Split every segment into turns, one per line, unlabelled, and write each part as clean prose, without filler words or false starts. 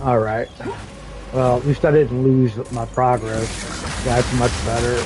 All right. Well, at least I didn't lose my progress. That's much better.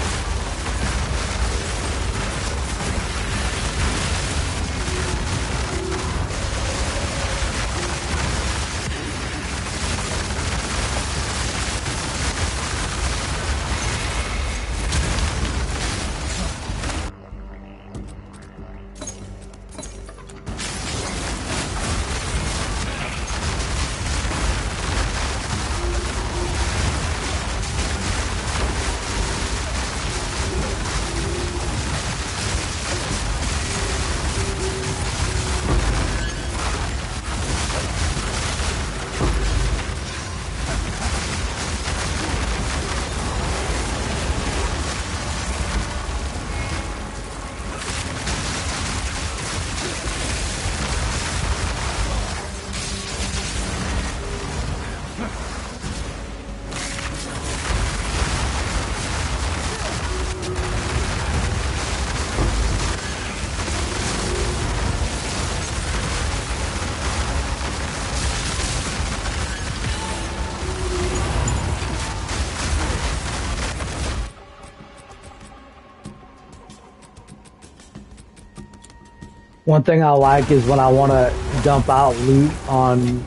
One thing I like is when I want to dump out loot on,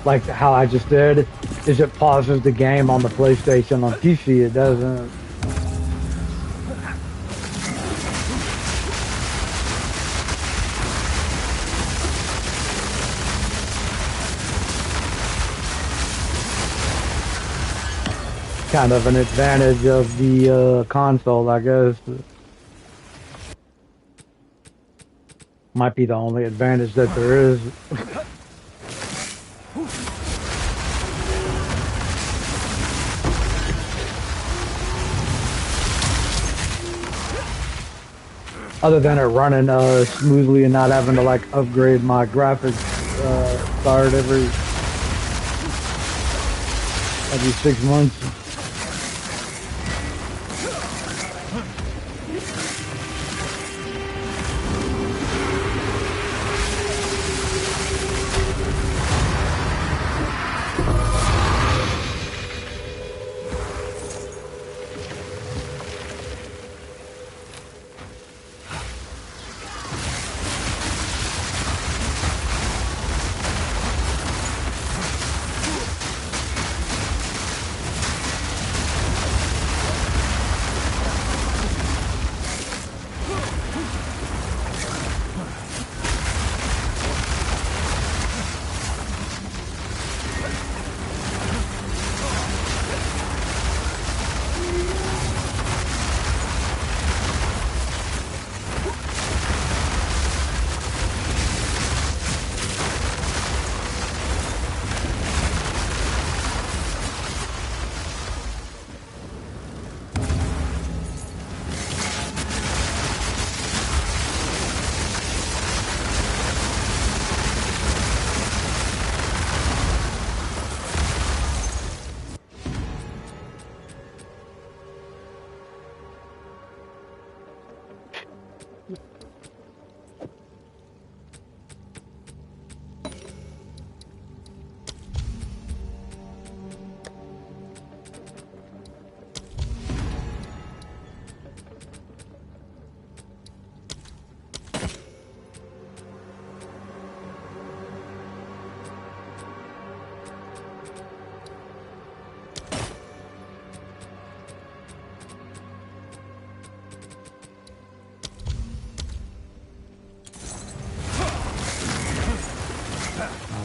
like how I just did, is it pauses the game on the PlayStation. On PC, it doesn't. Kind of an advantage of the console, I guess. Might be the only advantage that there is. Other than it running smoothly and not having to like upgrade my graphics card every 6 months.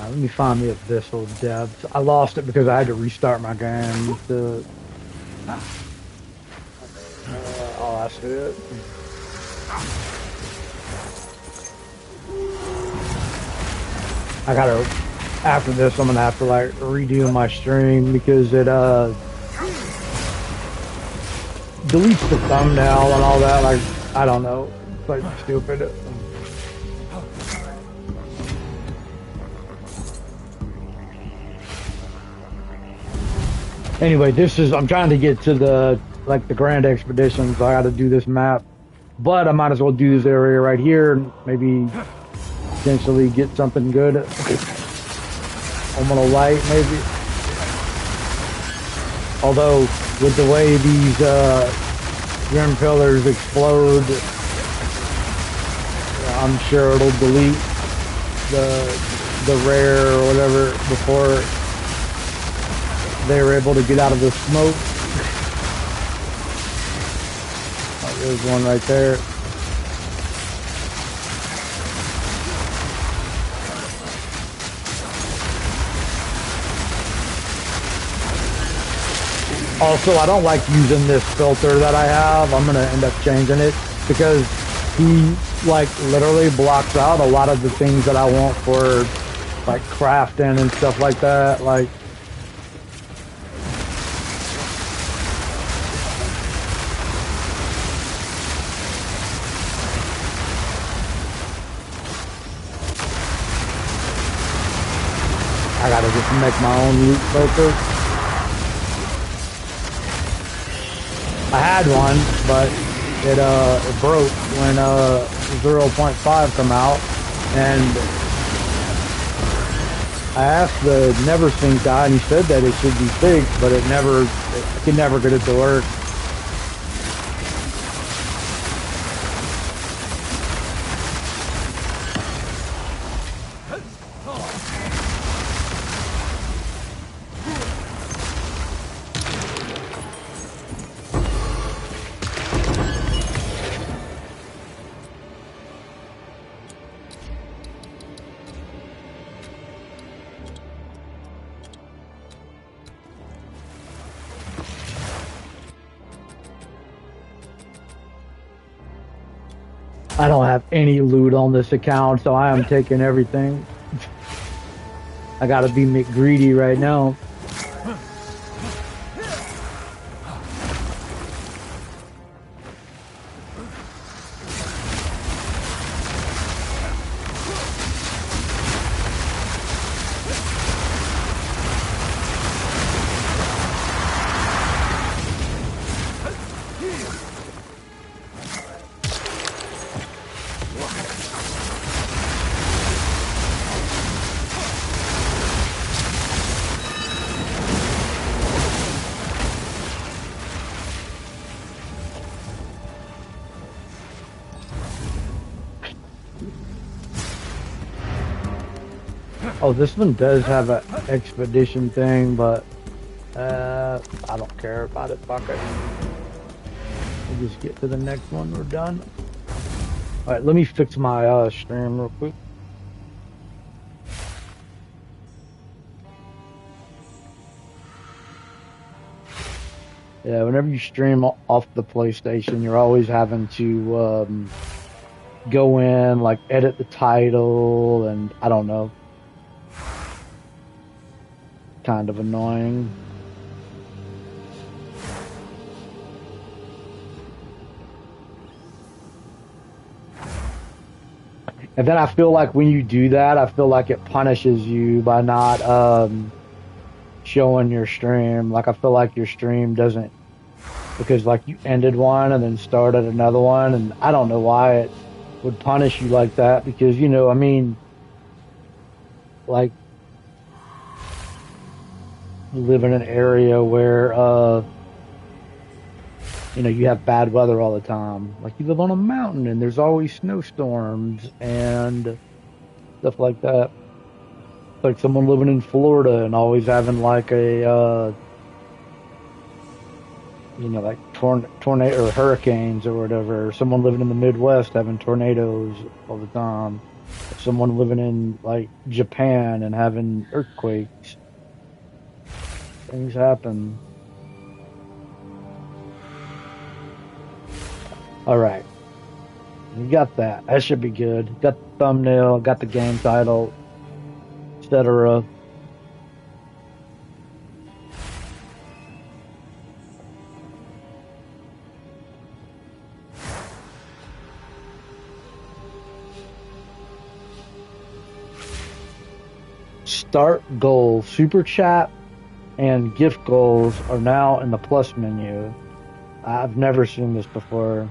Let me find the Abyssal Depths. I lost it because I had to restart my game. Oh, that's it. I gotta, after this, I'm gonna have to like redo my stream because it deletes the thumbnail and all that. Like, I don't know, it's like stupid. Anyway, I'm trying to get to the Grand Expedition, so I gotta do this map. But I might as well do this area right here and maybe potentially get something good. I'm gonna light maybe. Although with the way these grim pillars explode, I'm sure it'll delete the rare or whatever before they were able to get out of the smoke. Oh, there's one right there. Also, I don't like using this filter that I have. I'm gonna end up changing it because he like literally blocks out a lot of the things that I want for like crafting and stuff like that. Like I gotta just make my own loot filter. I had one, but it broke when 0.5 come out, and I asked the NeverSync guy, and he said that it should be fixed, but I could never get it to work. I don't have any loot on this account, so I am taking everything. I gotta be McGreedy right now. Oh, this one does have an expedition thing, but I don't care about it. Fuck it. We'll just get to the next one. We're done. All right, let me fix my stream real quick. Yeah, whenever you stream off the PlayStation, you're always having to go in, like edit the title, and I don't know. Kind of annoying. And then I feel like when you do that, I feel like it punishes you by not showing your stream. Like I feel like your stream doesn't, because like you ended one and then started another one, and I don't know why it would punish you like that, because you know, I mean, like you live in an area where you know, you have bad weather all the time. Like you live on a mountain and there's always snowstorms and stuff like that. It's like someone living in Florida and always having like a you know, like tornado or hurricanes or whatever. Or someone living in the Midwest having tornadoes all the time. Someone living in like Japan and having earthquakes. Things happen. All right, you got that. That should be good. Got the thumbnail, got the game title, etc. Start goal, super chat, and gift goals are now in the plus menu. I've never seen this before.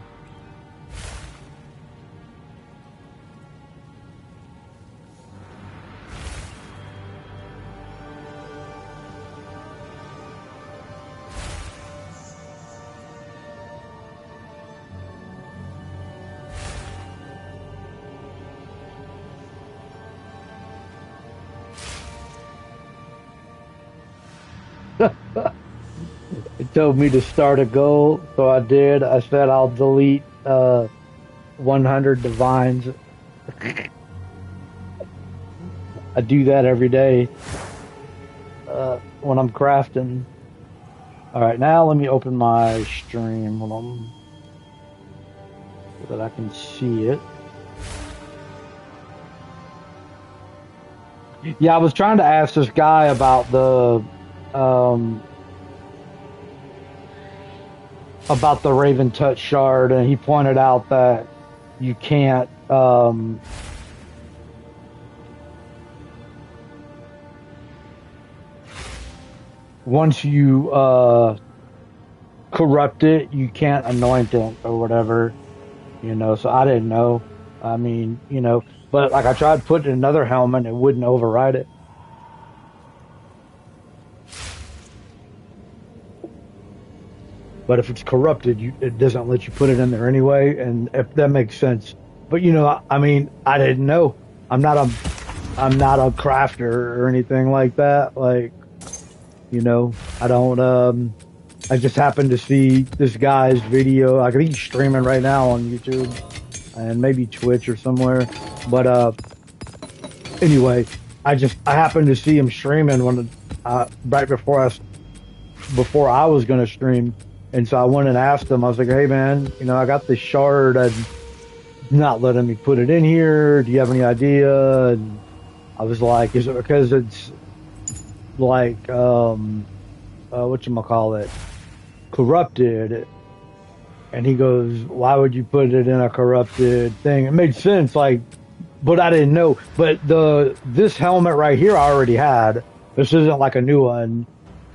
It told me to start a goal, so I did. I said I'll delete 100 divines. I do that every day when I'm crafting. All right, now let me open my stream. Hold on, so that I can see it. Yeah, I was trying to ask this guy um about the Raven Touch shard, and he pointed out that you can't once you corrupt it, you can't anoint it or whatever, you know. So I didn't know. I mean, you know, but like I tried putting another helmet, it wouldn't override it. But if it's corrupted, it doesn't let you put it in there anyway, and if that makes sense. But you know, I mean, I didn't know. I'm not a I'm not a crafter or anything like that. Like, you know, I don't. I just happened to see this guy's video. I think he's streaming right now on YouTube and maybe Twitch or somewhere. But anyway, I happened to see him streaming when right before I was gonna stream, and so I went and asked him. I was like, "Hey man, you know, I got this shard and not letting me put it in here. Do you have any idea?" And I was like, "Is it because it's like whatchamacallit, corrupted?" And he goes, "Why would you put it in a corrupted thing?" It made sense, like, but I didn't know. But this helmet right here I already had. This isn't like a new one.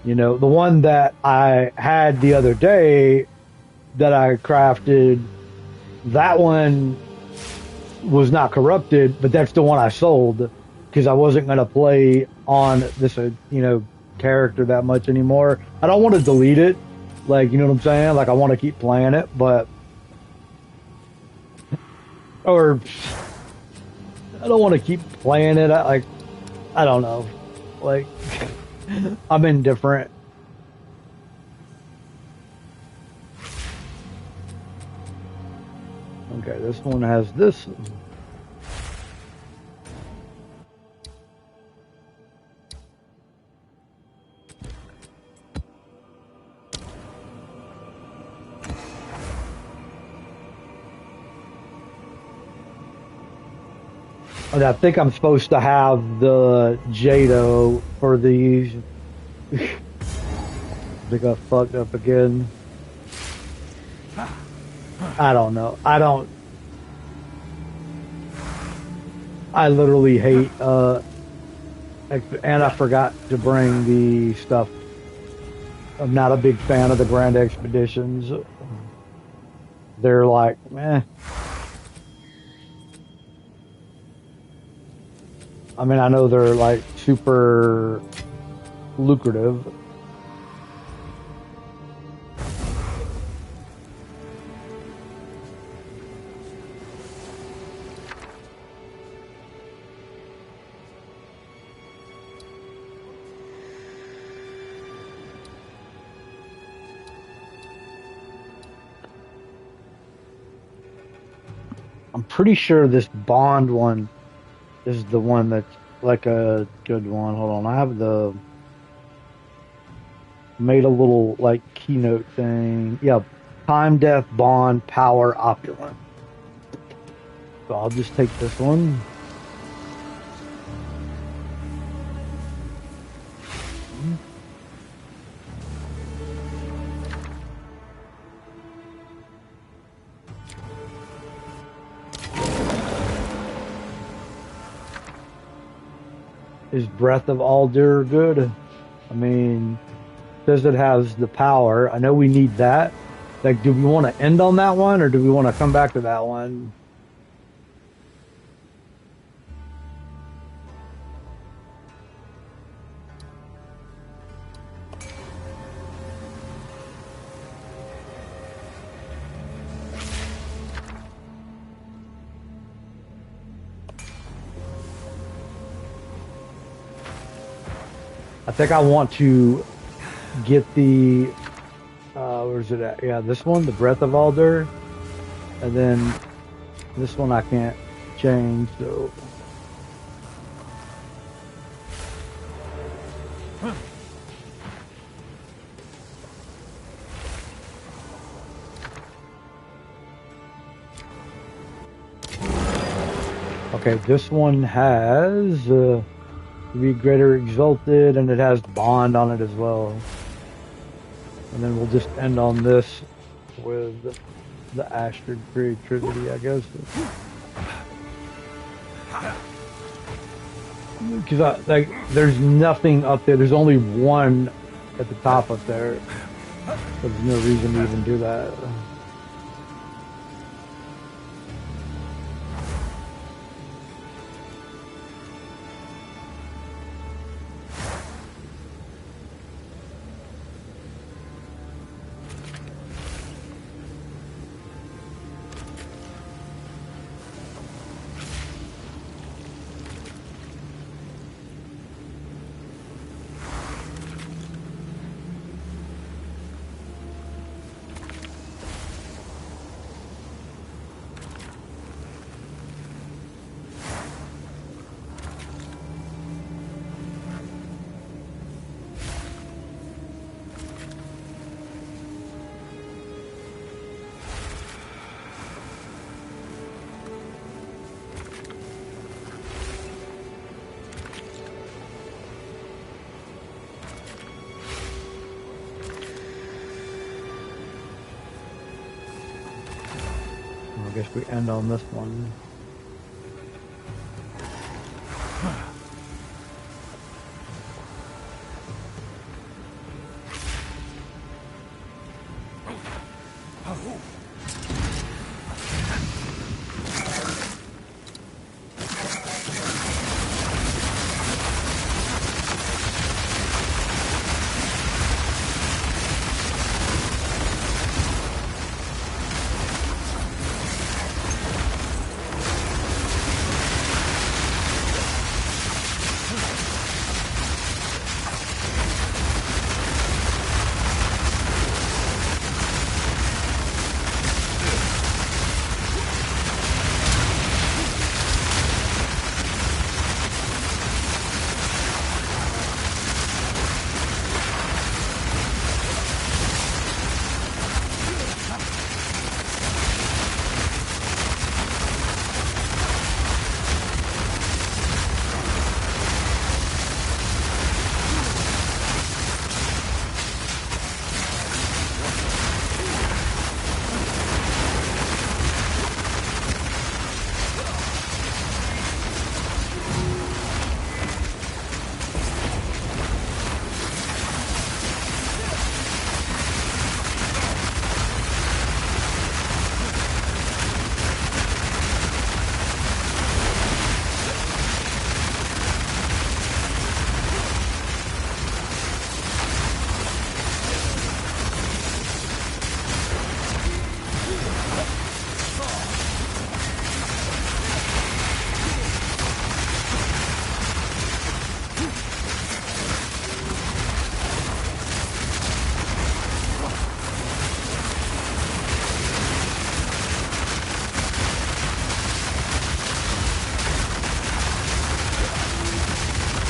You know, the one that I had the other day that I crafted, that one was not corrupted, but that's the one I sold because I wasn't going to play on this, you know, character that much anymore. I don't want to delete it. Like, you know what I'm saying? Like, I want to keep playing it, but, or I don't want to keep playing it. I don't know. Like, I'm indifferent. Okay, this one has this. And I think I'm supposed to have the Jado for these. I think I fucked up again. I don't know. I literally hate, and I forgot to bring the stuff. I'm not a big fan of the Grand Expeditions. They're like, meh. I mean, I know they're like super lucrative. I'm pretty sure this Bond one is the one that's like a good one. Hold on, I have made a little like keynote thing. Yeah, time, death, bond, power, opulent. So I'll just take this one. Is Breath of Aldir good? I mean, says it has the power. I know we need that. Like, do we want to end on that one, or do we want to come back to that one? I think I want to get the where's it at? Yeah, this one, the Breath of Alder, and then this one I can't change. So okay, this one has to be greater exalted, and it has bond on it as well. And then we'll just end on this with the Astrid creativity, I guess. Because like, there's nothing up there. There's only one at the top up there. There's no reason to even do that. I guess we end on this one.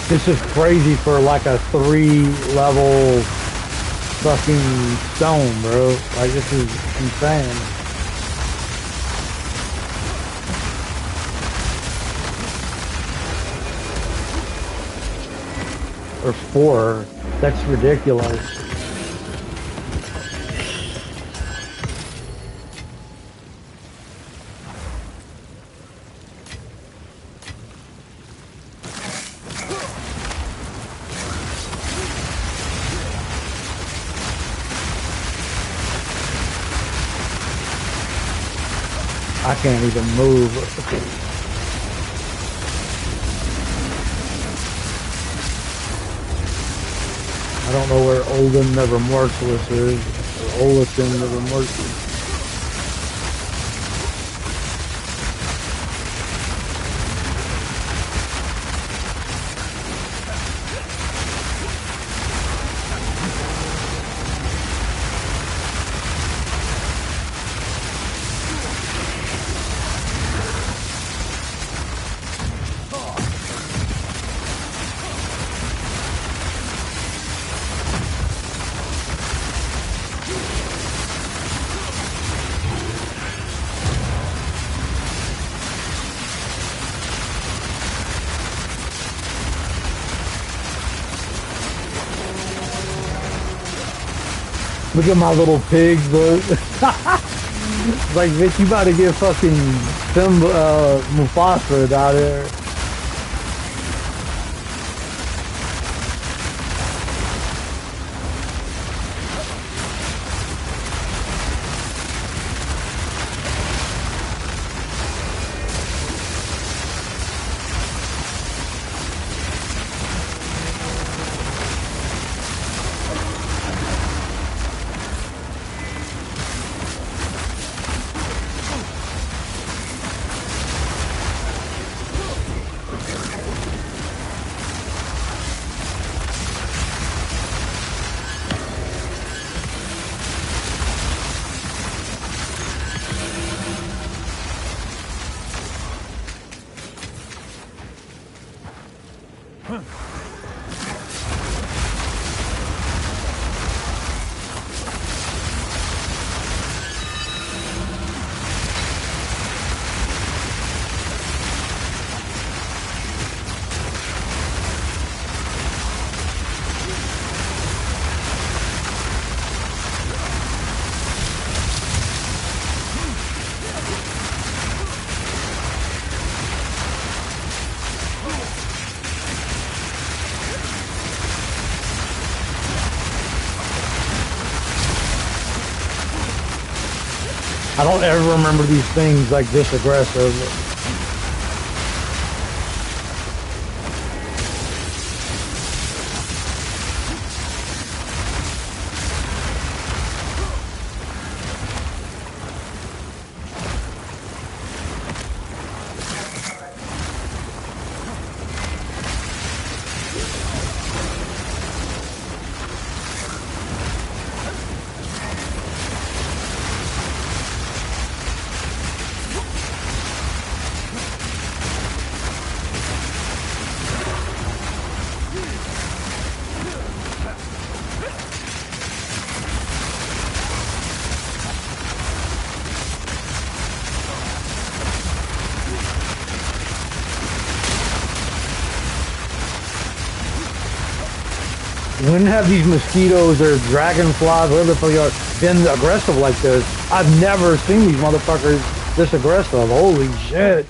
This is crazy for like a 3-level fucking stone, bro. Like, this is insane. Or 4. That's ridiculous. I can't even move. I don't know where Olden the Remorseless is, or Olafin the Remorseless. Look at my little pig, look. Like, bitch, you about to get fucking Mufasa out there. I don't ever remember these things like this aggressive. When have these mosquitoes or dragonflies, whatever the fuck they are, been aggressive like this? I've never seen these motherfuckers this aggressive. Holy shit.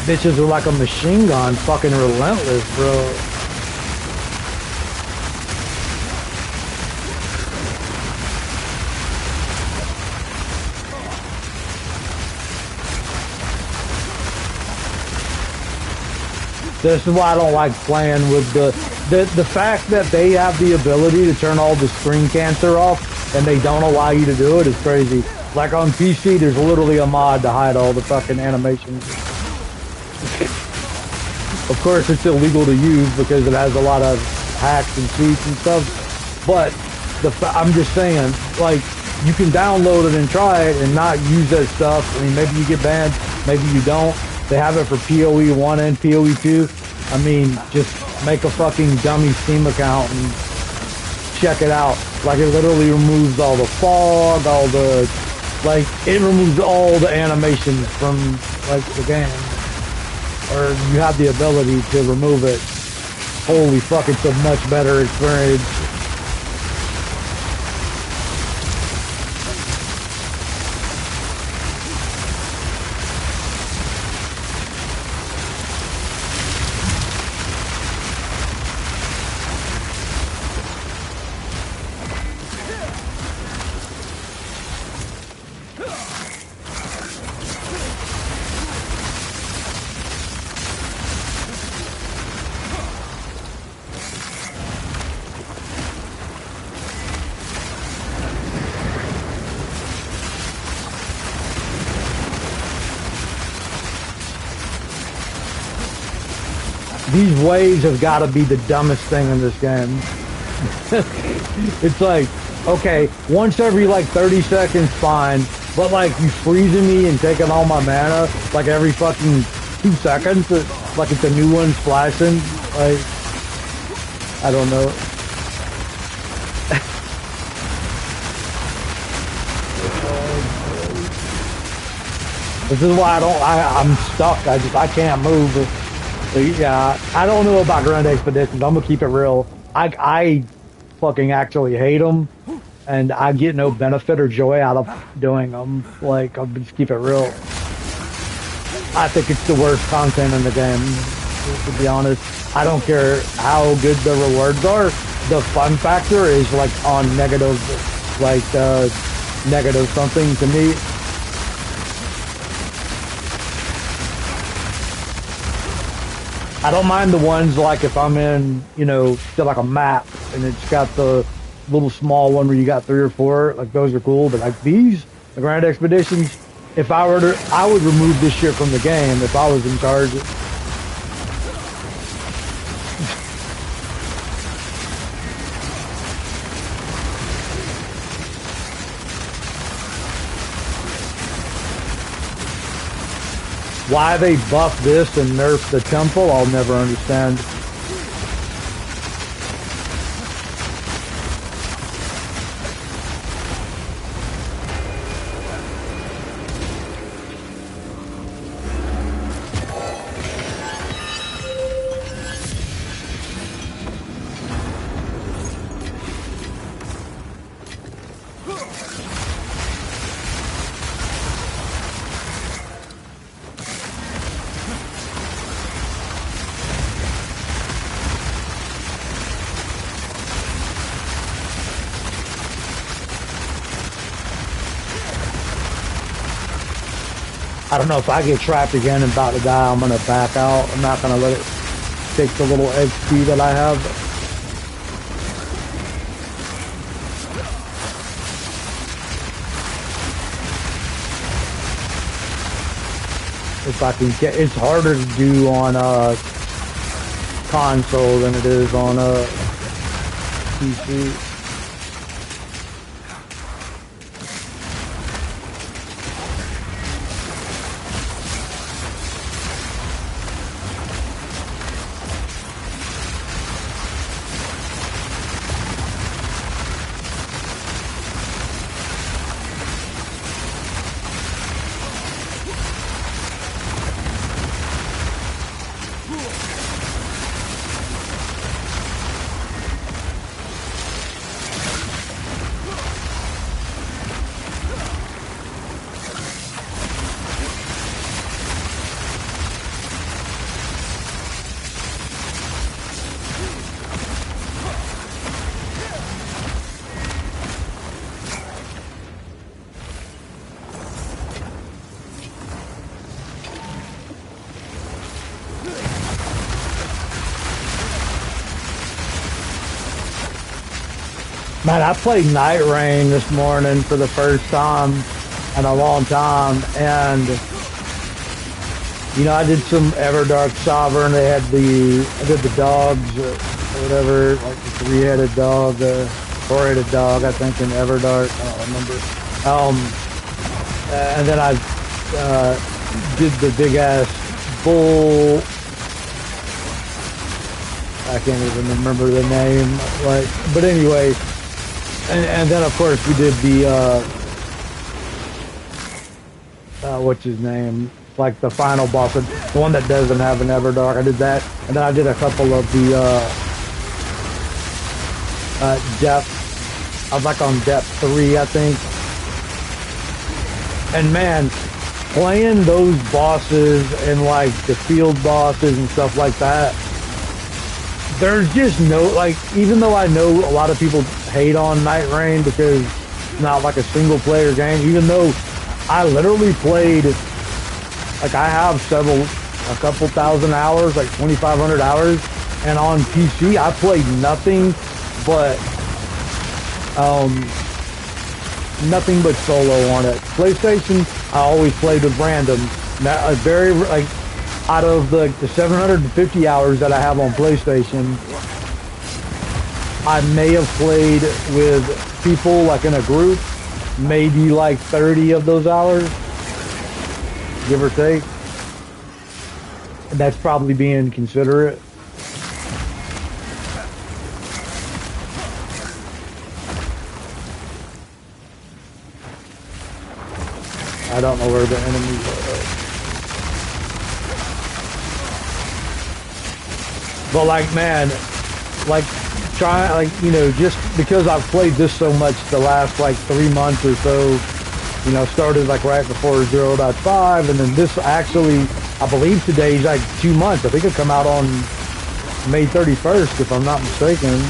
Bitches are like a machine gun, fucking relentless, bro. This is why I don't like playing with the fact that they have the ability to turn all the screen cancer off and they don't allow you to do it is crazy. Like on PC, there's literally a mod to hide all the fucking animations. Of course, it's illegal to use because it has a lot of hacks and cheats and stuff. But I'm just saying, like, you can download it and try it and not use that stuff. I mean, maybe you get banned, maybe you don't. They have it for PoE 1 and PoE 2. I mean, just make a fucking dummy Steam account and check it out. Like, it literally removes all the fog, all the, like, it removes all the animations from, like, the game. Or you have the ability to remove it. Holy fuck, it's a much better experience. These waves have got to be the dumbest thing in this game. It's like, okay, once every like 30 seconds, fine, but like you freezing me and taking all my mana like every fucking 2 seconds, like it's a new one splashing. Like, I don't know. This is why I'm stuck. I can't move. Yeah, I don't know about Grand Expeditions. I'm gonna keep it real. I fucking actually hate them, and I get no benefit or joy out of doing them. Like, I'll just keep it real. I think it's the worst content in the game, to be honest. I don't care how good the rewards are. The fun factor is like on negative, like negative something to me. I don't mind the ones like if I'm in, you know, still like a map and it's got the little small one where you got three or four, like those are cool. But like these, the Grand Expeditions, if I were to, I would remove this shit from the game if I was in charge. Why they buff this and nerf the temple, I'll never understand. I don't know if I get trapped again and about to die, I'm gonna back out. I'm not gonna let it take the little XP that I have. If I can get, it's harder to do on console than it is on PC. Man, I played Night Rain this morning for the first time in a long time, and you know I did some Everdark Sovereign. They had I did the dogs or whatever, like the three-headed dog, four-headed dog, I think in Everdark. I don't remember. And then I did the big ass bull. I can't even remember the name. Like, but anyway. And then, of course, we did the, what's his name? Like the final boss, the one that doesn't have an Everdark. I did that. And then I did a couple of the, depth. I was like on depth 3, I think. And man, playing those bosses and like the field bosses and stuff like that, there's just no, like, even though I know a lot of people hate on Night Rain because it's not like a single player game, even though I literally played, like I have a couple thousand hours, like 2,500 hours, and on PC I played nothing but solo on it. PlayStation, I always played with random. Now, very, like, out of the 750 hours that I have on PlayStation, I may have played with people like in a group, maybe like 30 of those hours, give or take. And that's probably being considerate. I don't know where the enemies are. But like, man, like try like just because I've played this so much the last like 3 months or so, started like right before 0.5, and then this actually, I believe today's like 2 months. I think it come out on May 31st, if I'm not mistaken.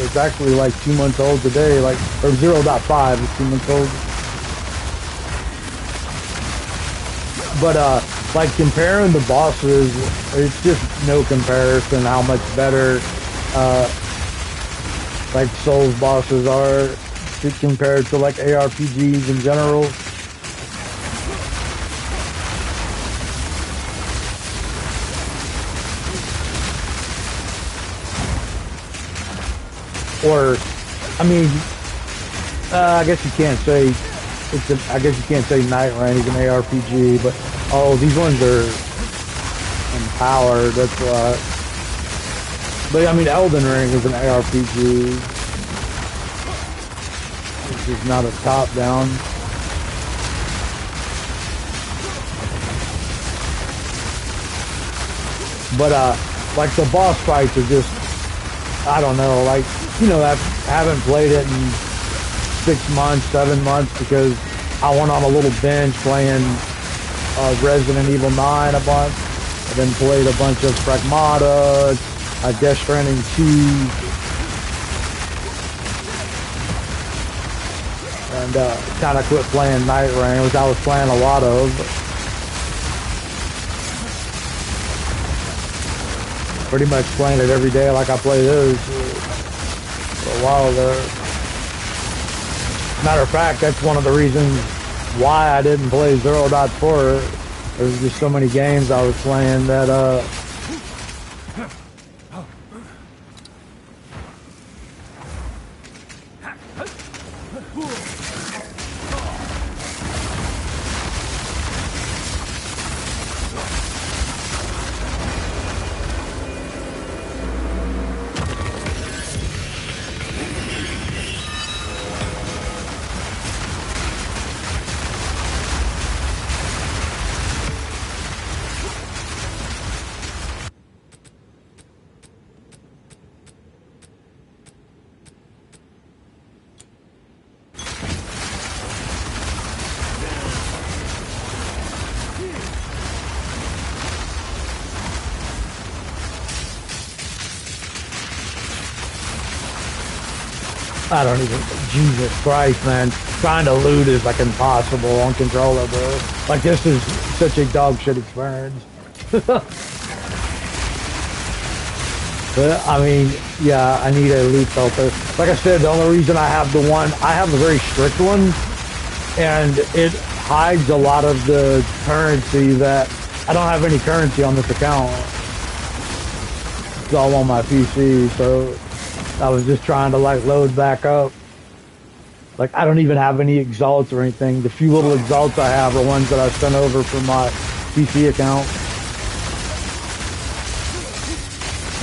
It's actually like 2 months old today, like, or 0.5 is 2 months old. But like comparing the bosses, it's just no comparison how much better like Souls bosses are compared to like ARPGs in general. Or, I mean, I guess you can't say I guess you can't say Night Rain is an ARPG, but oh, these ones are empowered. That's why. But I mean, Elden Ring is an ARPG. This is not a top-down. But like the boss fights are just, I don't know, like I haven't played it in 6 months, 7 months because I went on a little binge playing Resident Evil 9 a bunch, and then played a bunch of Pragmata, Death Stranding 2, and kind of quit playing Night Rain, which I was playing a lot of. Pretty much playing it every day like I play this for a while there. Matter of fact, that's one of the reasons why I didn't play 0.4. There's just so many games I was playing that I don't even, Jesus Christ, man. Trying to loot is like impossible on controller, bro. Like this is such a dog shit experience. But I mean, yeah, I need a loot filter. Like I said, the only reason I have I have a very strict one, and it hides a lot of the currency that, I don't have any currency on this account. It's all on my PC, so I was just trying to like load back up. Like I don't even have any exalts or anything. The few little exalts I have are ones that I sent over from my PC account.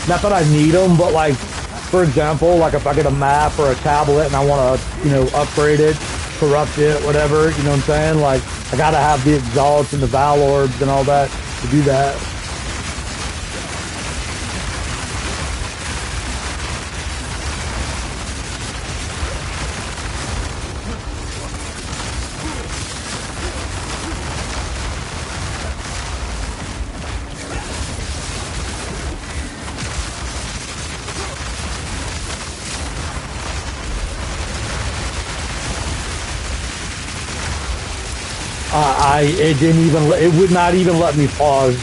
Not that I need them, but like, for example, like if I get a map or a tablet and I want to, upgrade it, corrupt it, whatever, you know what I'm saying? Like I gotta have the exalts and the Val orbs and all that to do that. It would not even let me pause.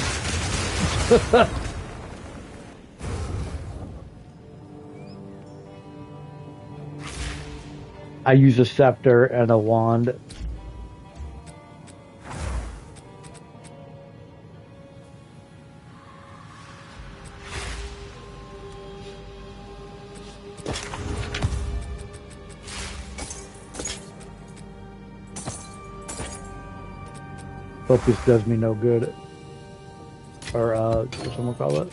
I use a scepter and a wand. Hope this does me no good. Or, what someone call it?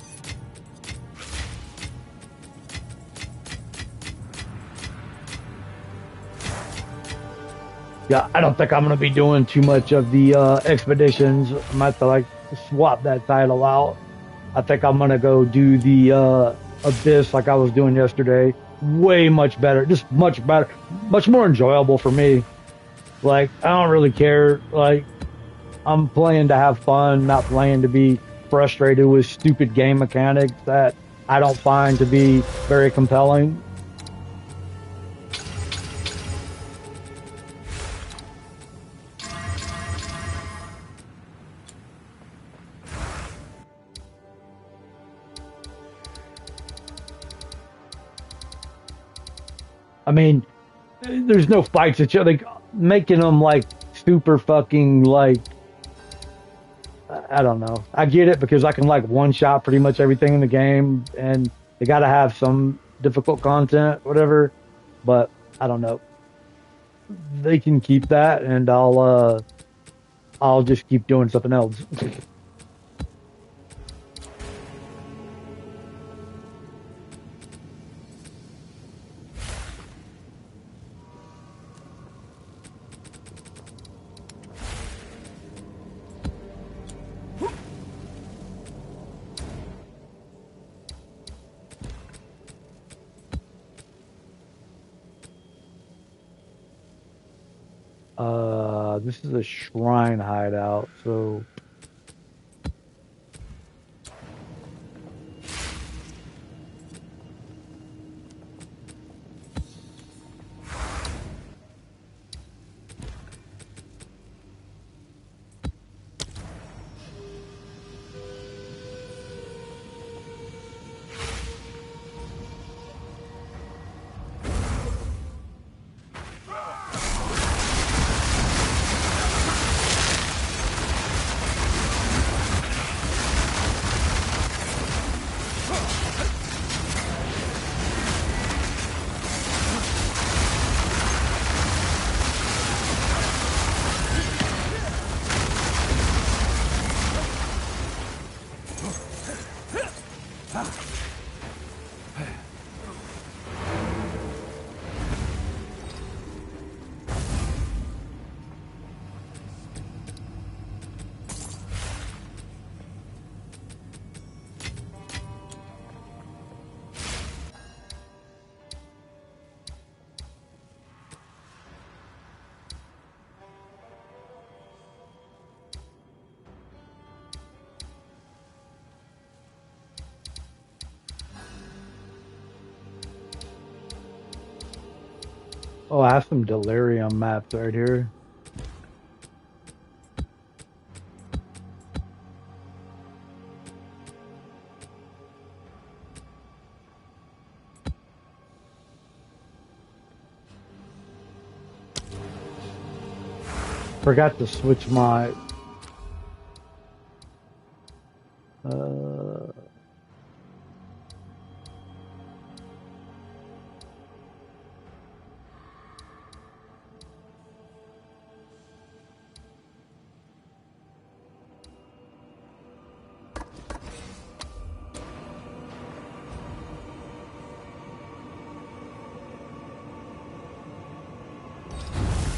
Yeah, I don't think I'm going to be doing too much of the expeditions. I might have to, like, swap that title out. I think I'm gonna go do the Abyss like I was doing yesterday. Way much better, just much better, much more enjoyable for me. Like I don't really care. Like I'm playing to have fun, not playing to be frustrated with stupid game mechanics that I don't find to be very compelling. I mean, there's no fights that you like making them like super fucking like I don't know. I get it because I can like one shot pretty much everything in the game, and they got to have some difficult content, whatever. But I don't know. They can keep that, and I'll just keep doing something else. This is a shrine hideout, so oh, I have some delirium maps right here. Forgot to switch my uh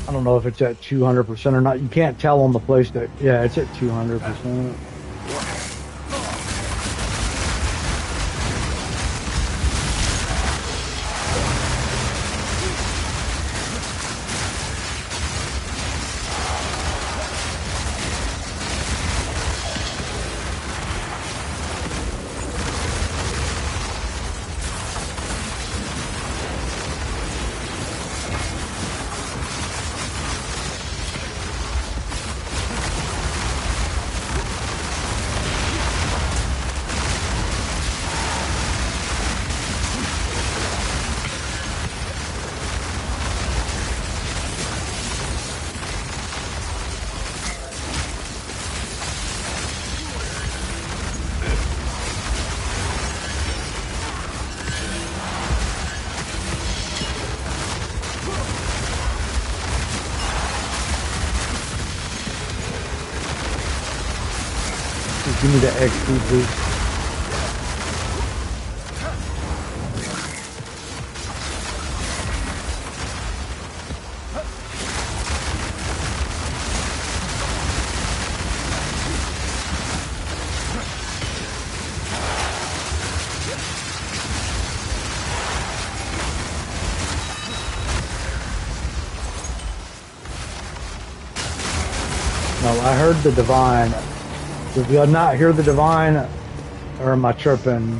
I don't know if it's at 200% or not. You can't tell on the PlayStation. Yeah, it's at 200%. Just give me the XP, please. I heard the divine. Did you not hear the divine? Or am I tripping?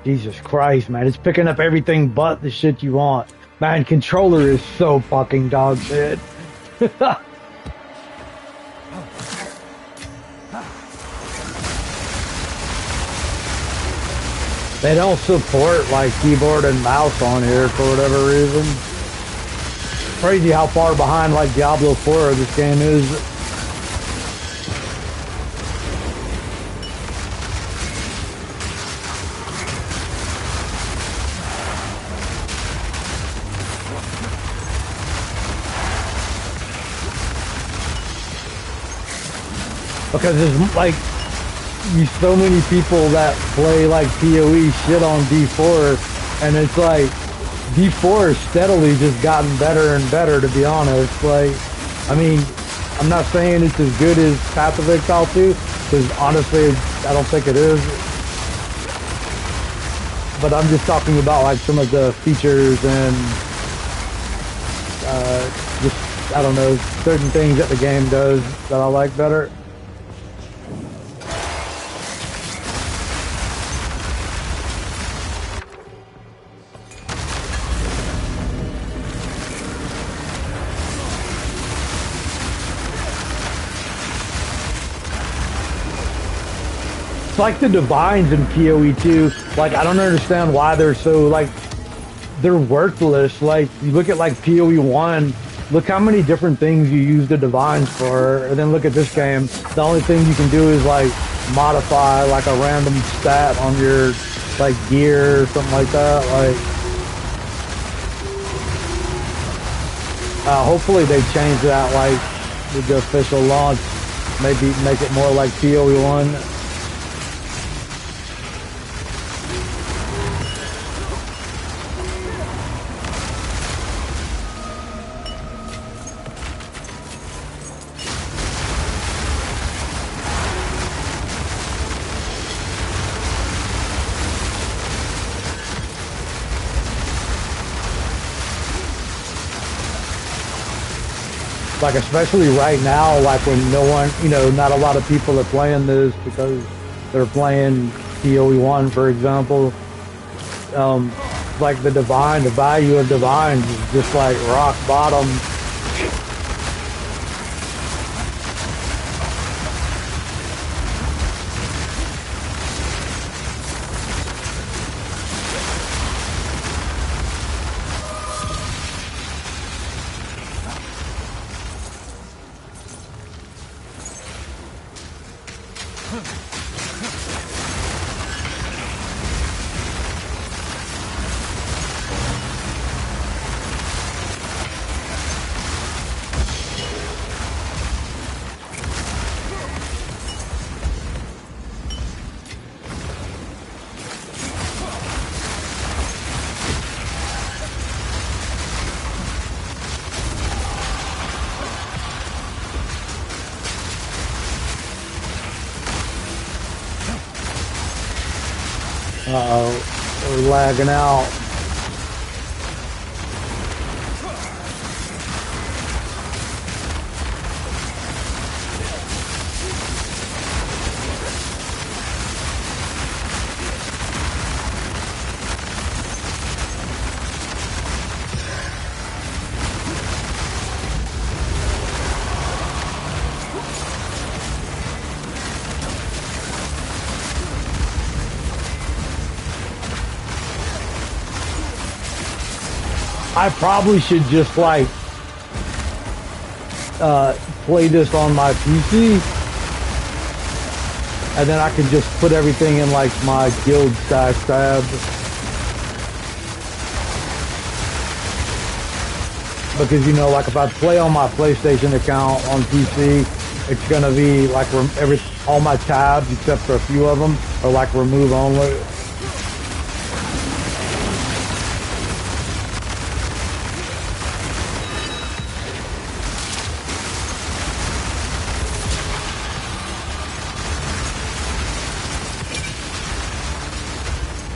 Jesus Christ, man. It's picking up everything but the shit you want. Man, controller is so fucking dog shit. They don't support like keyboard and mouse on here for whatever reason. Crazy how far behind like Diablo 4 this game is. Because there's like so many people that play like PoE shit on D4, and it's like D4 has steadily just gotten better and better, to be honest. Like, I mean, I'm not saying it's as good as Path of Exile 2, because honestly, I don't think it is. But I'm just talking about like some of the features and just, I don't know, certain things that the game does that I like better. It's like the divines in PoE 2. Like, I don't understand why they're so, like, they're worthless. Like, you look at, like, PoE 1, look how many different things you use the divines for, and then look at this game. The only thing you can do is, like, modify, like, a random stat on your, like, gear or something like that. Like, hopefully they change that, like, with the official launch. Maybe make it more like PoE 1. Like, especially right now, like when no one, you know, not a lot of people are playing this because they're playing PoE 1, for example. Like the value of divines is just like rock bottom. Uh-oh, we're lagging out. I probably should just like play this on my PC, and then I can just put everything in like my guild stash tab. Because, you know, like if I play on my PlayStation account on PC, it's gonna be like all my tabs except for a few of them are like remove only.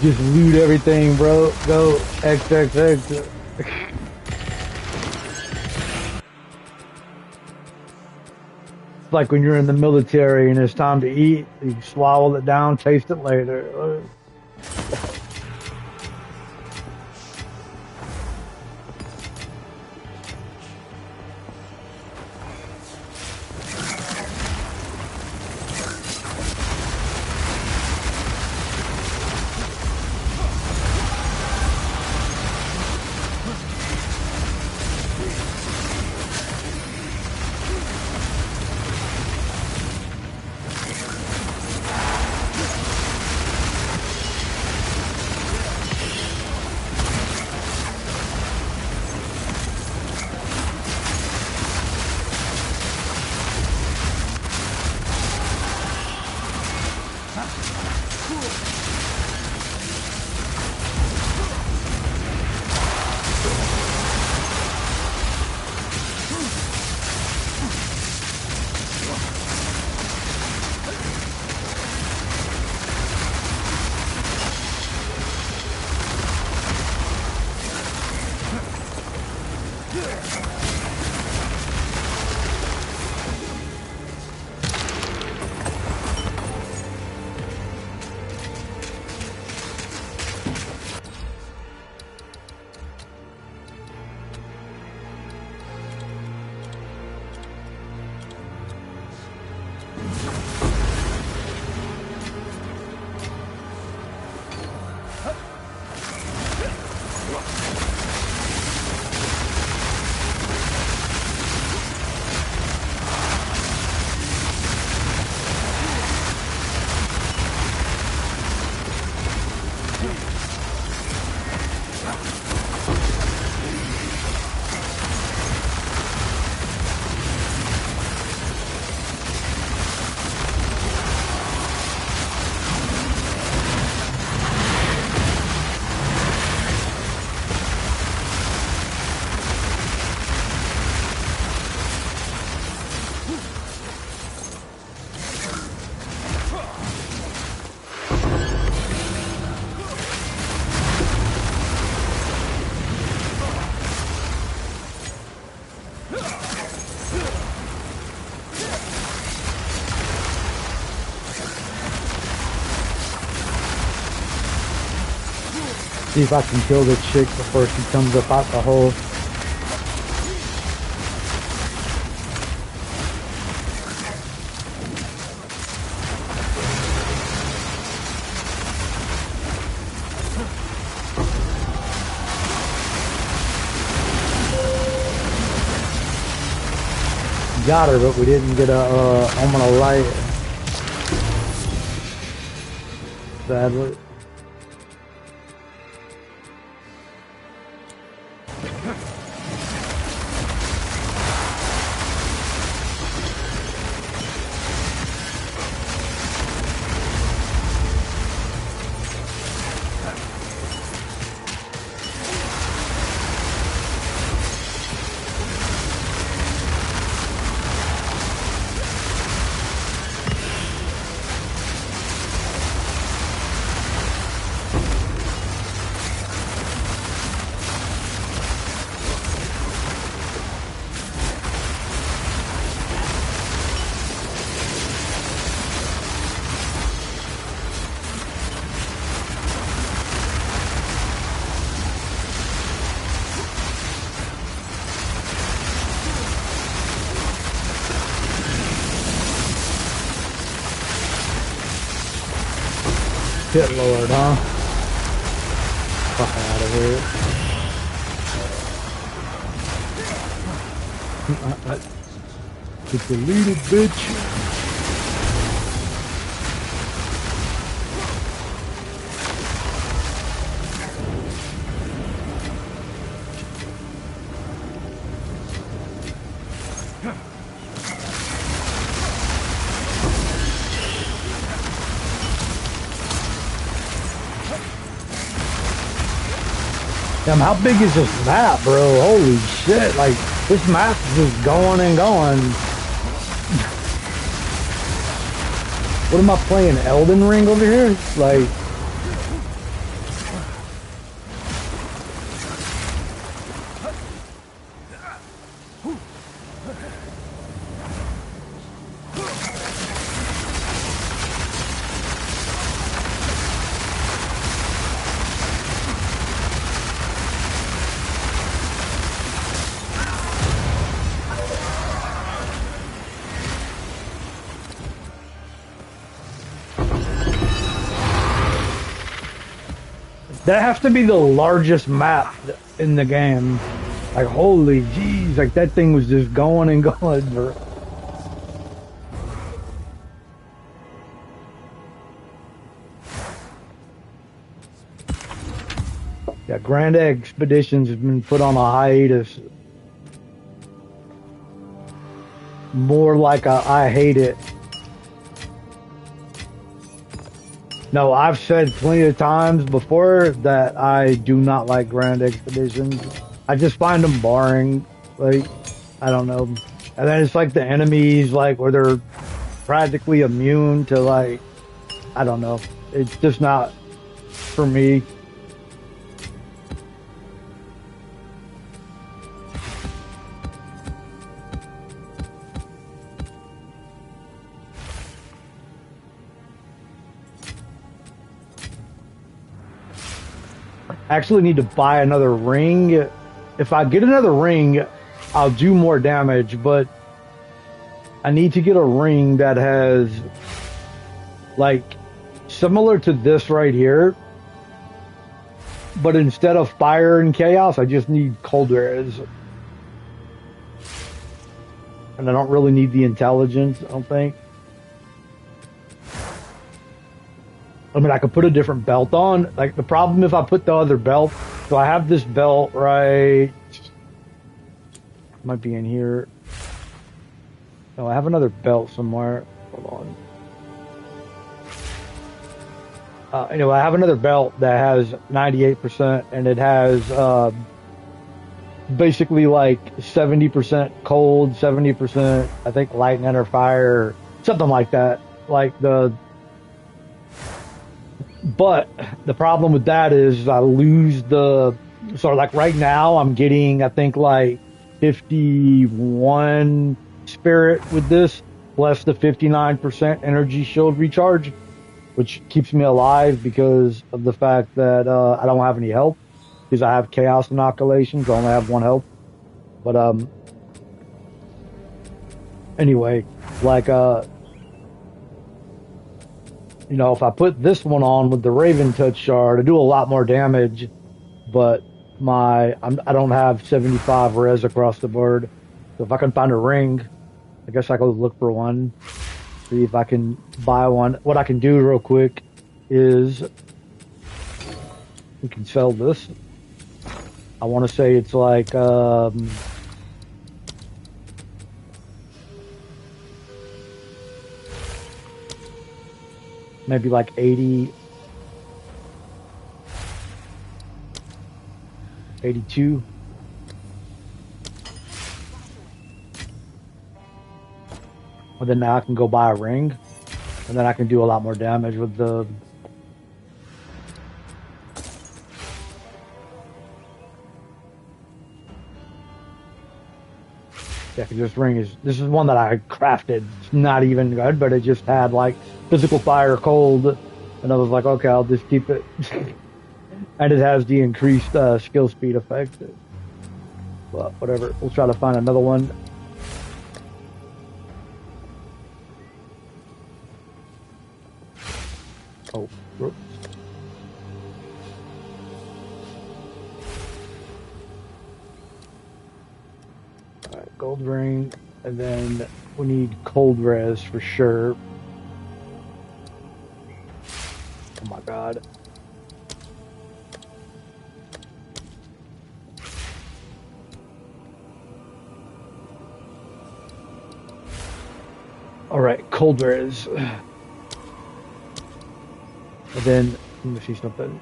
Just loot everything, bro. Go XXX. like when you're in the military and it's time to eat, you swallow it down, taste it later. See if I can kill the chick before she comes up out the hole. Got her, but we didn't get a moment of light. Sadly. Hit Lord, huh? Fuck out of here. Get deleted, bitch. Damn, how big is this map, bro? Holy shit, like, this map is just going and going. What am I playing, Elden Ring over here? Like... That has to be the largest map in the game. Like, holy jeez, like that thing was just going and going, bro. Yeah, Grand Expeditions has been put on a hiatus. More like a I hate it. No, I've said plenty of times before that I do not like Grand Expeditions. I just find them boring. Like, I don't know. And then it's like the enemies, like, where they're practically immune to, like, I don't know. It's just not for me. I actually need to buy another ring. If I get another ring, I'll do more damage, but I need to get a ring that has, like, similar to this right here, but instead of fire and chaos, I just need cold res. And I don't really need the intelligence, I don't think. I mean, I could put a different belt on. Like, the problem if I put the other belt, so I have this belt right, might be in here. No, I have another belt somewhere. Hold on. Anyway, I have another belt that has 98%, and it has basically like 70% cold, 70%, I think, lightning or fire, something like that. Like but the problem with that is I lose the, so like right now I'm getting, I think, like 51 spirit with this, plus the 59% energy shield recharge, which keeps me alive because of the fact that I don't have any health, because I have chaos inoculations. I only have one health. But anyway, like you know, if I put this one on with the Raven Touch shard, I do a lot more damage, but I don't have 75 res across the board. So if I can find a ring, I guess I go look for one. See if I can buy one. What I can do real quick is we can sell this. I want to say it's like maybe like 80, 82. Well, then now I can go buy a ring, and then I can do a lot more damage with the. Yeah, 'cause this is one that I crafted. It's not even good, but it just had like physical fire, cold, and I was like, okay, I'll just keep it. And it has the increased skill speed effect. But whatever, we'll try to find another one. Oh, whoops. Alright, gold ring, and then we need cold res for sure. Oh my god. Alright, cold res. And then, let me see something.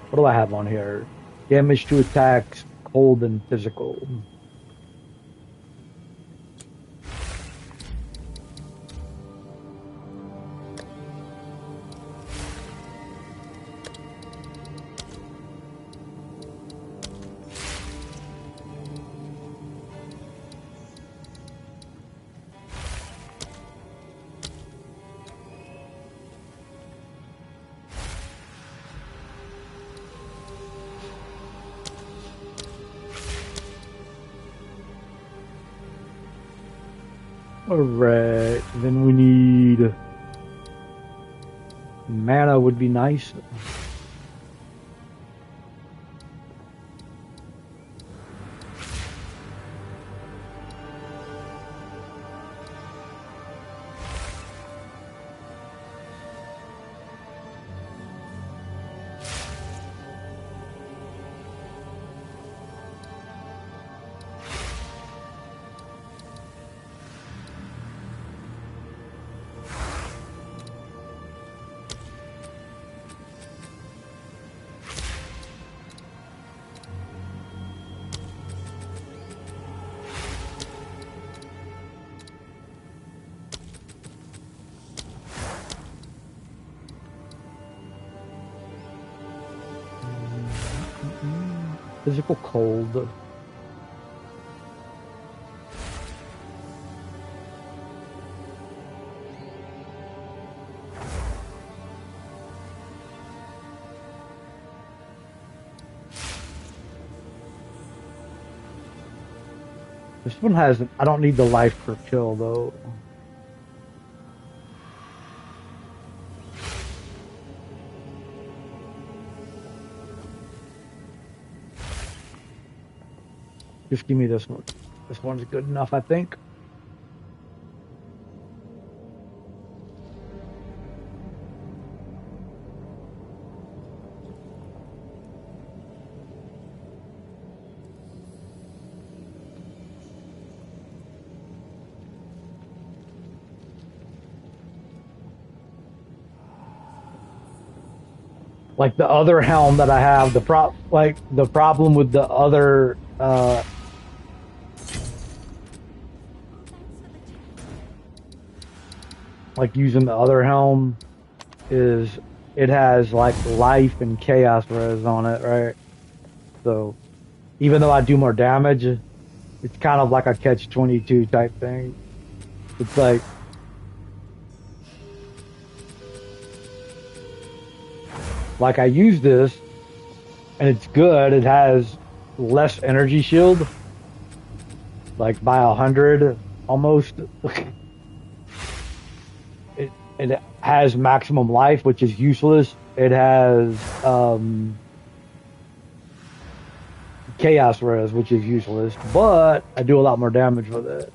What do I have on here? Damage to attacks, cold and physical. Alright, then we need mana would be nice. Physical cold. This one has, I don't need the life per kill though. Just give me this one. This one's good enough, I think. Like the other helm that I have, the problem with the other like using the other helm is it has like life and chaos res on it, right? So even though I do more damage, it's kind of like a catch-22 type thing. It's like I use this and it's good. It has less energy shield, like by 100 almost. It has maximum life, which is useless. It has chaos res, which is useless, but I do a lot more damage with it.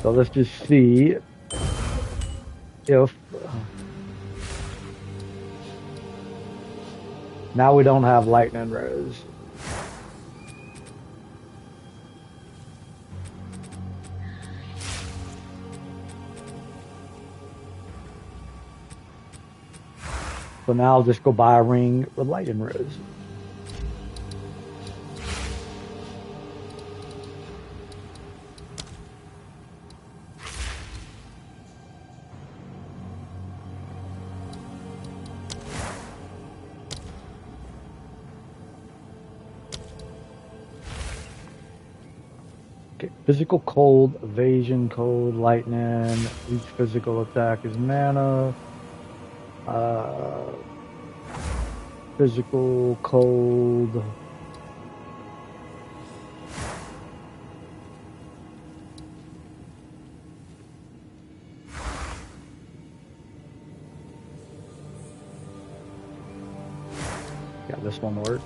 So let's just see if now we don't have lightning res. So now I'll just go buy a ring with lightning res. Okay, physical cold, evasion cold, lightning. Each physical attack is mana. Physical cold. Yeah, this one works.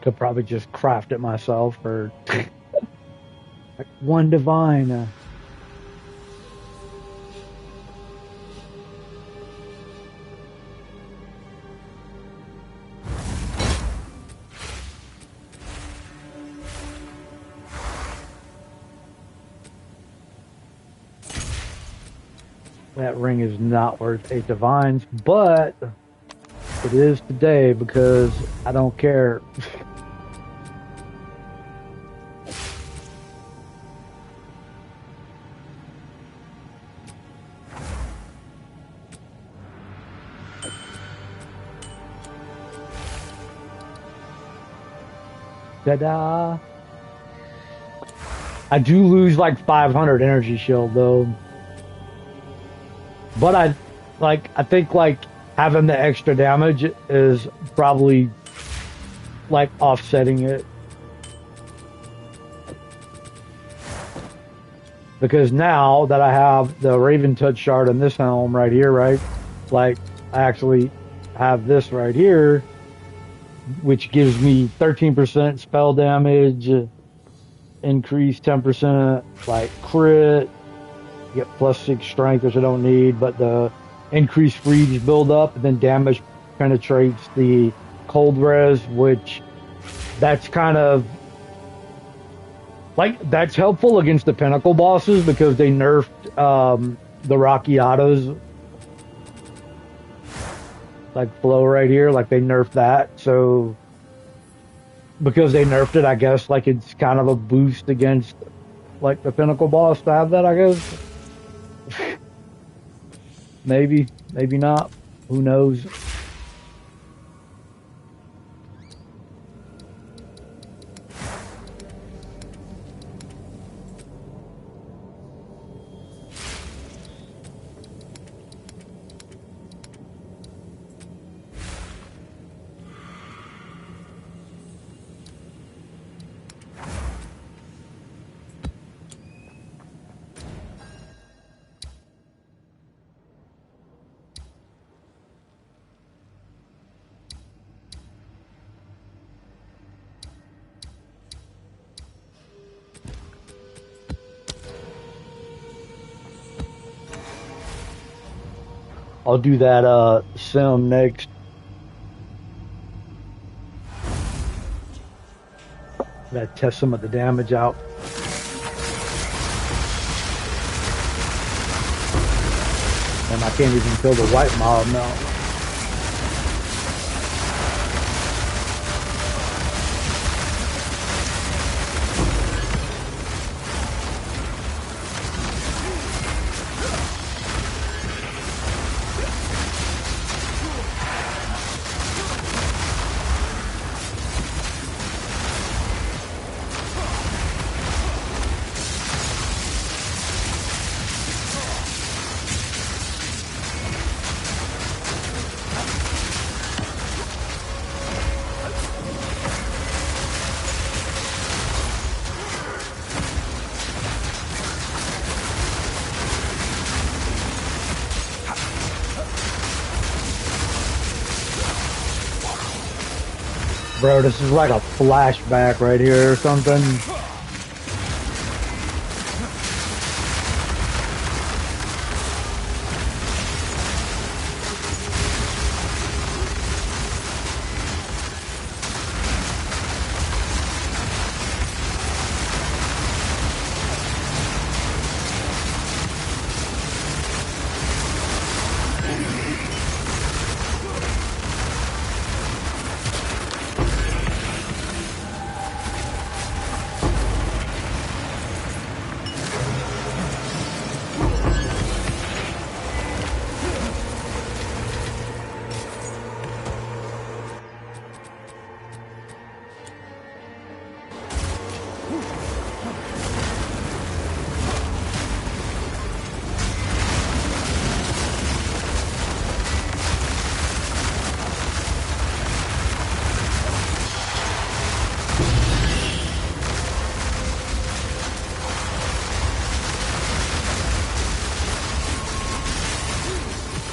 Could probably just craft it myself for like one divine. That ring is not worth 8 divines, but it is today because I don't care. Ta-da! I do lose like 500 energy shield though. But I think like having the extra damage is probably like offsetting it. Because now that I have the Raven Touch shard in this helm right here, right? Like I actually have this right here, which gives me 13% spell damage, increase 10%, like crit, get +6 strength, which I don't need, but the increased freeze build up, and then damage penetrates the cold res, which that's kind of like that's helpful against the pinnacle bosses because they nerfed the Rockiatos. Like flow right here, like they nerfed that, so because they nerfed it, I guess like it's kind of a boost against like the pinnacle boss to have that, I guess. Maybe, maybe not. Who knows? I'll do that sim next. Gotta test some of the damage out. And I can't even kill the white mob now. Bro, this is like a flashback right here or something.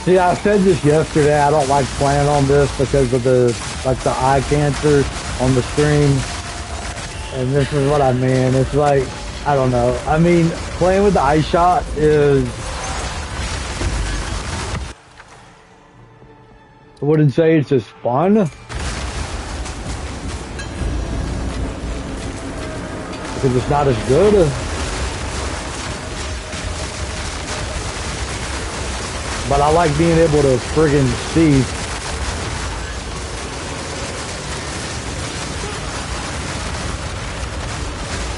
See, I said this yesterday, I don't like playing on this because of the eye cancer on the stream. And this is what I mean. It's like, I don't know. I mean, playing with the eye shot is, I wouldn't say it's as fun. Because it's not as good. But I like being able to friggin' see.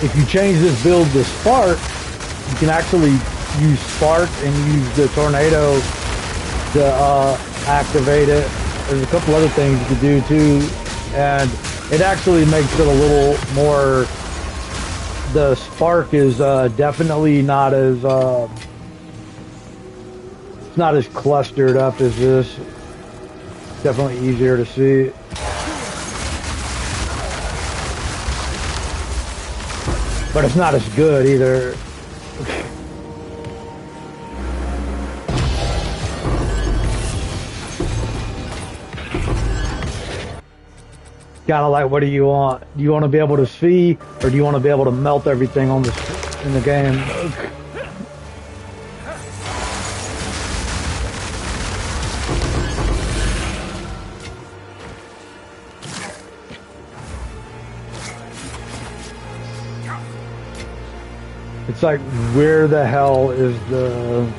If you change this build to Spark, you can actually use Spark and use the Tornado to activate it. There's a couple other things you can do too. And it actually makes it a little more, the Spark is definitely not as, it's not as clustered up as this. Definitely easier to see. But it's not as good either. Kind of like, what do you want? Do you want to be able to see, or do you want to be able to melt everything on the in the game? It's like, where the hell is the,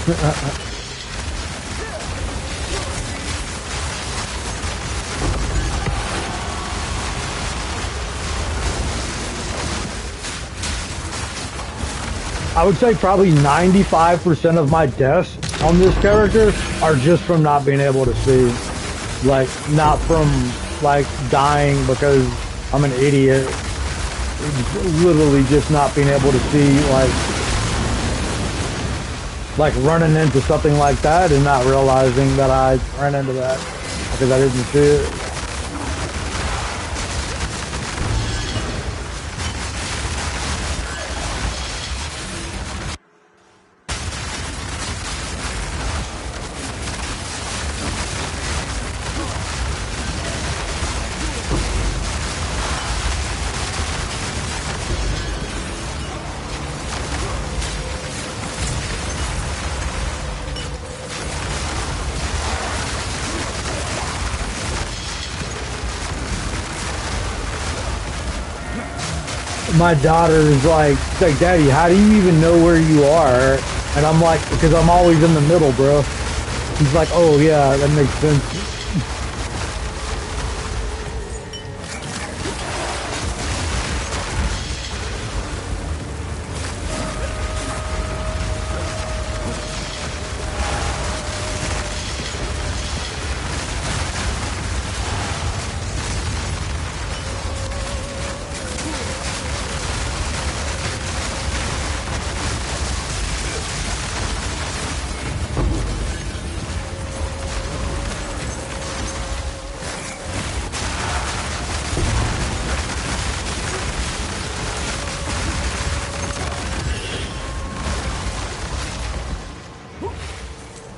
I would say probably 95% of my deaths on this character are just from not being able to see. Like, not from, like, dying because I'm an idiot. It's literally just not being able to see, like running into something like that and not realizing that I ran into that because I didn't see it. My daughter is like, Daddy, how do you even know where you are? And I'm like, because I'm always in the middle, bro. He's like, oh yeah, that makes sense.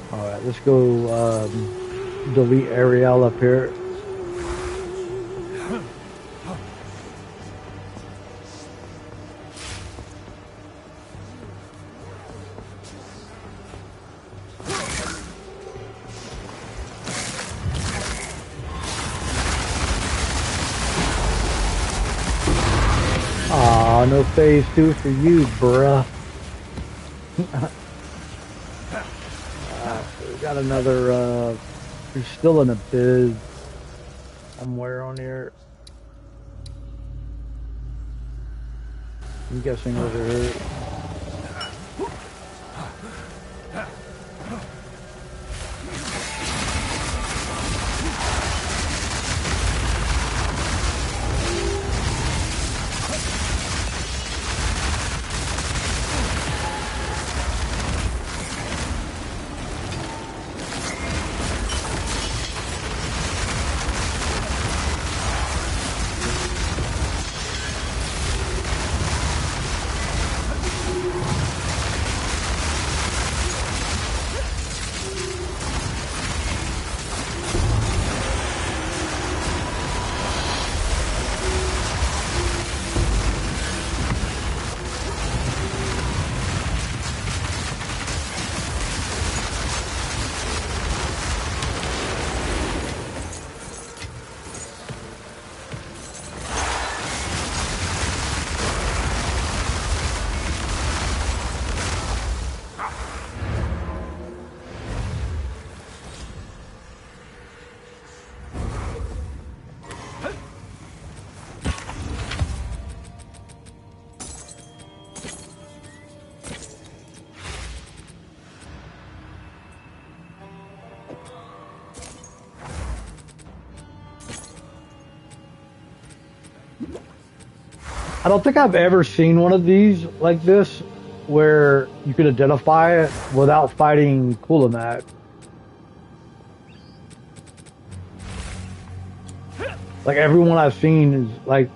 Alright, let's go delete Ariel up here. Aw, no phase 2 for you, bruh. We got another, there's still an abyss somewhere on here. I'm guessing over here. I don't think I've ever seen one of these like this where you could identify it without fighting Kulinak. Like everyone I've seen is like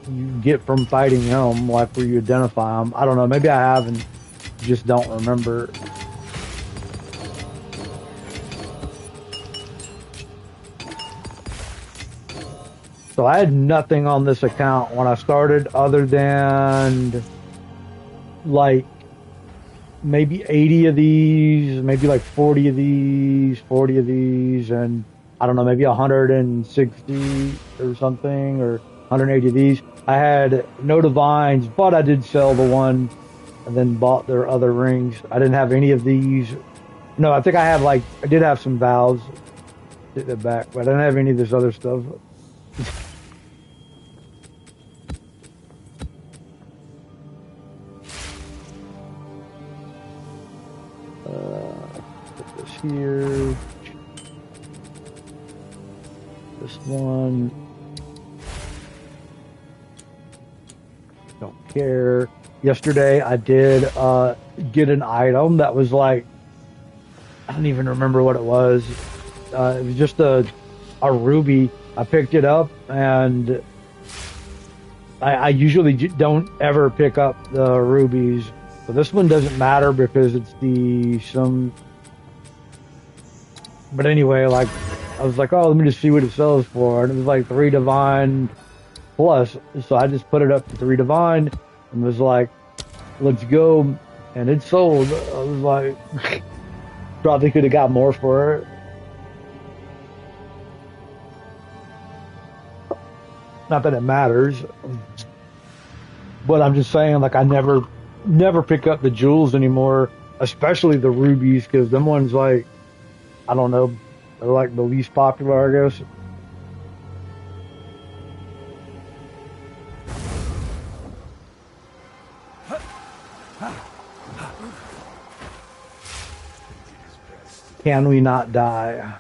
you get from fighting him, like where you identify him. I don't know, maybe I have and just don't remember. So I had nothing on this account when I started other than like maybe 80 of these, maybe like 40 of these, 40 of these, and I don't know, maybe 160 or something, or 180 of these. I had no divines, but I did sell the one and then bought their other rings. I didn't have any of these. No, I think I have like I did have some vows at the back, but I didn't have any of this other stuff. Put this here. This one. Don't care. Yesterday I did get an item that was like I don't even remember what it was. It was just a ruby. I picked it up and I usually don't ever pick up the rubies, but this one doesn't matter because it's the some. But anyway, like I was like, oh, let me just see what it sells for, and it was like 3 divine plus. So I just put it up to 3 divine and was like, let's go, and it sold. I was like, probably could have got more for it. Not that it matters, but I'm just saying, like, I never pick up the jewels anymore, especially the rubies, because them ones, like, I don't know, they're like the least popular, I guess. Can we not die?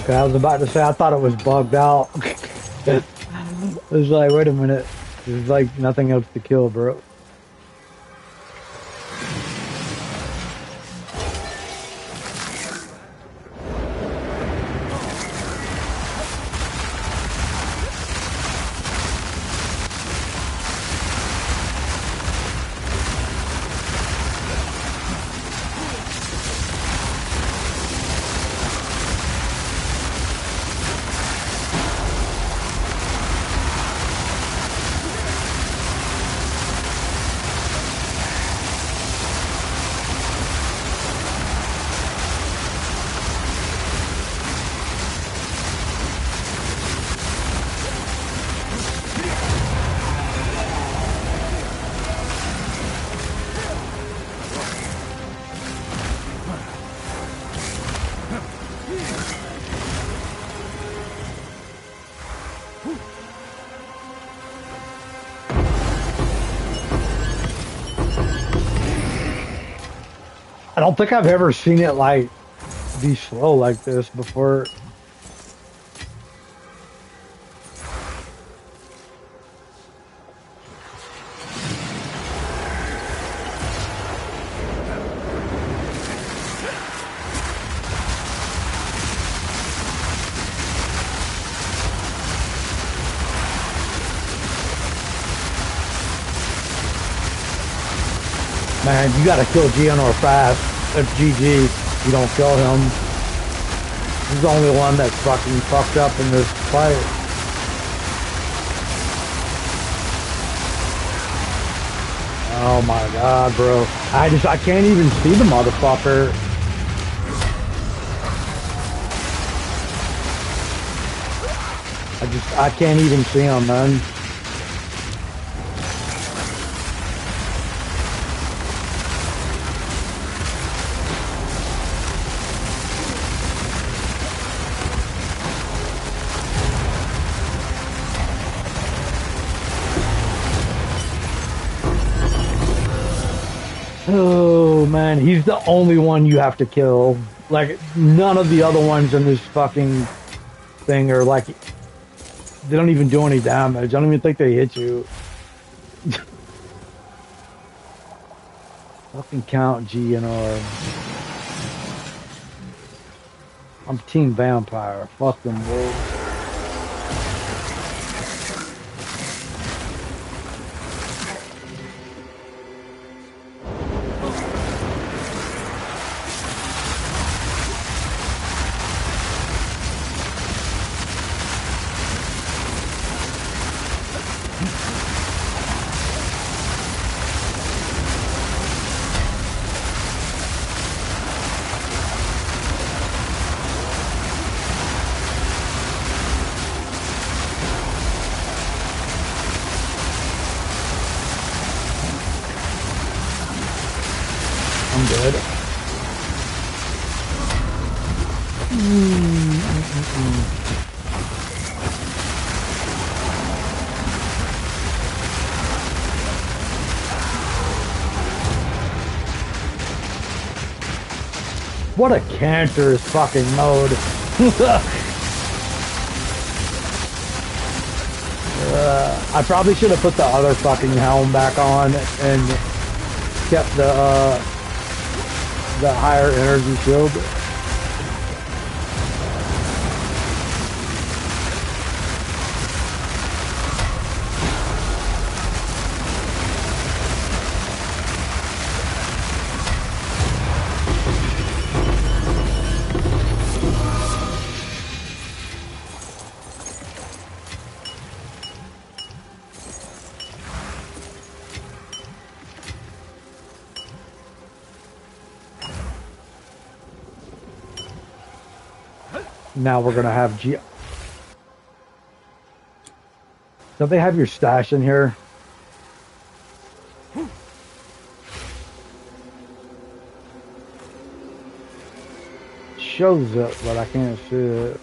Okay, I was about to say I thought it was bugged out. It was like, wait a minute, there's like nothing else to kill, bro. I don't think I've ever seen it like be slow like this before. Man, you gotta kill Gianor fast. If GG, you don't kill him. He's the only one that's fucking fucked up in this fight. Oh my god, bro. I can't even see the motherfucker. I can't even see him, man. Oh man, he's the only one you have to kill. Like none of the other ones in this fucking thing are like they don't even do any damage. I don't even think they hit you. Fucking count G and R. I'm Team Vampire. Fuck them wolves. I'm good. What a cancerous fucking mode. I probably should have put the other fucking helm back on and kept the higher energy shield. Now we're gonna have G. Don't they have your stash in here? Shows it, but I can't see it.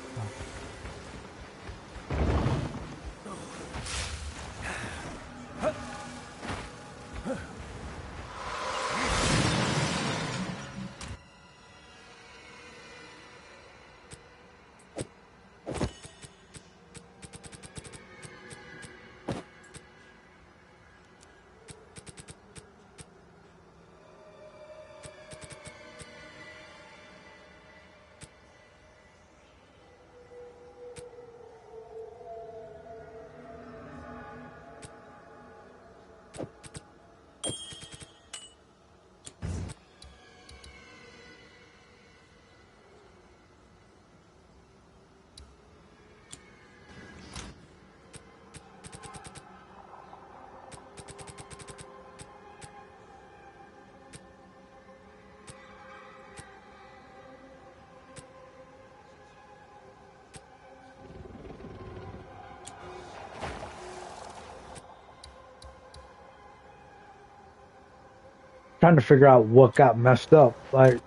Trying to figure out what got messed up. Like,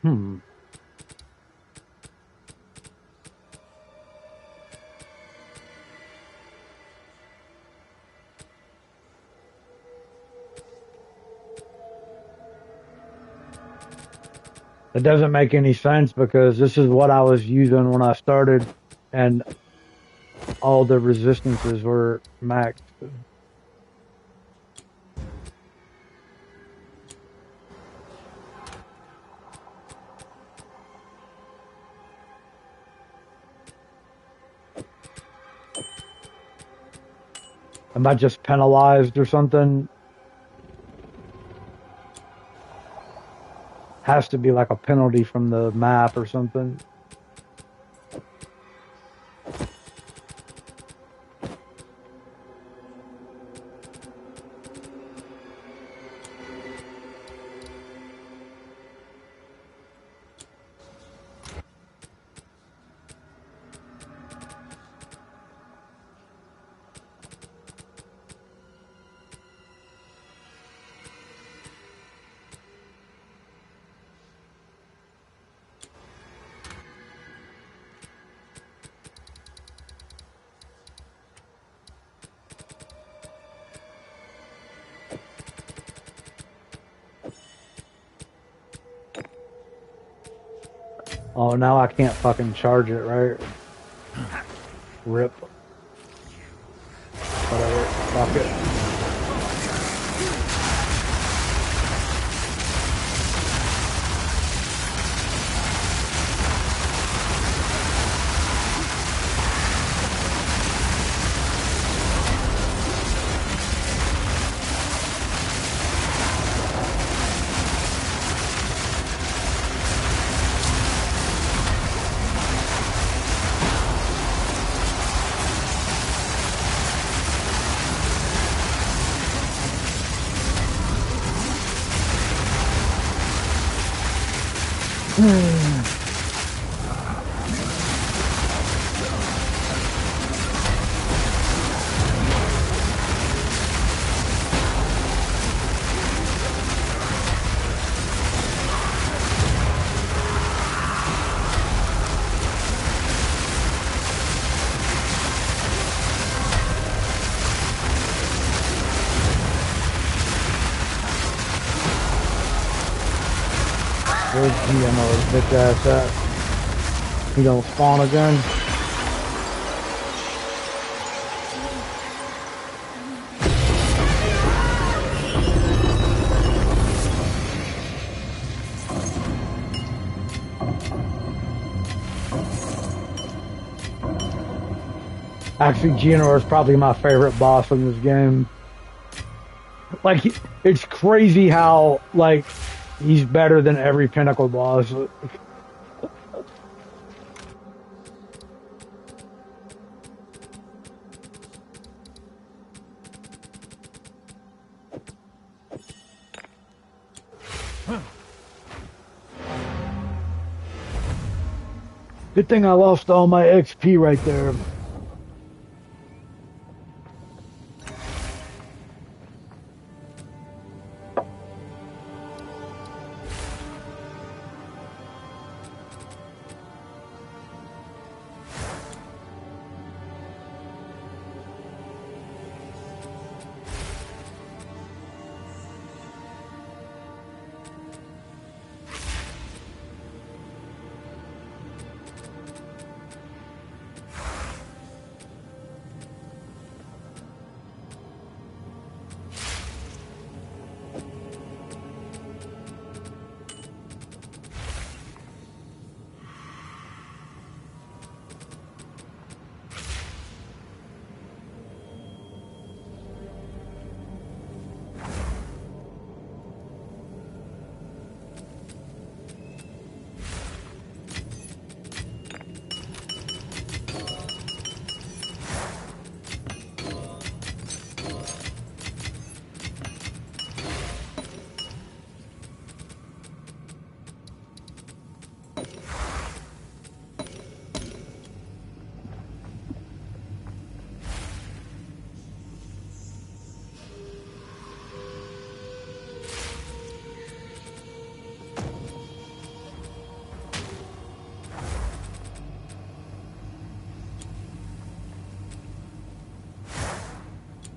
Hmm. It doesn't make any sense because this is what I was using when I started, and all the resistances were maxed. Am I just penalized or something? Has to be like a penalty from the map or something. Oh, now I can't fucking charge it, right? Rip. Whatever. Fuck it. Where's GMO's bitch ass at? He don't spawn again? Actually, Geonor is probably my favorite boss in this game. Like, it's crazy how, like, he's better than every Pinnacle boss. Good thing I lost all my XP right there.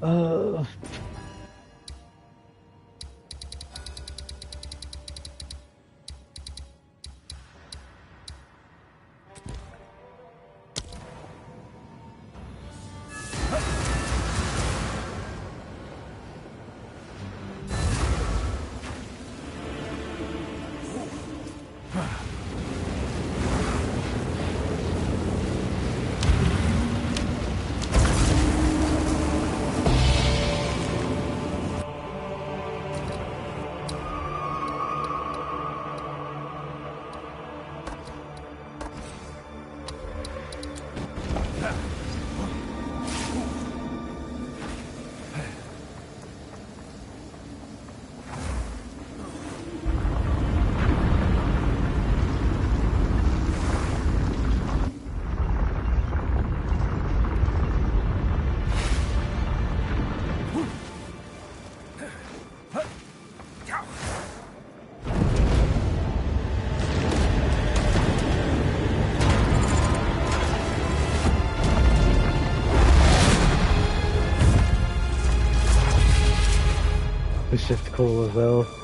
Uh, this shit's cool as hell.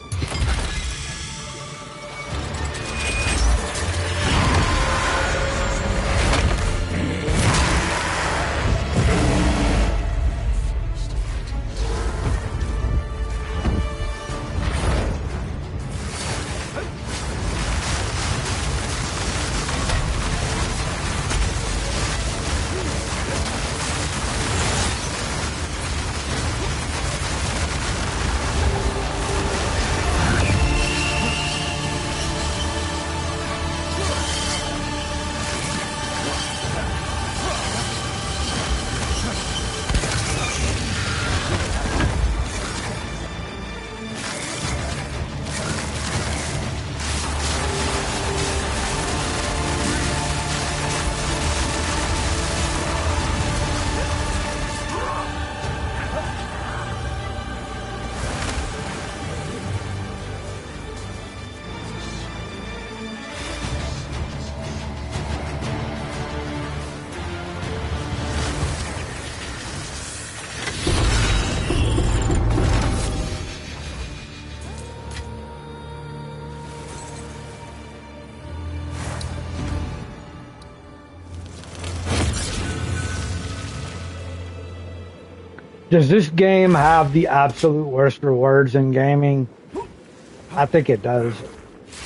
Does this game have the absolute worst rewards in gaming? I think it does.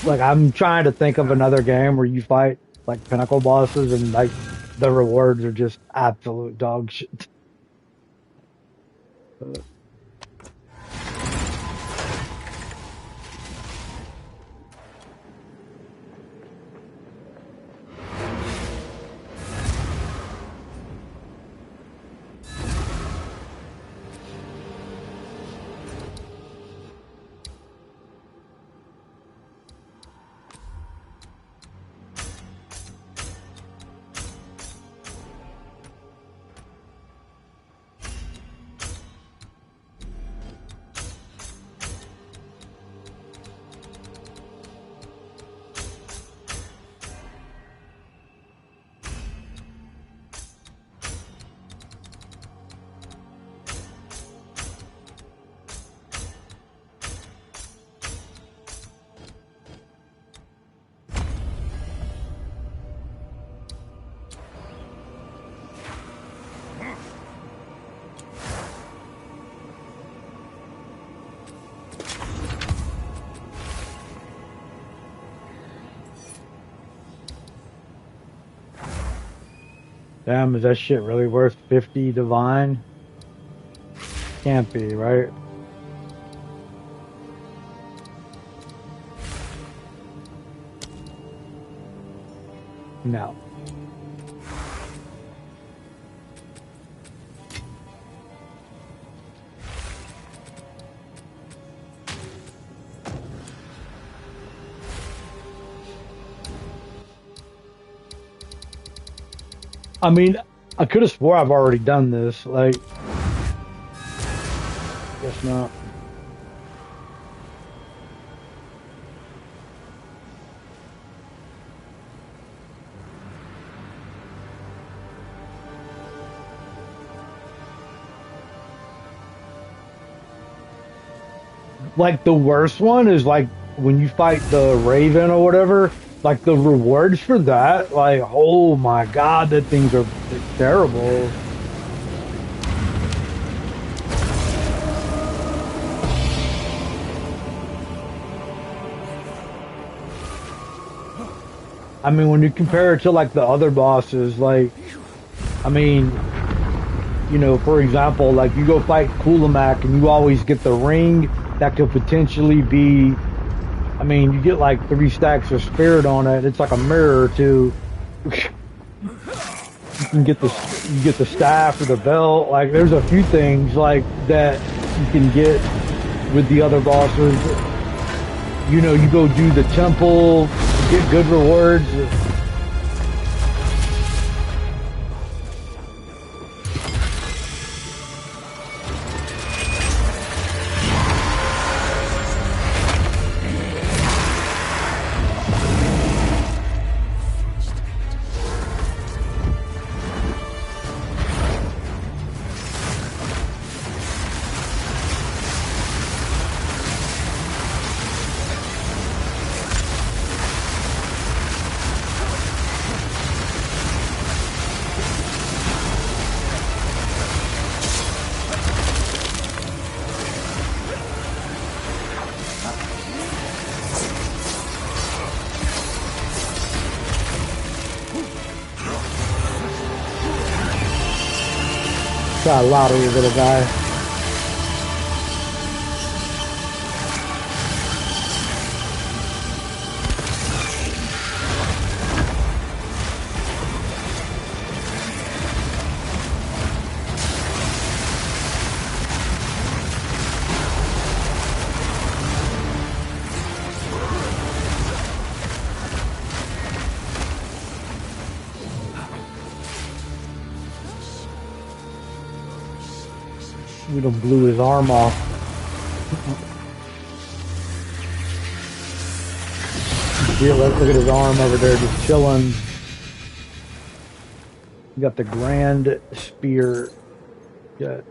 Like, I'm trying to think of another game where you fight like pinnacle bosses and like the rewards are just absolute dog shit. Damn, is that shit really worth 50 divine? Can't be, right? No. I mean, I could have swore I've already done this. Like, guess not. Like the worst one is like when you fight the Raven or whatever. Like the rewards for that, like oh my god, that things are terrible. I mean, when you compare it to like the other bosses, like I mean, you know, for example, like you go fight Kulamak and you always get the ring that could potentially be. I mean, you get like 3 stacks of spirit on it. It's like a mirror too. You can get the staff or the belt. Like there's a few things like that you can get with the other bosses. You know, you go do the temple, get good rewards. Got a lot of you little guy. We done blew his arm off. Yeah, look at his arm over there just chilling. You got the grand spear. Yeah.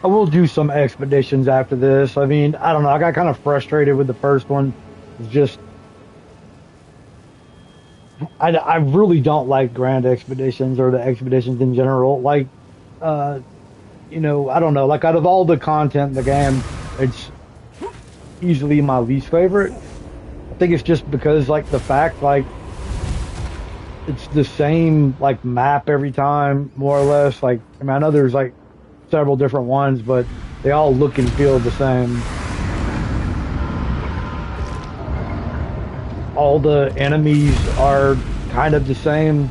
I will do some expeditions after this. I mean, I don't know. I got kind of frustrated with the first one. It's just, I really don't like grand expeditions or the expeditions in general. Like, uh, you know, I don't know. Like, out of all the content in the game, it's easily my least favorite. I think it's just because, like, the fact, like, it's the same, like, map every time, more or less. Like, I mean, I know there's, like, several different ones, but they all look and feel the same. all the enemies are kind of the same.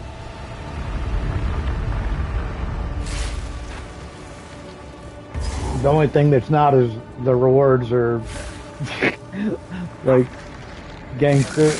The only thing that's not is the rewards are like gangster.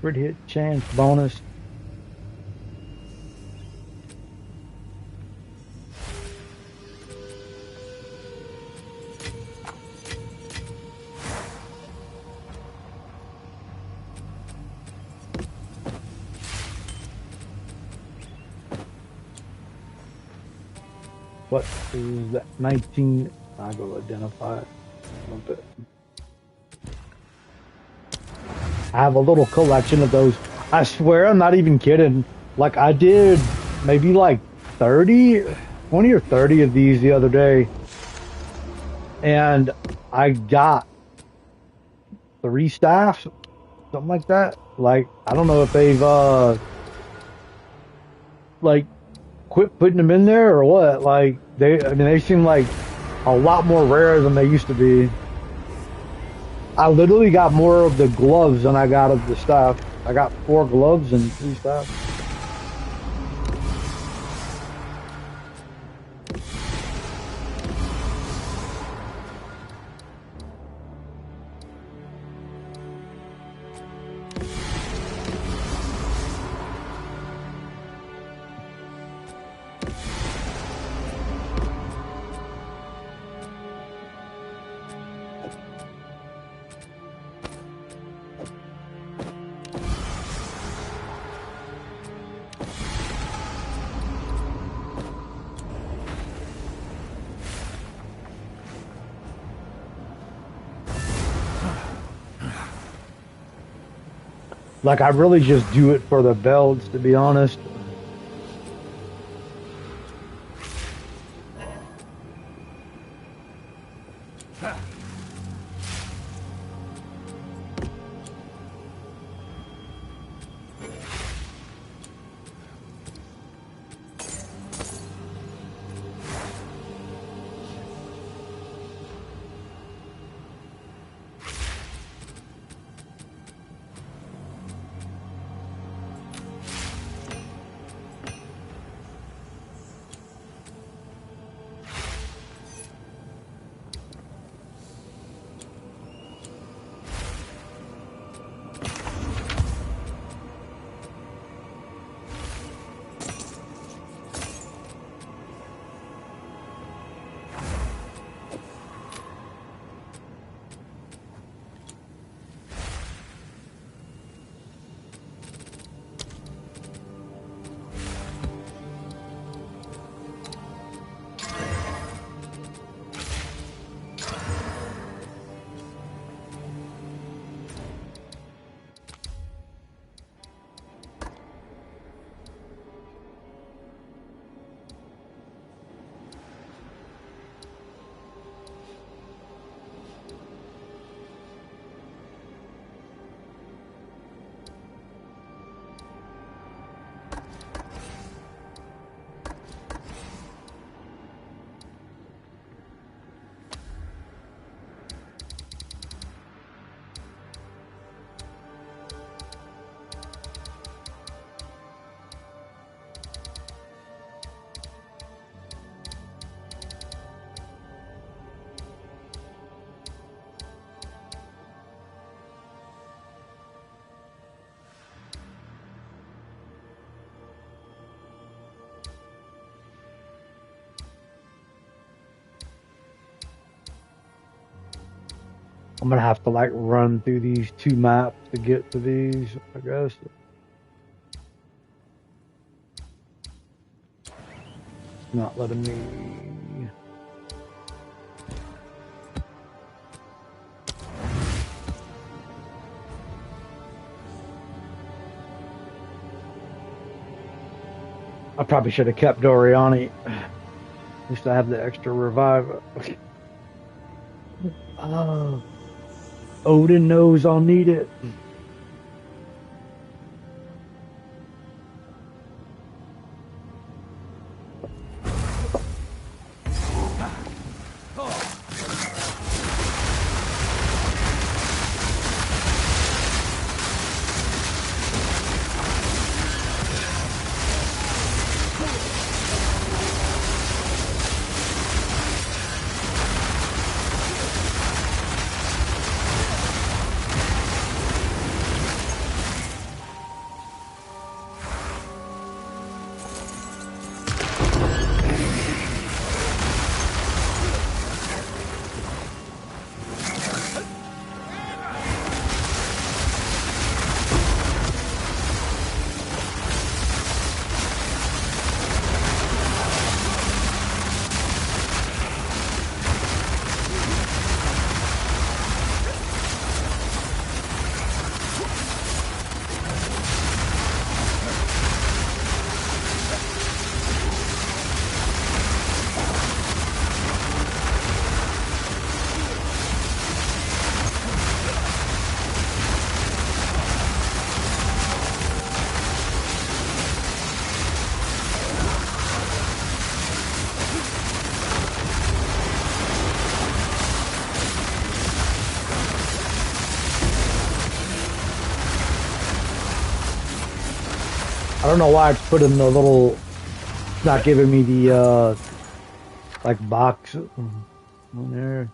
Crit hit chance bonus. What is that? 19. I go identify it. I have a little collection of those. I swear I'm not even kidding. Like I did maybe like 30, 20 or 30 of these the other day. And I got 3 staffs, something like that. Like, I don't know if they've, like, quit putting them in there or what. Like, I mean, they seem like a lot more rare than they used to be. I literally got more of the gloves than I got of the staff. I got 4 gloves and 3 staffs. Like, I really just do it for the belts, to be honest. I'm gonna have to like run through these two maps to get to these, I guess. Not letting me. I probably should have kept Doriani. At least I have the extra revive. Oh, Odin knows I'll need it. I don't know why it's putting the little, not giving me the like box on there.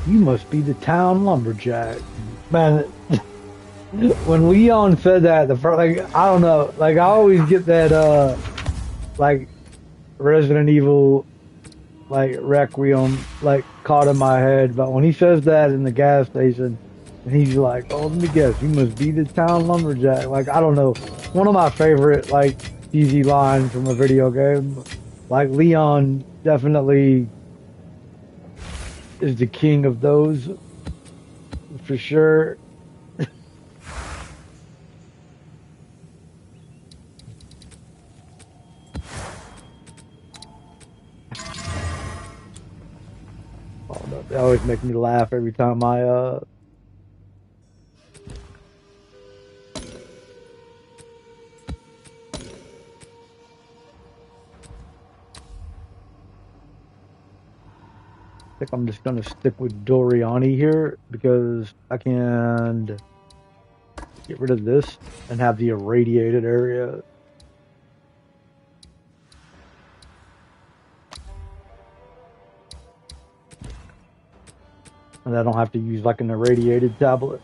You must be the town lumberjack. Man, when Leon said that, the first, like, I don't know, like, I always get that, like, Resident Evil, like, Requiem, like, caught in my head. But when he says that in the gas station, and he's like, oh, let me guess, you must be the town lumberjack. Like, I don't know. One of my favorite, like, cheesy lines from a video game. Like, Leon definitely is the king of those, for sure. Oh, no, they always make me laugh every time I think I'm just gonna stick with Doriani here because I can get rid of this and have the irradiated area. And I don't have to use like an irradiated tablet.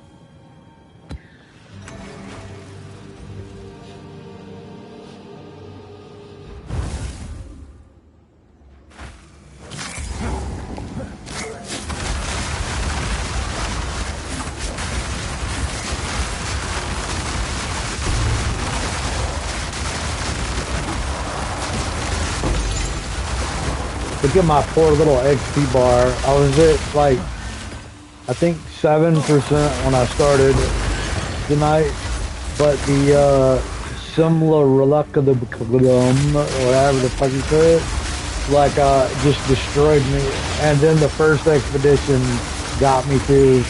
Look at my poor little XP bar. I was at like, I think 7% when I started tonight, but the Simla Relucta the whatever the fuck you said, like just destroyed me. And then the first expedition got me too.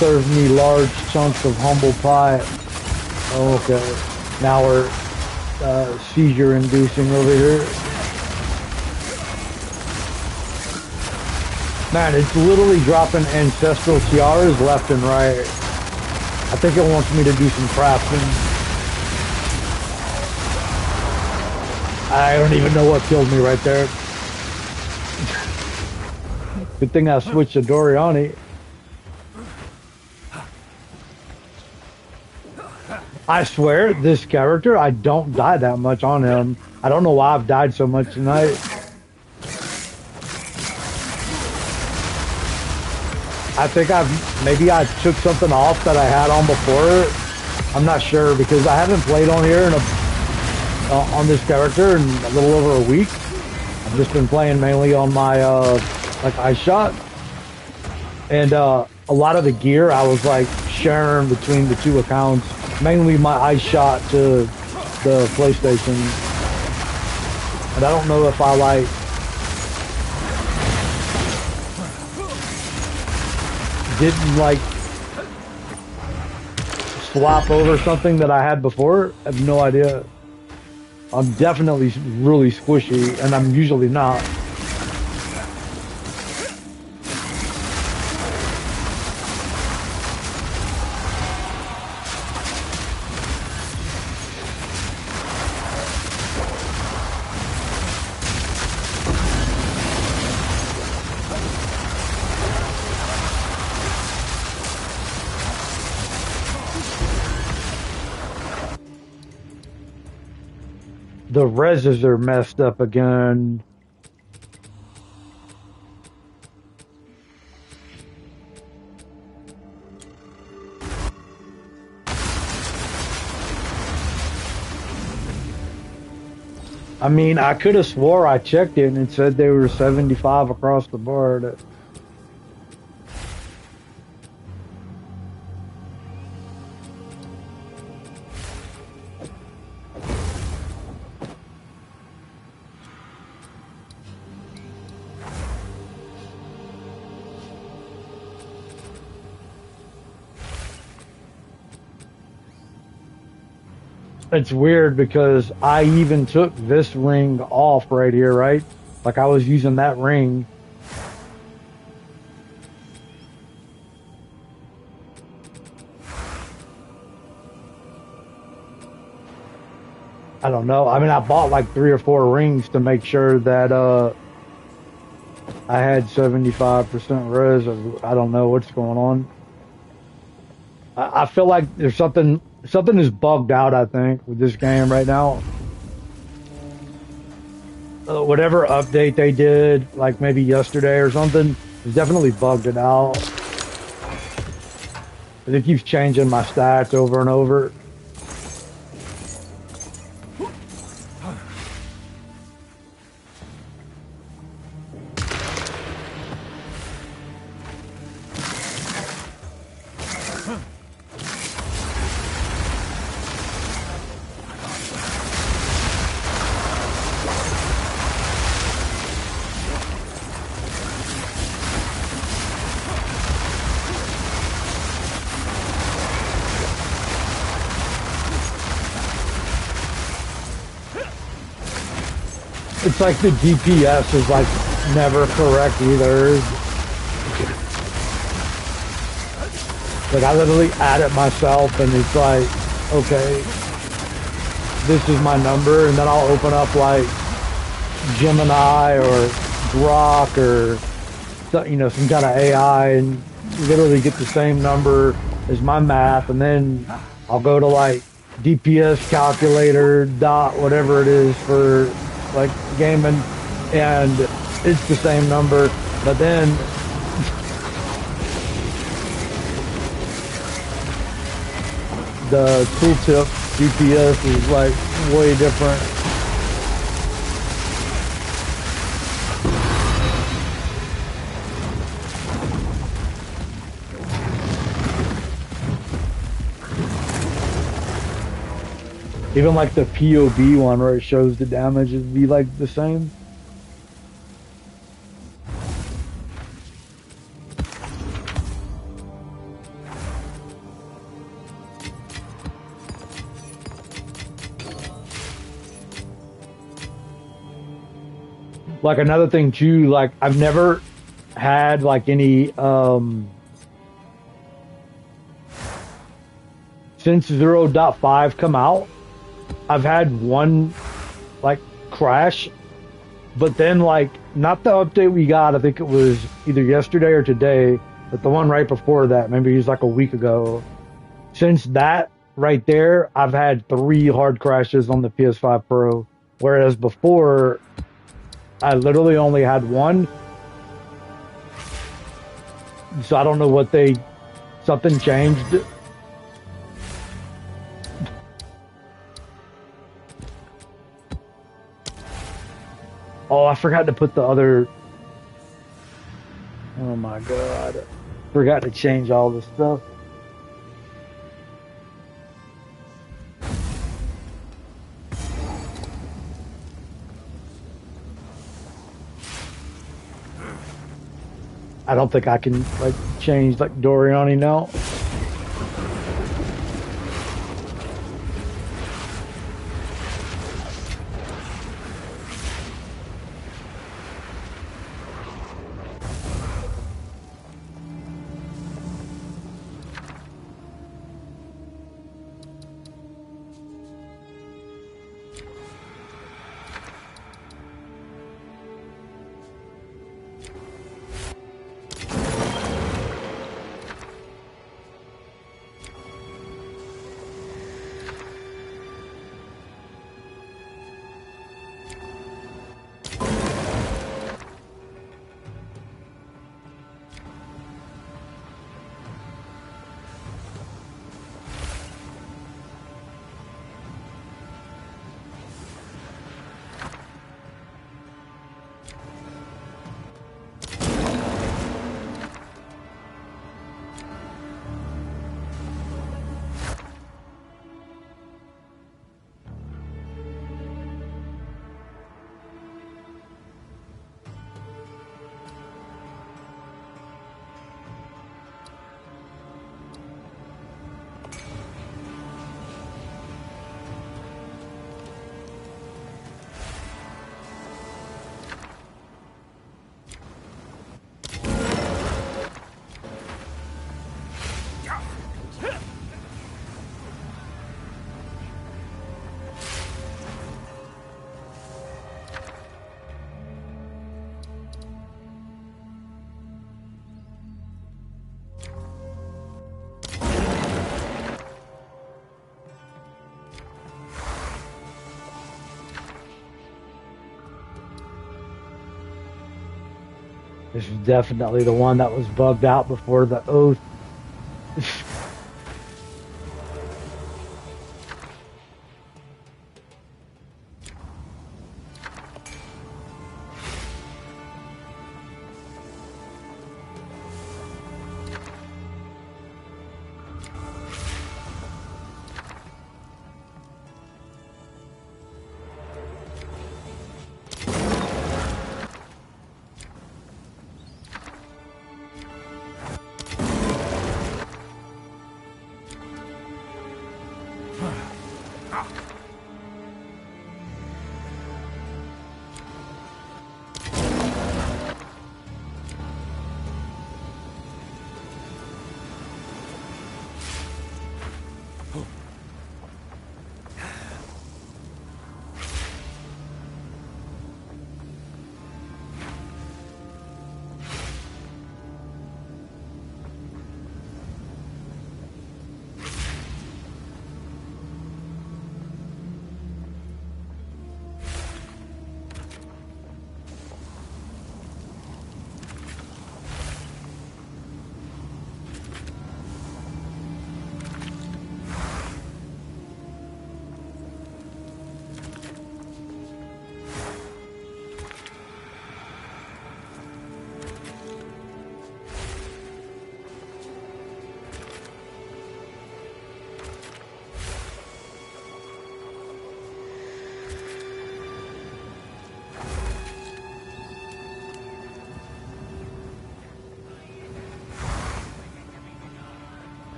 Served me large chunks of humble pie. Oh, okay. Now we're seizure inducing over here. Man, it's literally dropping ancestral tiaras left and right. I think it wants me to do some crafting. I don't even know what killed me right there. Good thing I switched to Doriani. I swear, this character, I don't die that much on him. I don't know why I've died so much tonight. I think maybe I took something off that I had on before. I'm not sure because I haven't played on here in on this character in a little over a week. I've just been playing mainly on my like ice shot, and a lot of the gear I was like sharing between the two accounts. Mainly my ice shot to the PlayStation, and I don't know if I like didn't like swap over something that I had before. I have no idea. I'm definitely really squishy, and I'm usually not. The reses are messed up again. I mean, I could have swore I checked it and it said they were 75 across the board. It's weird because I even took this ring off right here, right? Like I was using that ring. I don't know. I mean, I bought like 3 or 4 rings to make sure that I had 75% res. Or I don't know what's going on. I feel like there's something is bugged out. I think with this game right now. Whatever update they did, like maybe yesterday or something, has definitely bugged it out. It keeps changing my stats over and over. It's like the GPS is like never correct either. Like I literally add it myself and it's like, okay, this is my number, and then I'll open up like Gemini or Grok or some kind of AI and literally get the same number as my math, and then I'll go to like DPS calculator dot whatever it is for like gaming, and it's the same number, but then the tooltip DPS is like way different. Even like the POB one where it shows the damage would be like the same. Like another thing too, like I've never had like any since 0.5 come out, I've had one like crash, but then like not the update we got, I think it was either yesterday or today, but the one right before that, maybe it was like a week ago. Since that right there, I've had 3 hard crashes on the PS5 Pro, whereas before I literally only had one. So I don't know what something changed. Oh, I forgot to put the other. Oh my God. Forgot to change all the stuff. I don't think I can like change like Doriani now. This is definitely the one that was bugged out before the oath.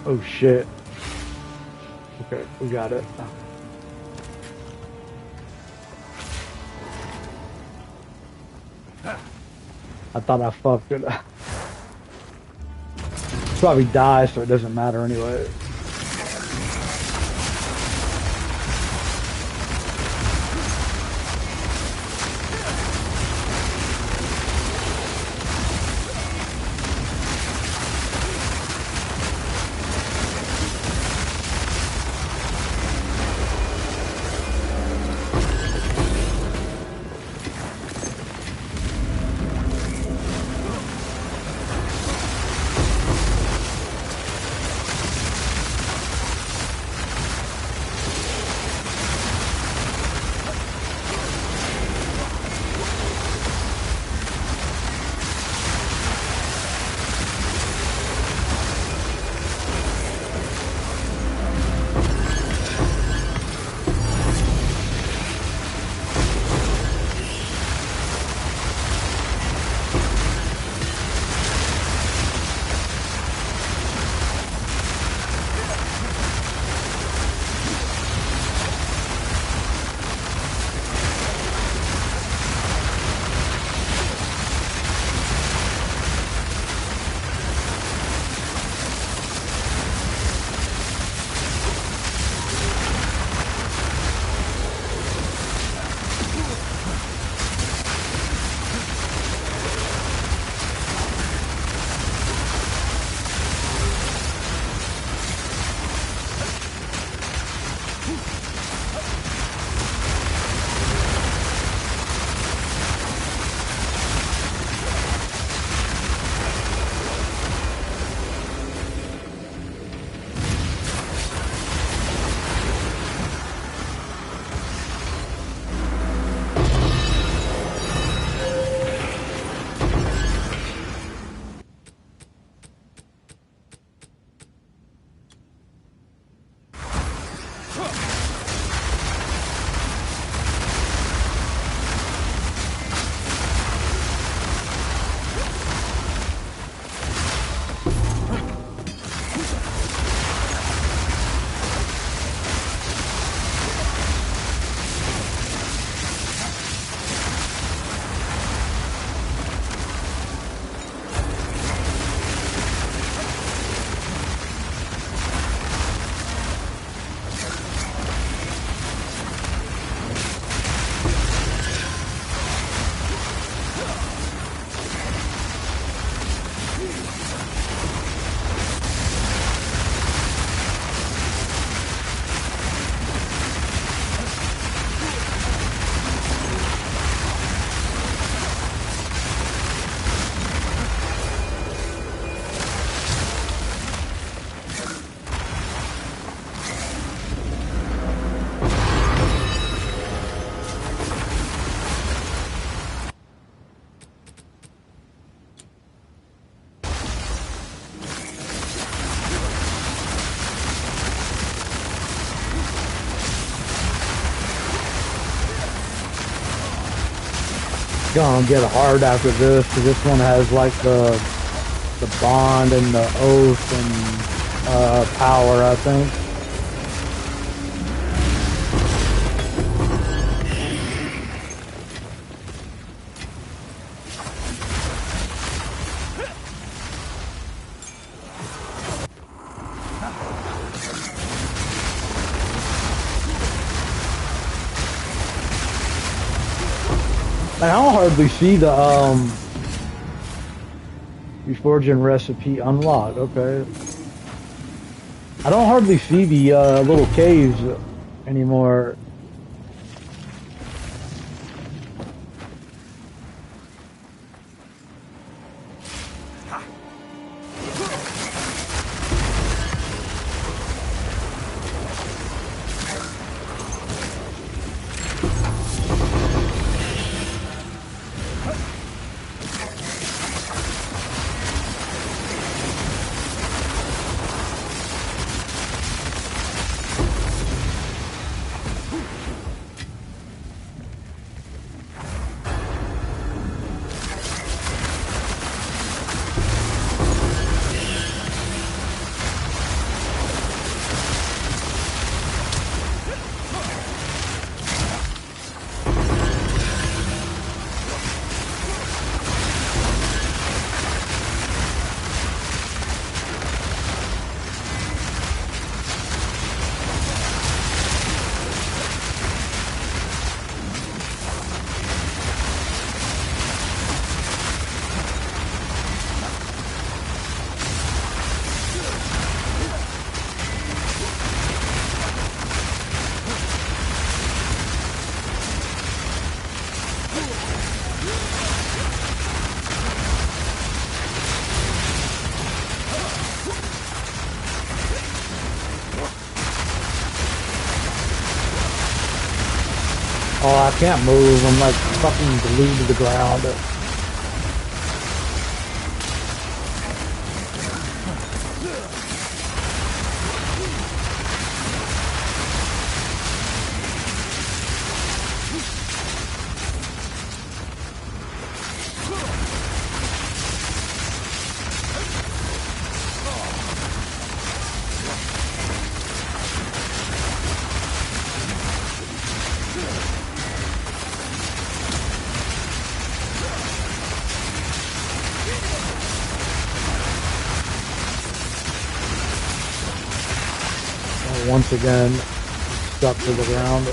Oh shit. Okay, we got it. I thought I fucked it. Probably die, so it doesn't matter anyway. gonna get hard after this, because this one has like the bond and the oath and power, I think. I don't hardly see the reforging recipe unlocked. Okay, I don't hardly see the little caves anymore. Oh, I can't move. I'm like fucking glued to the ground. Once again, stuck to the ground.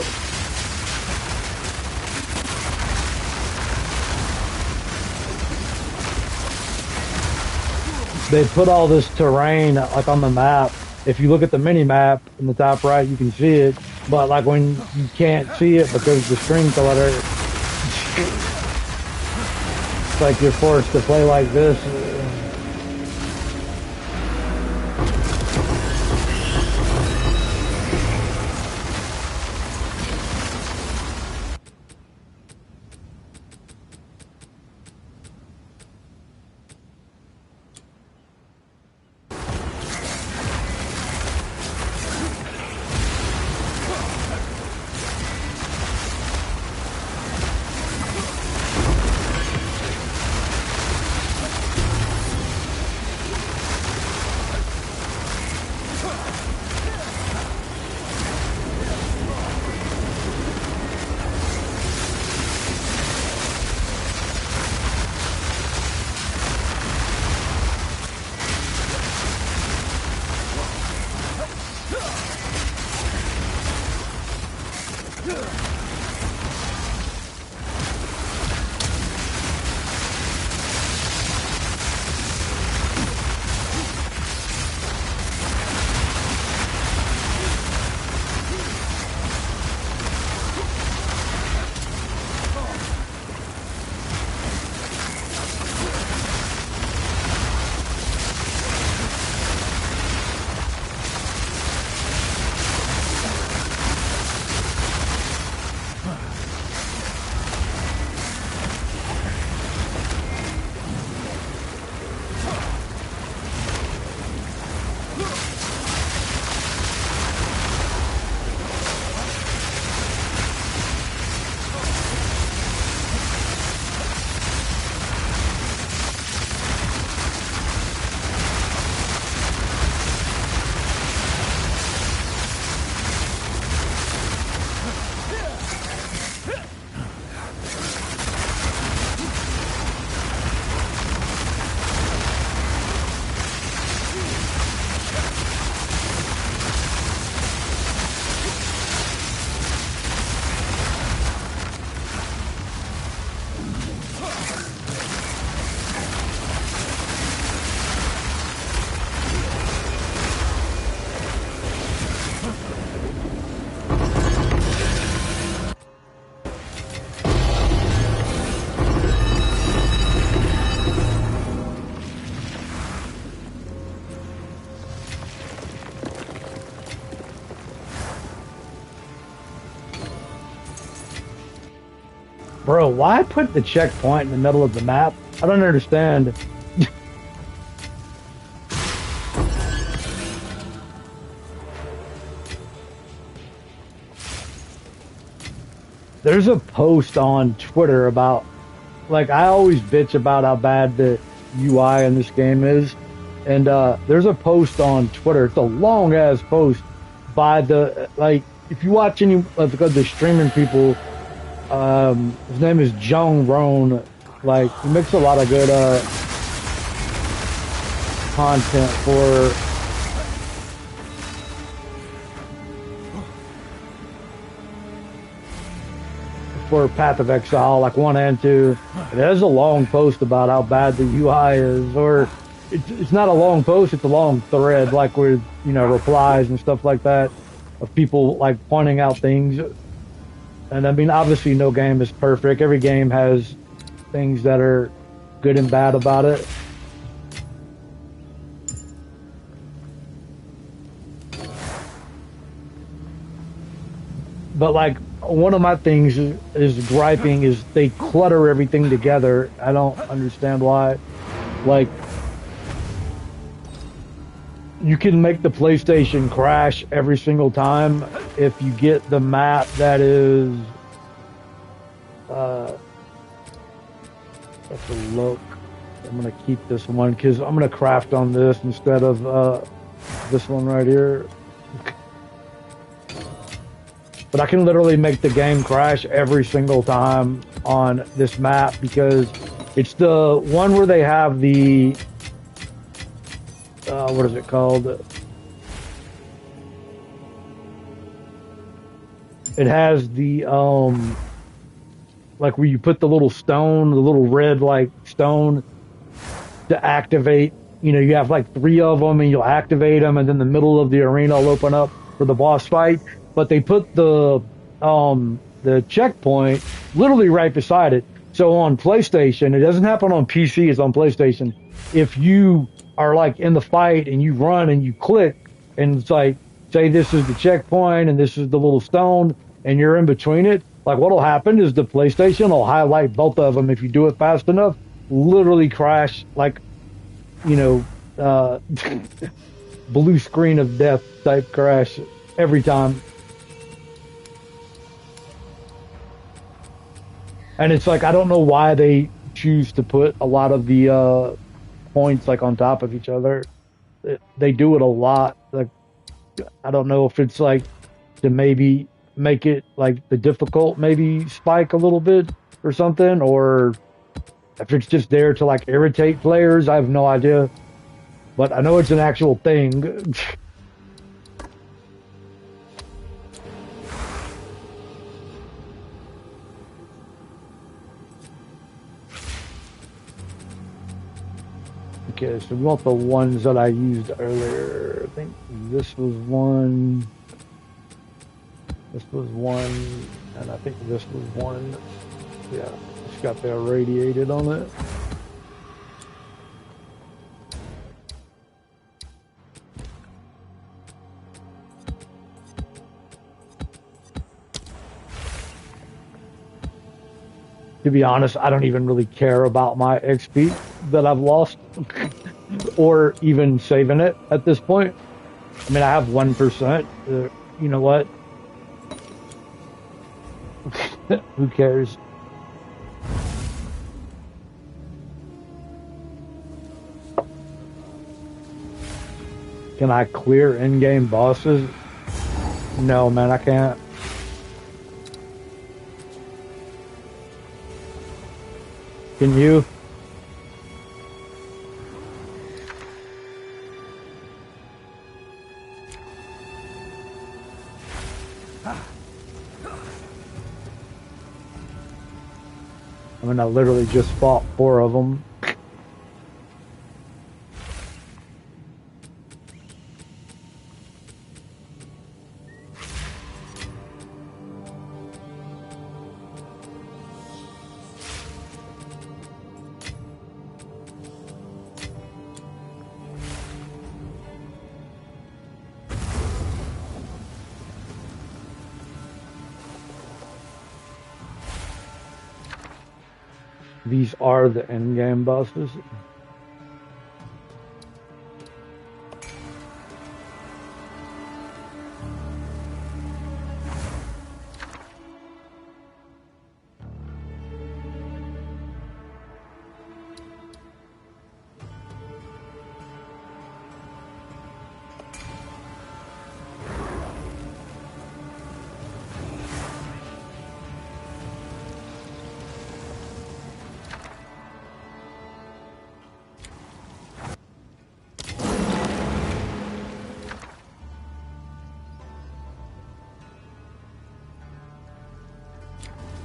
They put all this terrain like on the map. If you look at the mini map in the top right, you can see it. But like when you can't see it because the string color, it's like you're forced to play like this. Bro, why put the checkpoint in the middle of the map? I don't understand. There's a post on Twitter about, like, I always bitch about how bad the UI in this game is. And there's a post on Twitter. It's a long ass post by the, like, if you watch any of the streaming people, his name is Jong Roan. Like, he makes a lot of good content for Path of Exile, like 1 and 2. And there's a long post about how bad the UI is, or it's not a long post, it's a long thread, like with, you know, replies and stuff like that of people like pointing out things. And I mean, obviously, no game is perfect. Every game has things that are good and bad about it. But like one of my things is griping is they clutter everything together. I don't understand why. Like you can make the PlayStation crash every single time if you get the map that is let's look. I'm gonna keep this one because I'm gonna craft on this instead of this one right here. But I can literally make the game crash every single time on this map because it's the one where they have the what is it called? It has the like where you put the little stone, the little red like stone to activate. You know, you have like 3 of them and you'll activate them, and then the middle of the arena will open up for the boss fight. But they put the checkpoint literally right beside it. So on PlayStation, it doesn't happen on PC, it's on PlayStation. If you are like in the fight and you run and you click and it's like, say this is the checkpoint and this is the little stone and you're in between it, like what'll happen is the PlayStation will highlight both of them if you do it fast enough, literally crash like, you know, blue screen of death type crash every time. And it's like I don't know why they choose to put a lot of the points like on top of each other. They do it a lot. Like I don't know if it's like to maybe make it like the difficult maybe spike a little bit or something, or if it's just there to like irritate players. I have no idea, but I know it's an actual thing. Okay, so we want the ones that I used earlier. I think this was one. This was one, and I think this was one. Yeah, it's got the irradiated on it. To be honest, I don't even really care about my XP that I've lost or even saving it at this point. I mean, I have 1%. You know what? Who cares? Can I clear in-game bosses? No, man, I can't. Can you? I mean, I literally just fought 4 of them. These are the in-game bosses.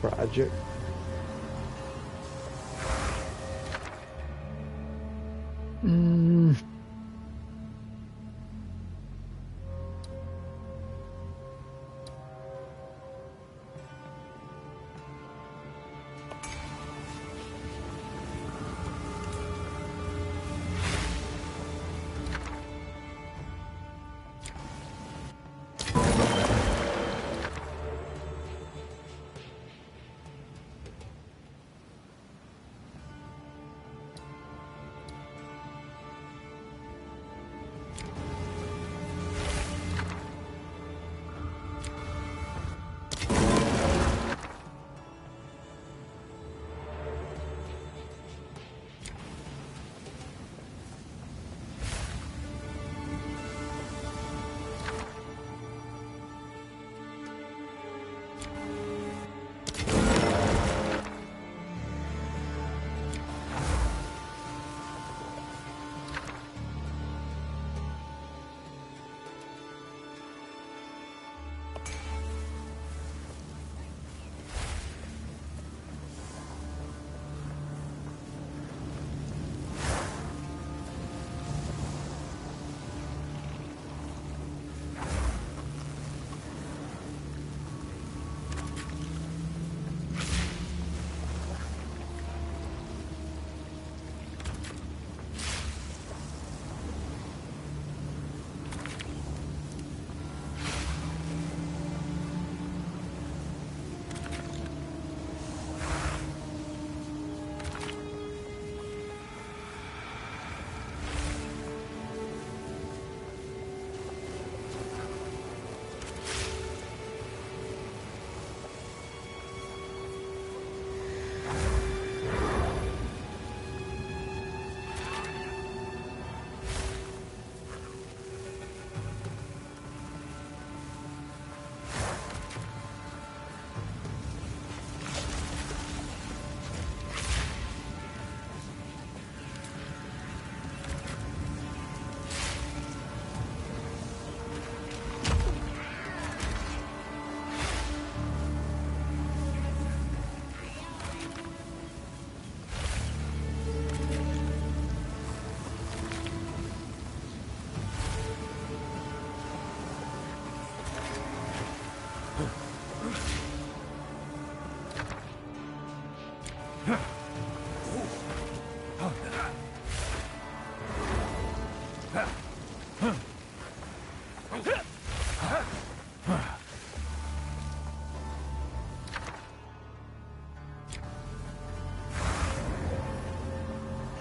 Project.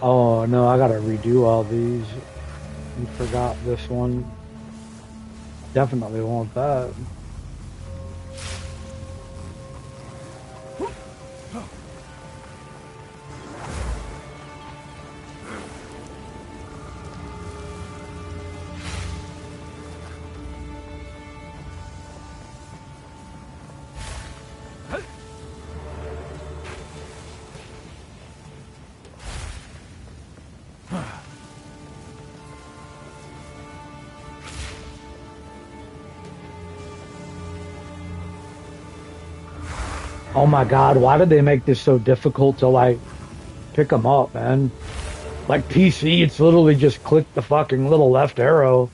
Oh no, I gotta redo all these. You forgot this one. Definitely want that. Oh my God, why did they make this so difficult to like pick them up, man? Like PC, it's literally just click the fucking little left arrow.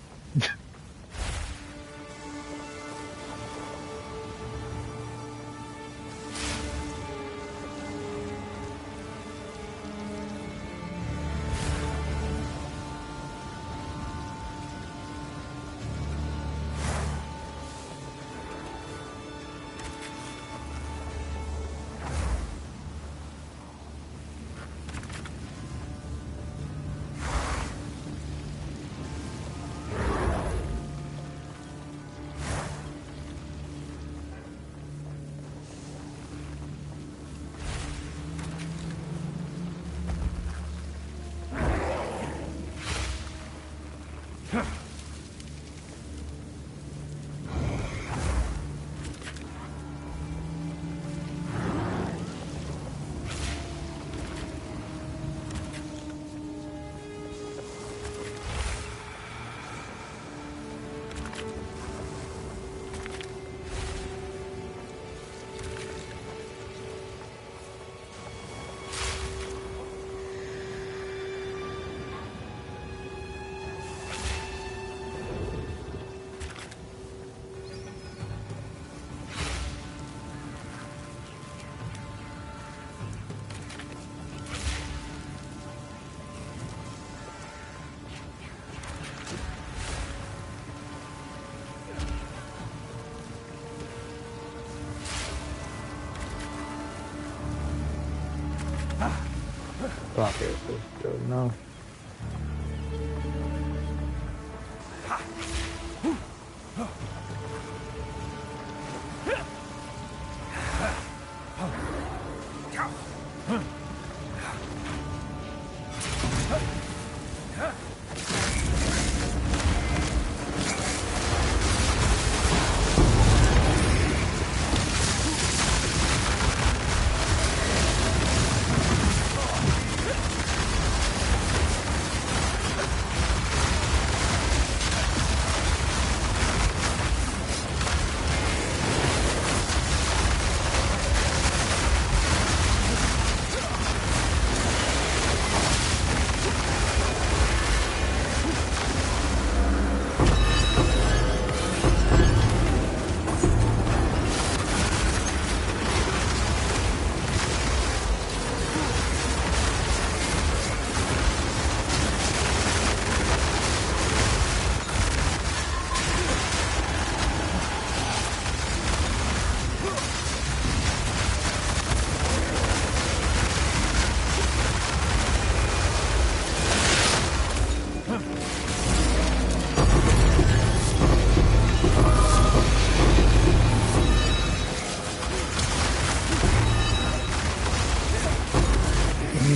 Fuck it, let's go. No.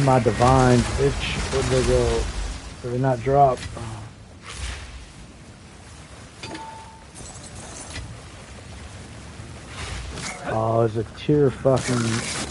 My divine, bitch. Where'd they go? Did they not drop? Oh, it's a tier fucking.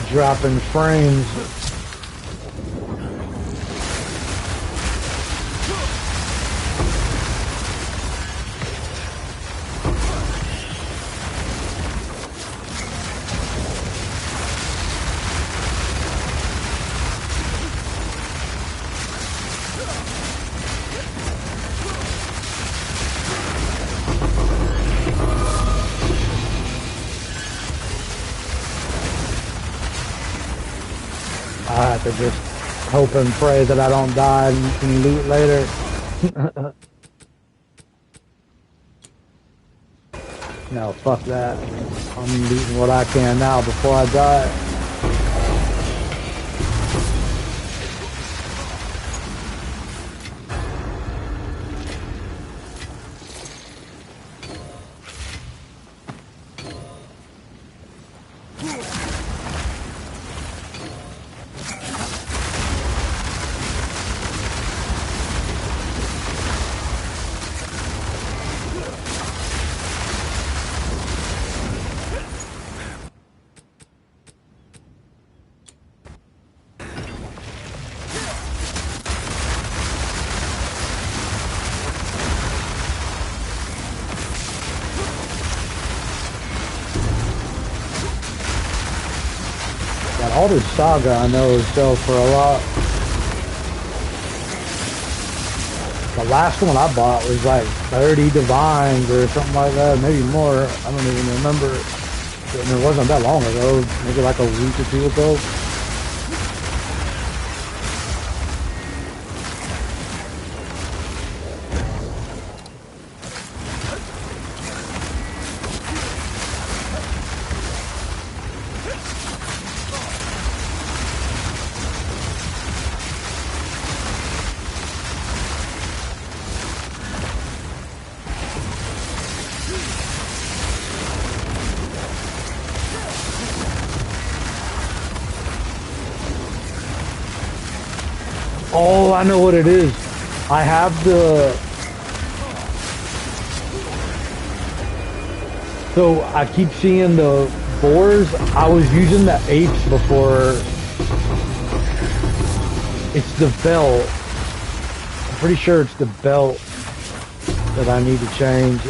dropping frames. I have to just hope and pray that I don't die and can loot later. No, fuck that. I'm looting what I can now before I die. All this saga I know sells for a lot. The last one I bought was like 30 divines or something like that, maybe more. I don't even remember. And it wasn't that long ago, maybe like a week or two ago. Oh, I know what it is. I have so I keep seeing the boars. I was using the apes before. It's the belt. I'm pretty sure it's the belt that I need to change.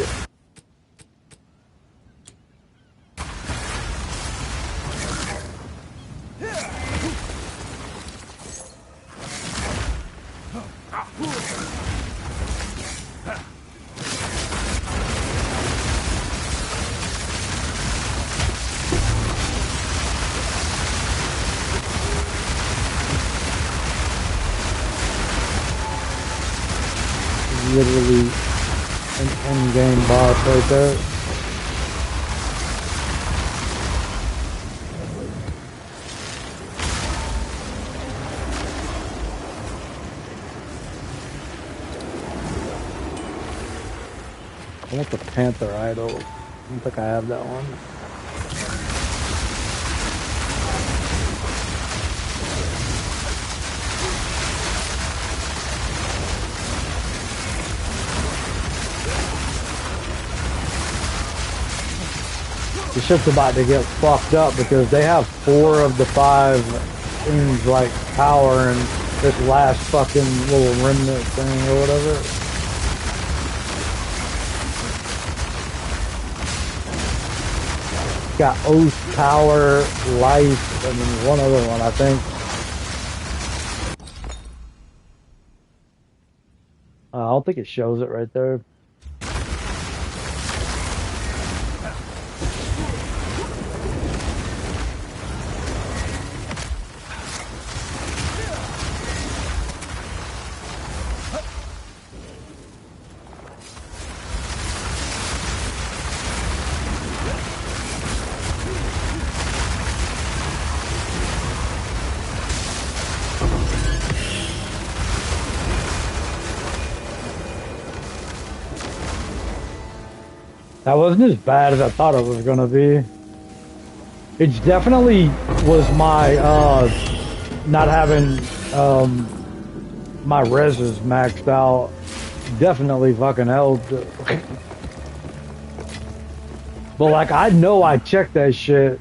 Literally an in-game boss right there. I want the Panther Idol. I don't think I have that one. The ship's about to get fucked up because they have 4 of the 5 things like power and this last fucking little remnant thing or whatever. Got Oath, Power, Life, and then one other one I think. I don't think it shows it right there. That wasn't as bad as I thought it was gonna be. It definitely was my not having my reses maxed out. Definitely fucking helped. But like I know I checked that shit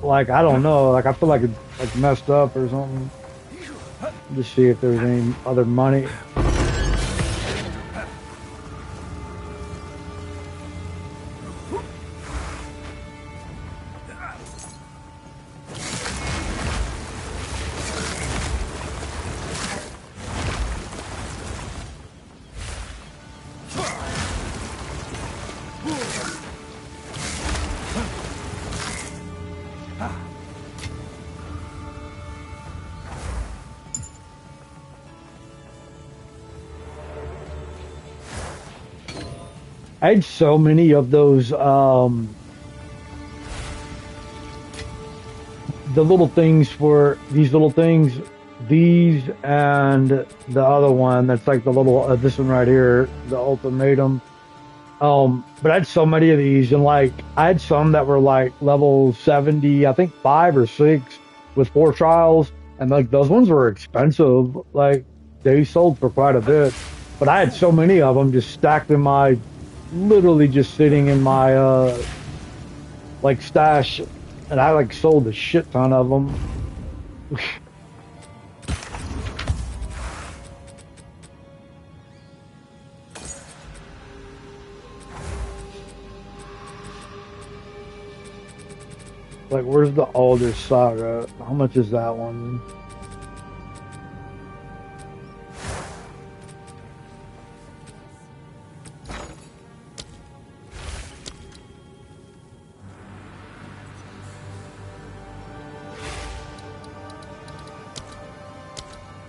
like I don't know, like I feel like it's like messed up or something. Just see if there's any other money. I had so many of those the little things for these little things, these and the other one that's like the little this one right here, the ultimatum. But I had so many of these, and like I had some that were like level 70, I think 5 or 6 with 4 trials, and like those ones were expensive. Like they sold for quite a bit, but I had so many of them just stacked in my, literally just sitting in my like stash, and I like sold a shit ton of them. Like, where's the Alder Saga? How much is that one?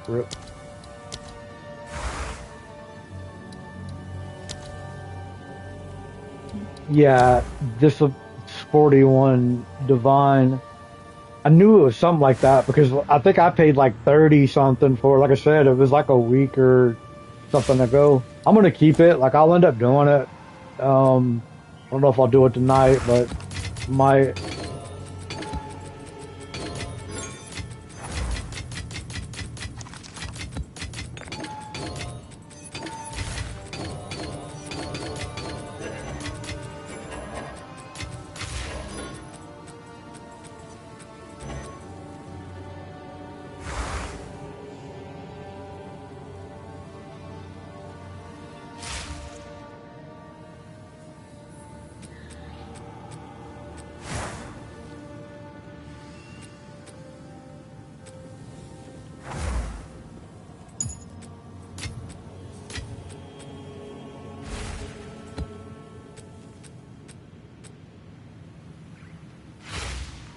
Rip. Yeah, this is 41 Divine. I knew it was something like that because I think I paid like 30 something for it. Like I said, it was like a week or something ago. I'm gonna keep it. Like I'll end up doing it. I don't know if I'll do it tonight, but my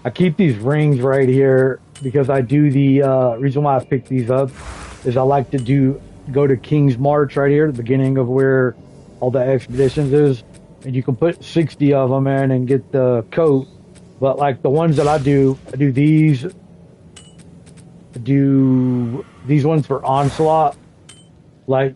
I keep these rings right here because I do the reason why I picked these up is I like to go to King's March right here, the beginning of where all the expeditions is, and you can put 60 of them in and get the coat. But like the ones that I do these, do these ones for onslaught. Like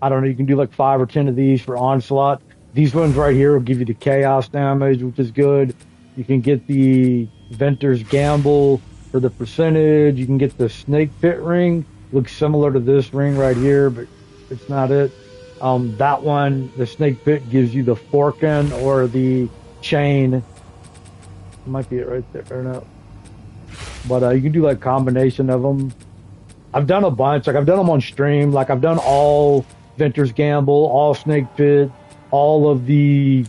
I don't know, you can do like 5 or 10 of these for onslaught. These ones right here will give you the chaos damage, which is good. You can get the Venter's Gamble for the percentage. You can get the Snake Pit ring. Looks similar to this ring right here, but it's not it. That one, the Snake Pit, gives you the Forkin or the chain. It might be it right there or no. But you can do like combination of them. I've done a bunch. Like I've done them on stream. Like I've done all Venter's Gamble, all Snake Pit, all of the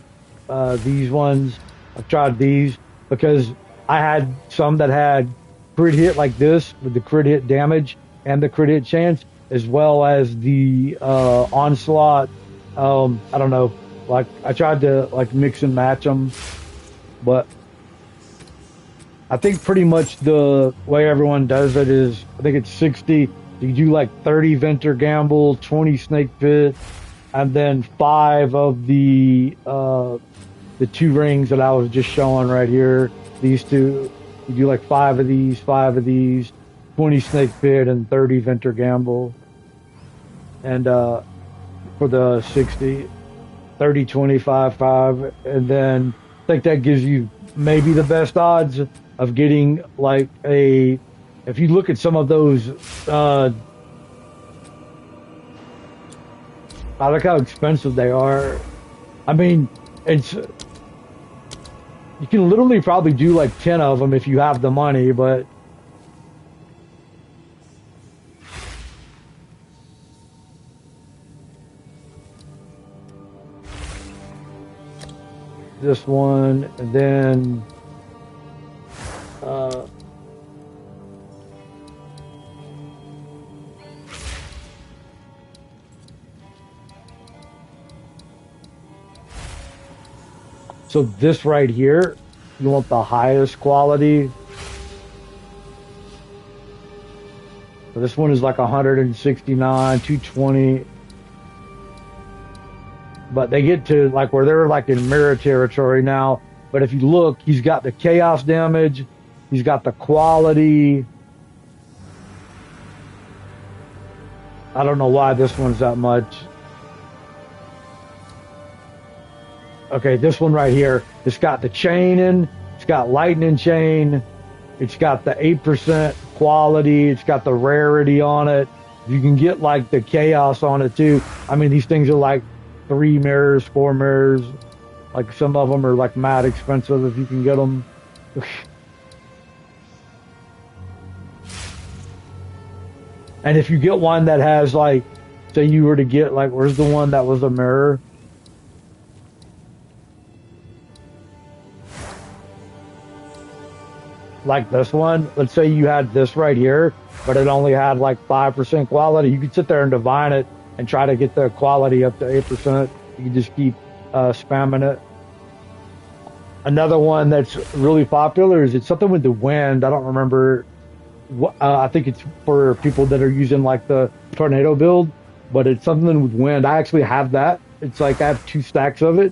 these ones. I've tried these because I had some that had crit hit like this with the crit hit damage and the crit hit chance, as well as the onslaught. I don't know. Like I tried to like mix and match them, but I think pretty much the way everyone does it is I think it's 60. You do like 30 Venter Gamble, 20 Snake Pit, and then 5 of the 2 rings that I was just showing right here. These 2, you do like 5 of these, 20 Snake Pit, and 30 Venter Gamble. And for the 60, 30, 25, 5, and then I think that gives you maybe the best odds of getting like a. If you look at some of those, I look how expensive they are. I mean, it's You can literally probably do like 10 of them if you have the money, but this one, and then uh, so this right here, you want the highest quality. So this one is like 169, 220. But they get to like where they're like in mirror territory now. But if you look, he's got the chaos damage, he's got the quality. I don't know why this one's that much. Okay, this one right here, it's got the chaining, it's got lightning chain, it's got the 8% quality, it's got the rarity on it. You can get like the chaos on it too. I mean, these things are like 3 mirrors, 4 mirrors. Like some of them are like mad expensive if you can get them. And if you get one that has like, say you were to get like, where's the one that was a mirror? Like this one, let's say you had this right here, but it only had like 5% quality. You could sit there and divine it and try to get the quality up to 8%. You can just keep spamming it. Another one that's really popular is it's something with the wind. I don't remember. I think it's for people that are using like the tornado build, but it's something with wind. I actually have that. It's like I have 2 stacks of it,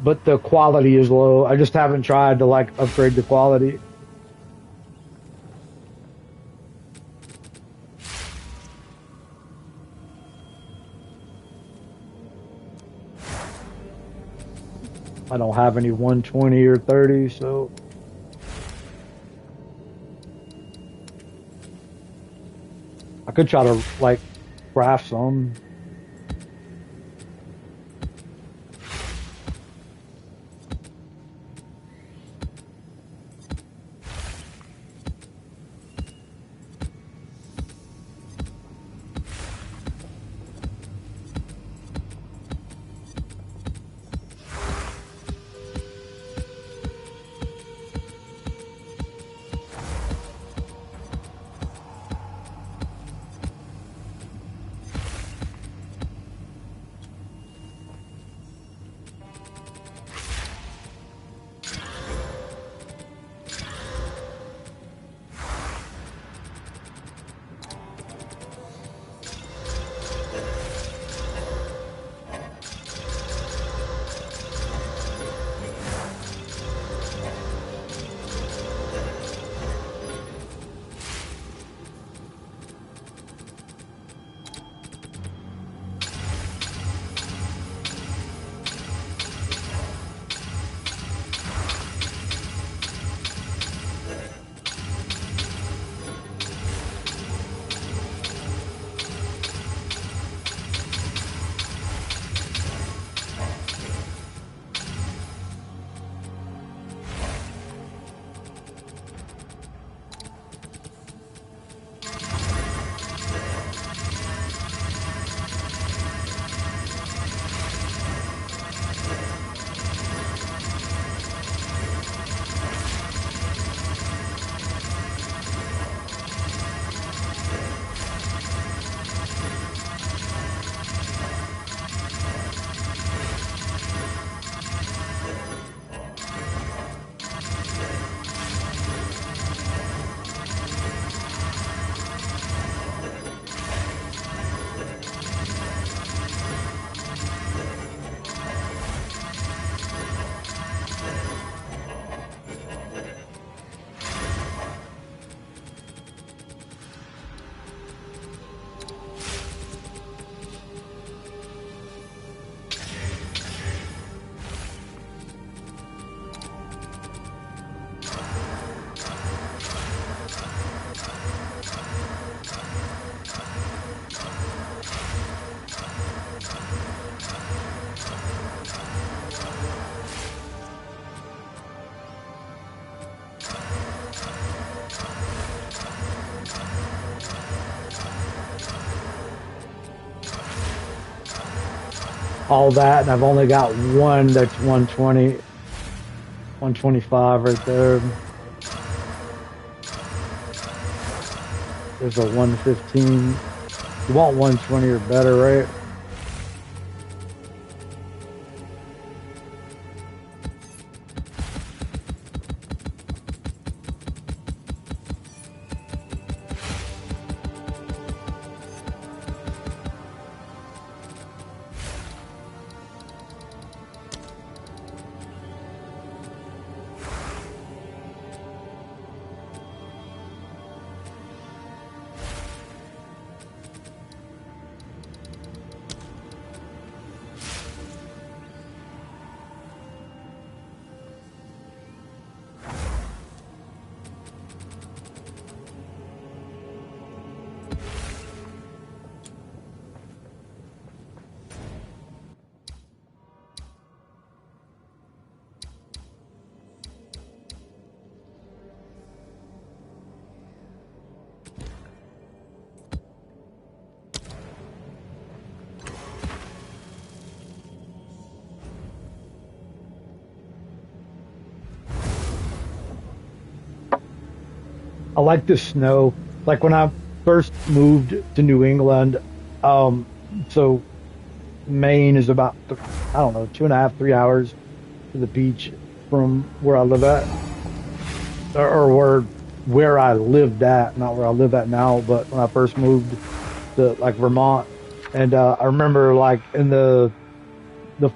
but the quality is low. I just haven't tried to like upgrade the quality. I don't have any 120 or 30, so I could try to like craft some. all that, and I've only got one that's 120, 125 right there. There's a 115. You want 120 or better, right? I like the snow. Like when I first moved to New England, um, so Maine is about, I don't know, 2.5, 3 hours to the beach from where I live at, or where I lived at, not where I live at now, but when I first moved to like Vermont. And I remember like in the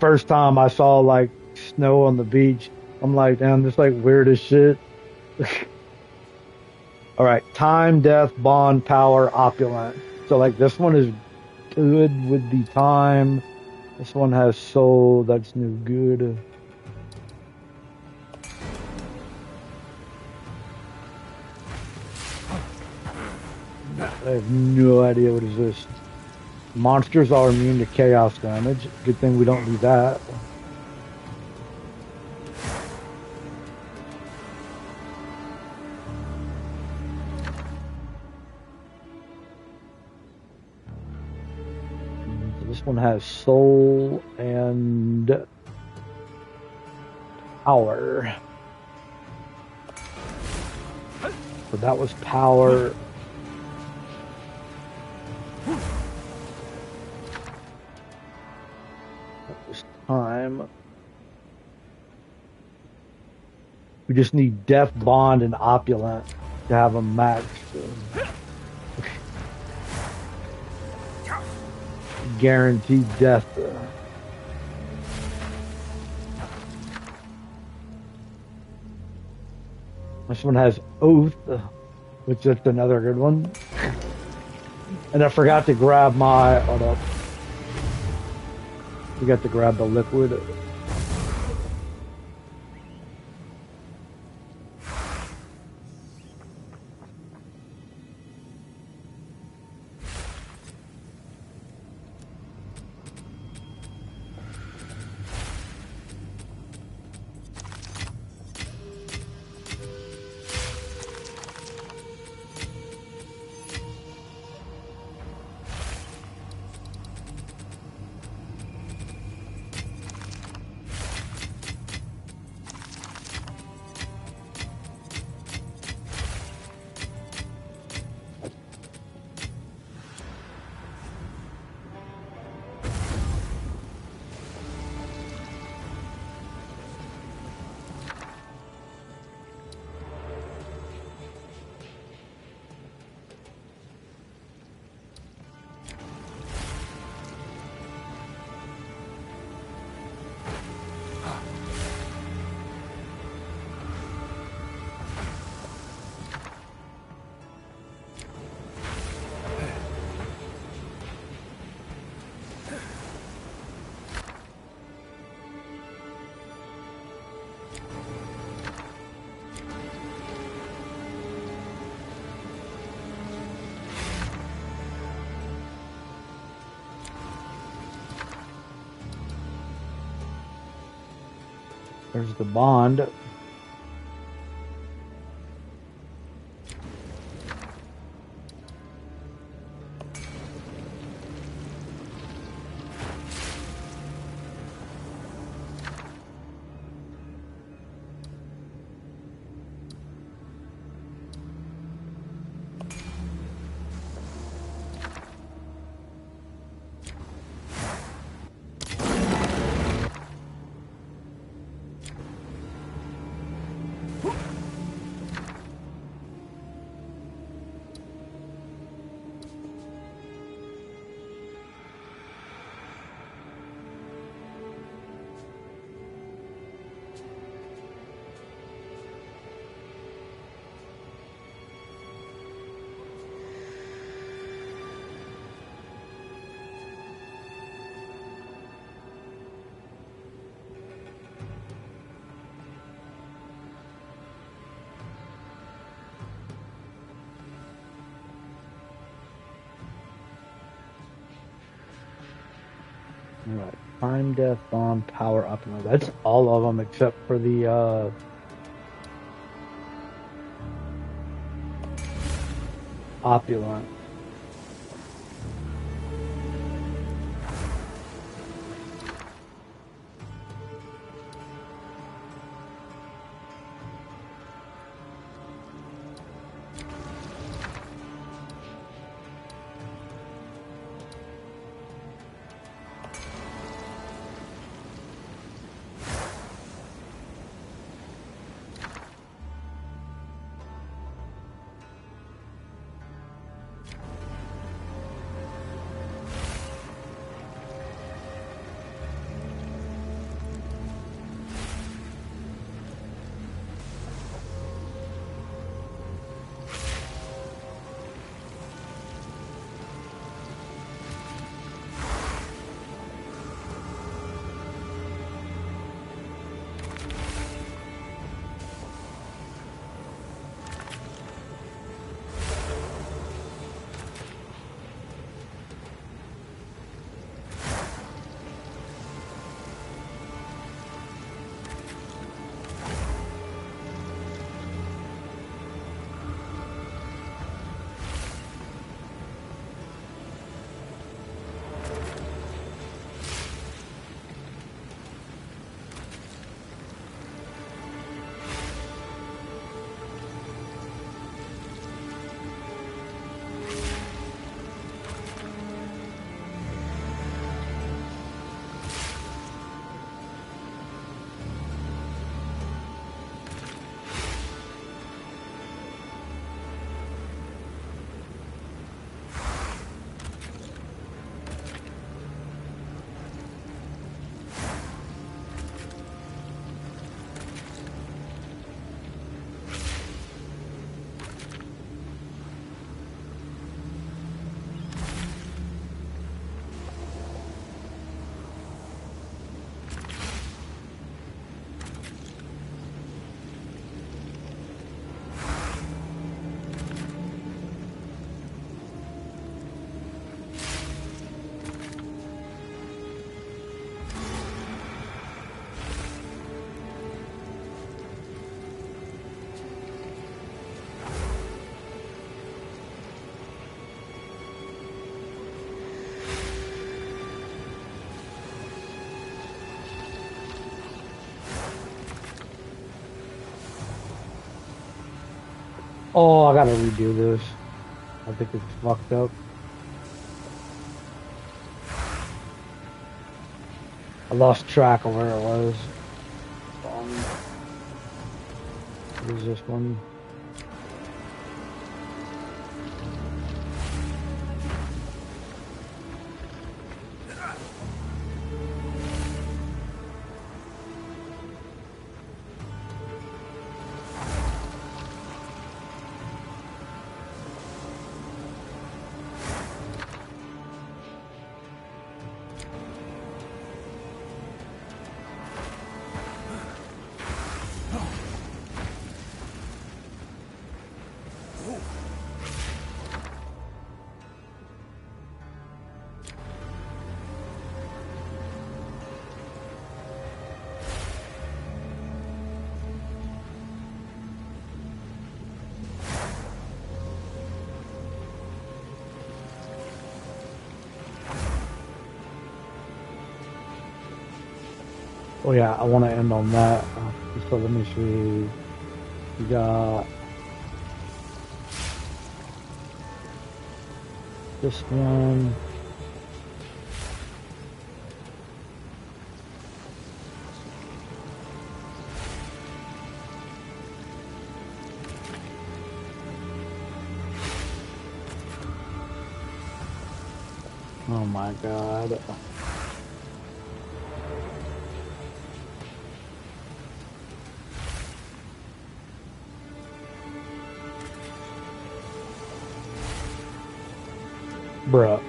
first time I saw like snow on the beach, I'm like, damn, this like weird as shit. All right, time, death, bond, power, opulent. So like this one is good with the time. This one has soul. That's no good. I have no idea what is this. Monsters are immune to chaos damage. Good thing we don't do that. So this one has soul and power. So that was power. That was time. We just need death, bond, and opulent to have a max. Guaranteed death. This one has oath, which is another good one. And I forgot to grab my. Hold up. We got to grab the liquid. There's the bond. Alright. Time, death, bomb, power, opulence. That's all of them except for the opulent. Oh, I gotta redo this. I think it's fucked up. I lost track of where it was. What is this one? Oh yeah, I want to end on that. So let me see. We got this one. Oh my God. Bruh.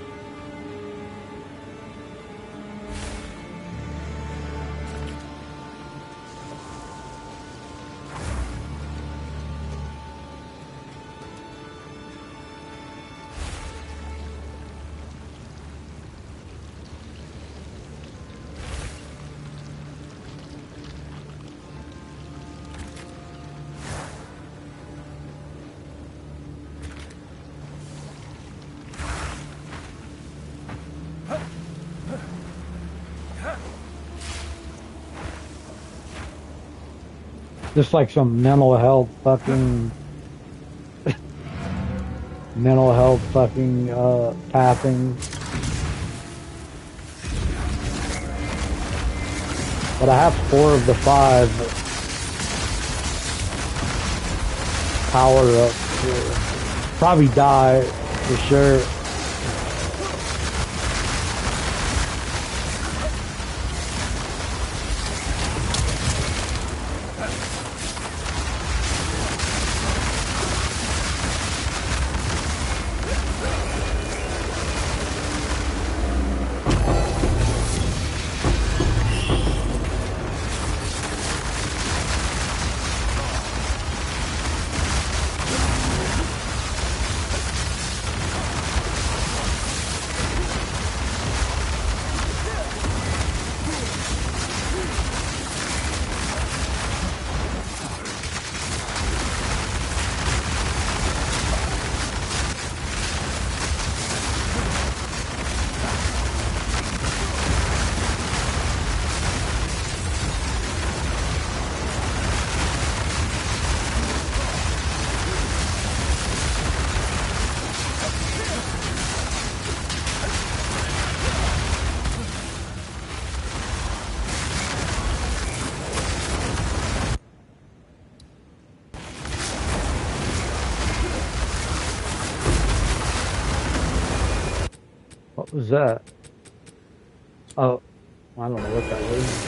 Just like some mental health fucking tapping. But I have 4 of the 5 power ups here. Probably die for sure. What was that? Oh, I don't know what that was.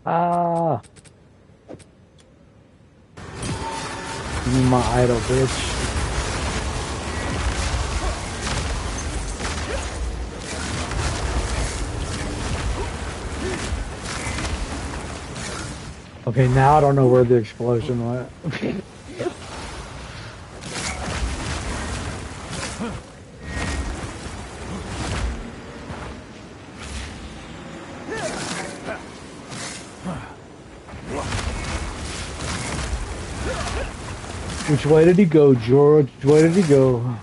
Ah, you my idol, bitch. Okay, now I don't know where the explosion went. Which way did he go, George? Which way did he go?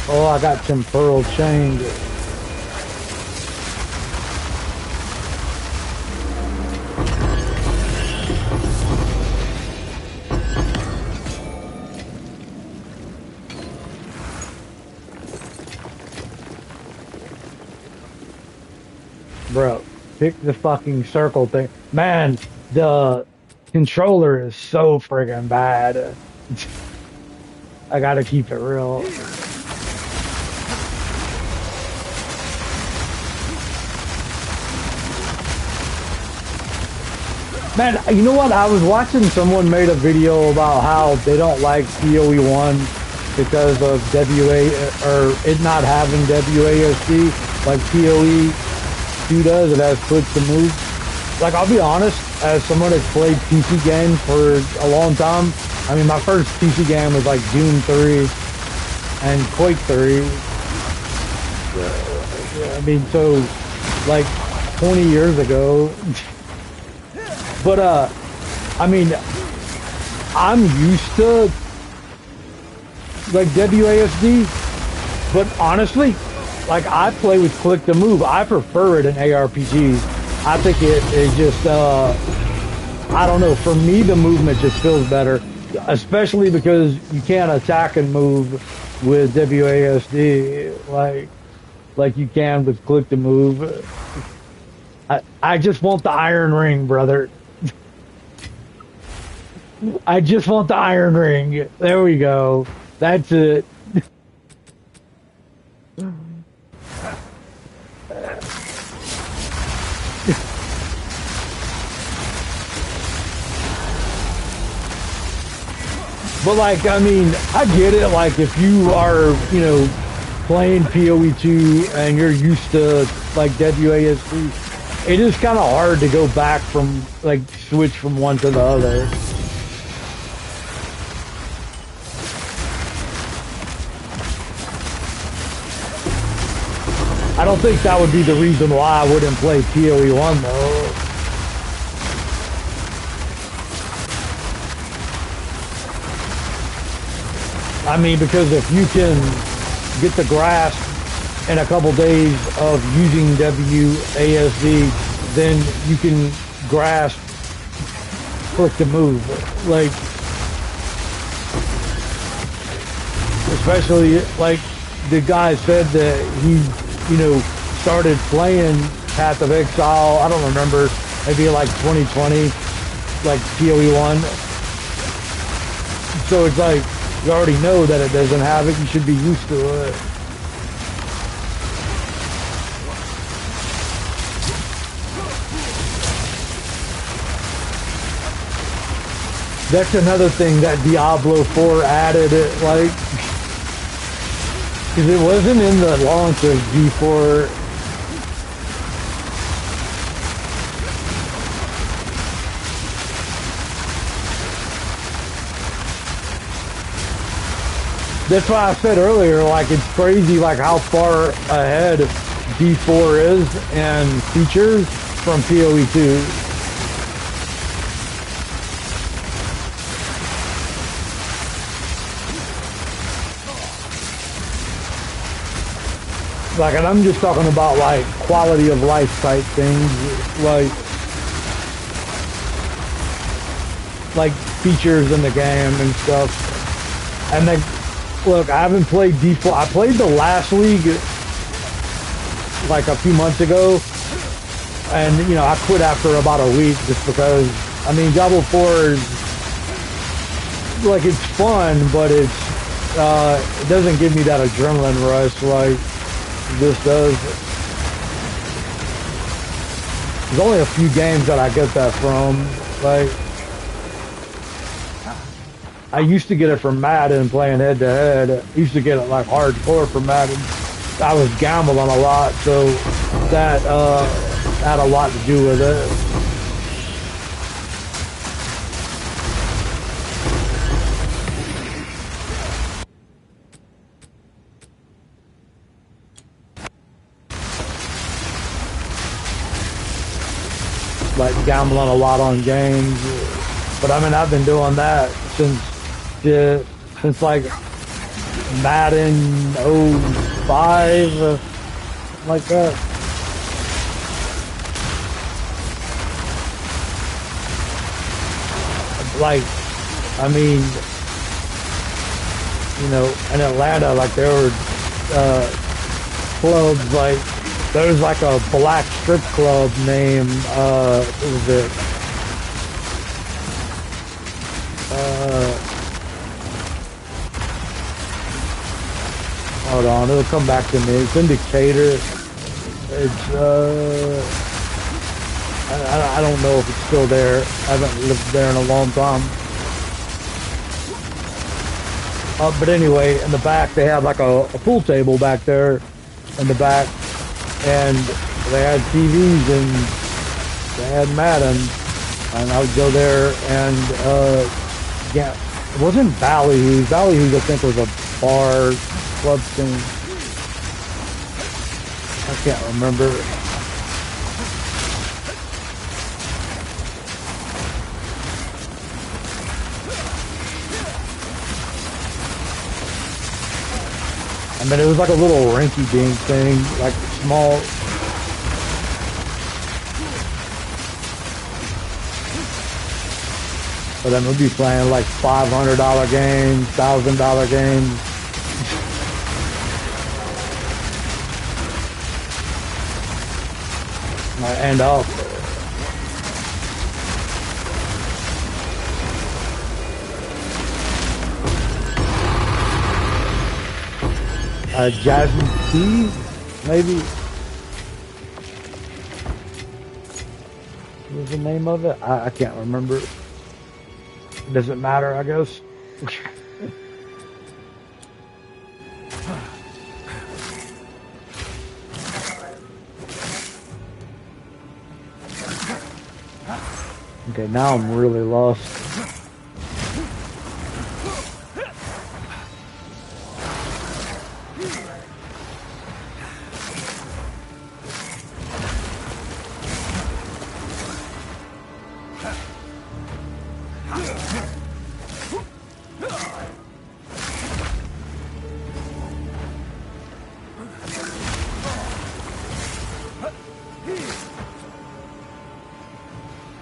Oh, I got temporal chained. Bro, pick the fucking circle thing. Man, the controller is so friggin' bad. I gotta keep it real. Man, you know what? I was watching someone made a video about how they don't like PoE 1 because of WA or it not having WASD like PoE. 2 does. It has click to move. Like, I'll be honest, as someone that's played PC games for a long time, I mean, my first PC game was like Doom 3 and Quake 3. I mean, so, like, 20 years ago. But, I mean, I'm used to, like, WASD, but honestly, like, I play with click to move. I prefer it in ARPGs. I think it just, I don't know, for me, the movement just feels better, especially because you can't attack and move with WASD like you can with click to move. I just want the iron ring, brother. I just want the iron ring. There we go. That's it. But like, I mean, I get it. Like, if you are, you know, playing PoE2 and you're used to like WASD, it is kind of hard to go back from, like, switch from one to the other. I don't think that would be the reason why I wouldn't play PoE1 though. I mean, because if you can get the grasp in a couple days of using WASD, then you can grasp click to move. Like, especially like the guy said that he, you know, started playing Path of Exile, I don't remember, maybe like 2020, like PoE1. So it's like, you already know that it doesn't have it, you should be used to it. That's another thing that Diablo 4 added, like, because it wasn't in the launch of G4. That's why I said earlier, like, it's crazy, like, how far ahead D4 is and features from PoE2. Like, and I'm just talking about, like, quality of life type things, like features in the game and stuff. And like, look, I haven't played D4. I played the last league like a few months ago, and you know, I quit after about a week just because, I mean, Diablo 4 is like, it's fun, but it doesn't give me that adrenaline rush like this does. There's only a few games that I get that from. Like, I used to get it from Madden playing head to head. I used to get it like hardcore from Madden. I was gambling a lot, so that had a lot to do with it. Like gambling a lot on games, but I mean, I've been doing that since like Madden 05, like that. Like, I mean, you know, in Atlanta, like, there were clubs, like, there's like a black strip club named, what was it? Hold on, it'll come back to me. It's in Decatur. It's, I don't know if it's still there. I haven't lived there in a long time. But anyway, in the back, they have like a pool table back there in the back. And they had TVs and they had Madden, and I would go there and yeah, it wasn't Ballyhoo's. Ballyhoo's I think was a bar club thing. I can't remember. I mean, it was like a little rinky-dink thing, like small. But then we'd be playing like $500 games, $1,000 games. Might end up. Jasmine Tea, maybe. What was the name of it? I can't remember. It doesn't matter, I guess. Okay, now I'm really lost.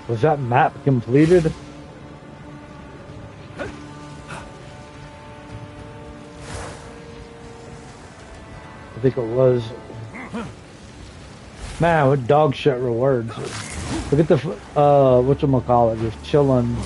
Was that map completed? I think it was. Man, what dog shit rewards. Look at the, whatchamacallit, just chilling.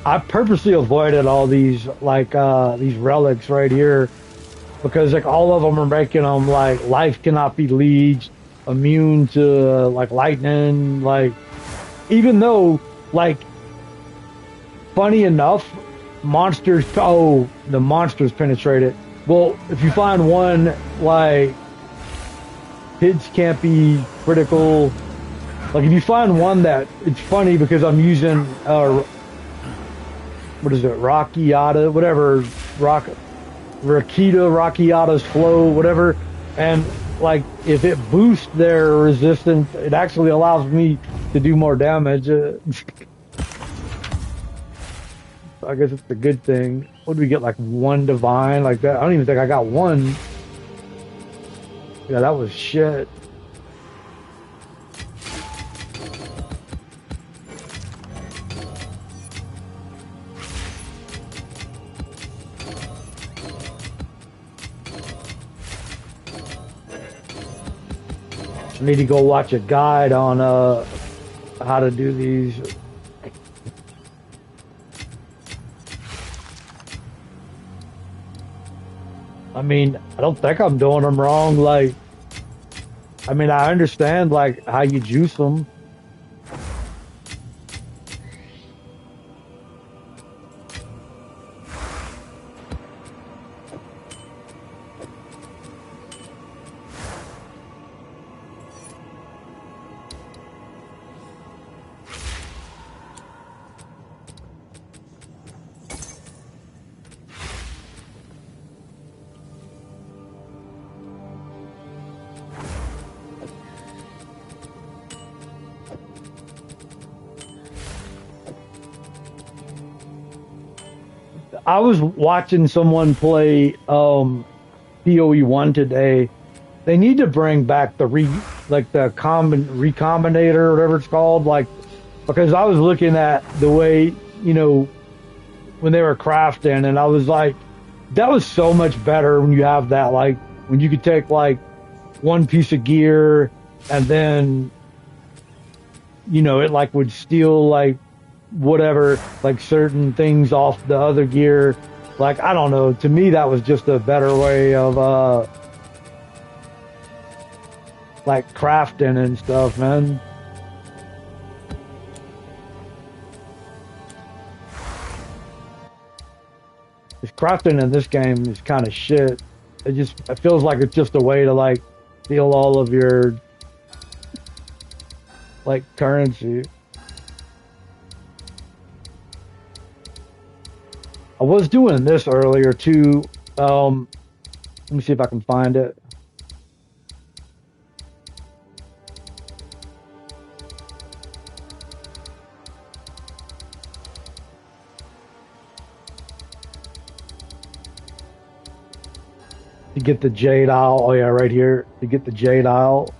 I purposely avoided all these these relics right here because like all of them are making them like life cannot be leaged, immune to like lightning, like even though like funny enough monsters the monsters penetrate it. Well, if you find one like hits can't be critical, like if you find one that it's funny because I'm using what is it, Rockiata, whatever, Rockiata's flow, whatever, and like if it boosts their resistance, it actually allows me to do more damage. I guess it's a good thing. What do we get, like one divine like that? I don't even think I got one. Yeah, that was shit. I need to go watch a guide on how to do these. I mean, I don't think I'm doing them wrong. Like, I mean, I understand like how you juice them. I was watching someone play PoE 1 today. They need to bring back the like the recombinator or whatever it's called, like because I was looking at the way when they were crafting, and I was like, that was so much better when you have that, like when you could take like one piece of gear and then it like would steal like whatever, like certain things off the other gear. Like I don't know, to me that was just a better way of like crafting and stuff, man. This crafting in this game is kind of shit. It feels like it's just a way to like steal all of your like currency. I was doing this earlier too. Let me see if I can find it. To get the jade owl. Oh yeah, right here. To get the jade owl.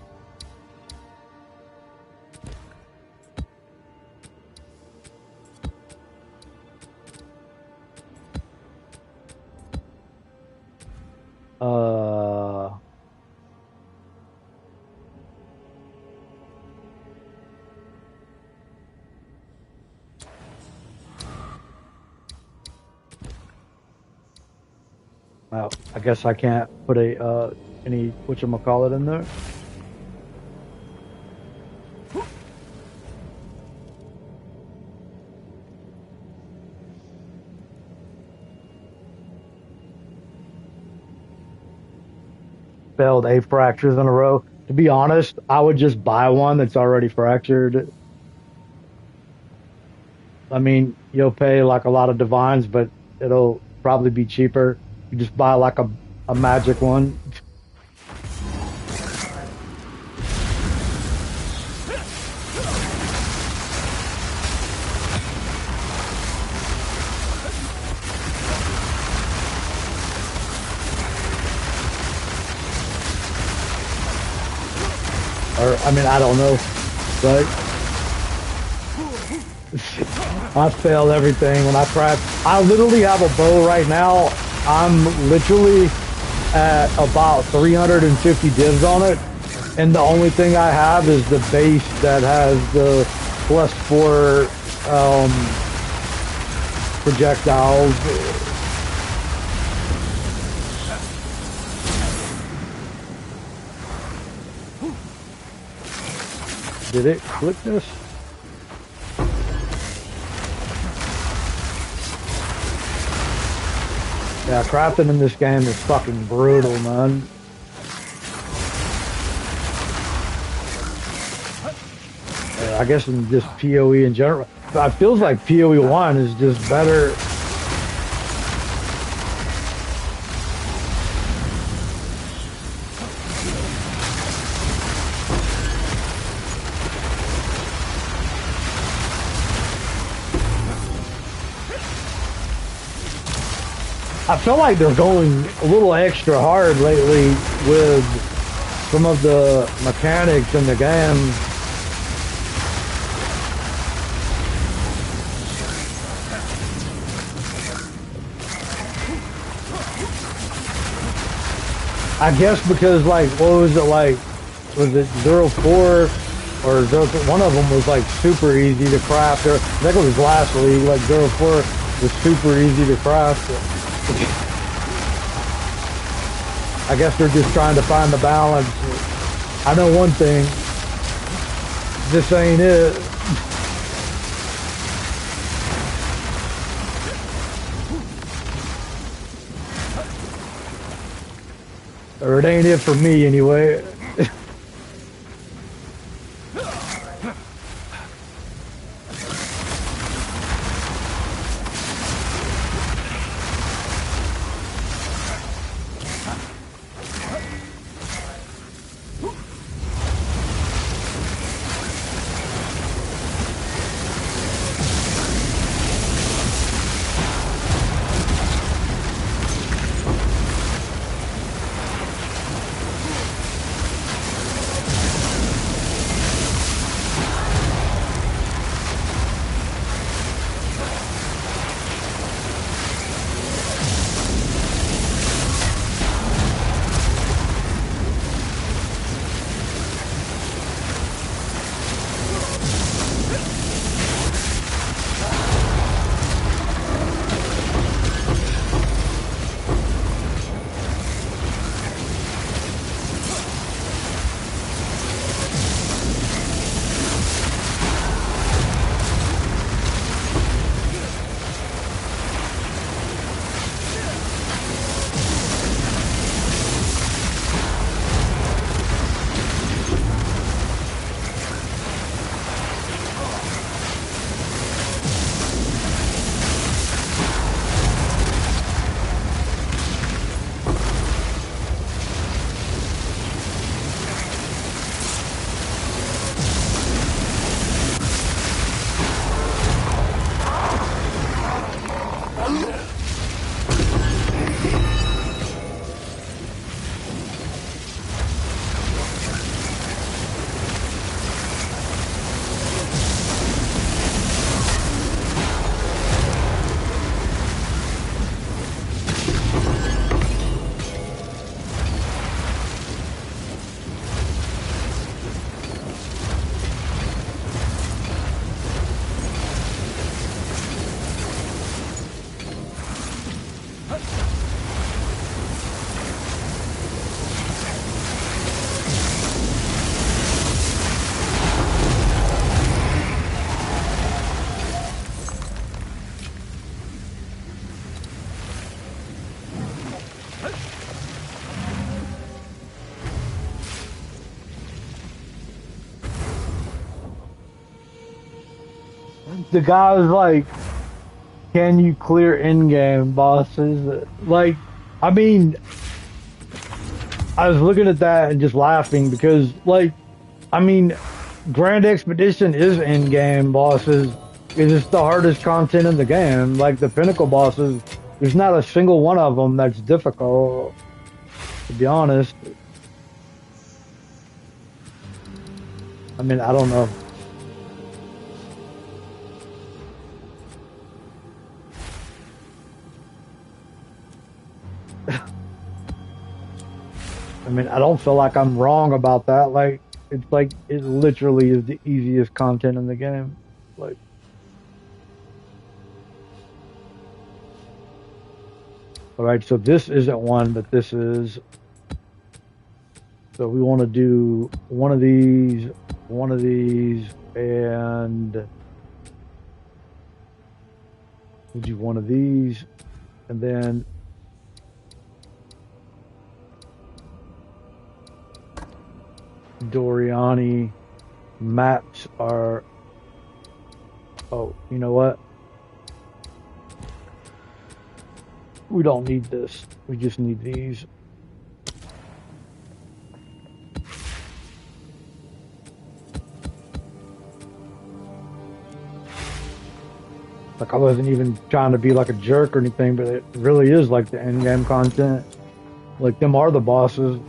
Well, I guess I can't put a any whatchamacallit in there. Failed 8 fractures in a row. To be honest, I would just buy one that's already fractured. I mean, you'll pay like a lot of divines, but it'll probably be cheaper. You just buy like a magic one. Or, I mean, I don't know, but I failed everything when I craft. I literally have a bow right now. I'm literally at about 350 divs on it, and the only thing I have is the base that has the +4 projectiles. Did it click this? Yeah, crafting in this game is fucking brutal, man. I guess in just PoE in general. It feels like PoE 1 is just better. I feel like they're going a little extra hard lately with some of the mechanics in the game. I guess because like, what was it like? Was it 04 or 0, one of them was like super easy to craft. I think it was last league, like 04 was super easy to craft. I guess they're just trying to find the balance. I know one thing, this ain't it. Or it ain't it for me anyway. the guy was like, "Can you clear in-game bosses?" Like, I mean, I was looking at that and just laughing because, like, I mean, Grand Expedition is in-game bosses. It's the hardest content in the game. Like the pinnacle bosses, there's not a single one of them that's difficult. To be honest, I mean, I don't know. I mean, I don't feel like I'm wrong about that. Like it literally is the easiest content in the game. Like, all right, so this isn't one, but this is. So we want to do one of these, and we'll do one of these, and then Doriani maps are. Oh, you know what? We don't need this. We just need these. Like I wasn't even trying to be like a jerk or anything, but it really is like the end game content. Like them are the bosses.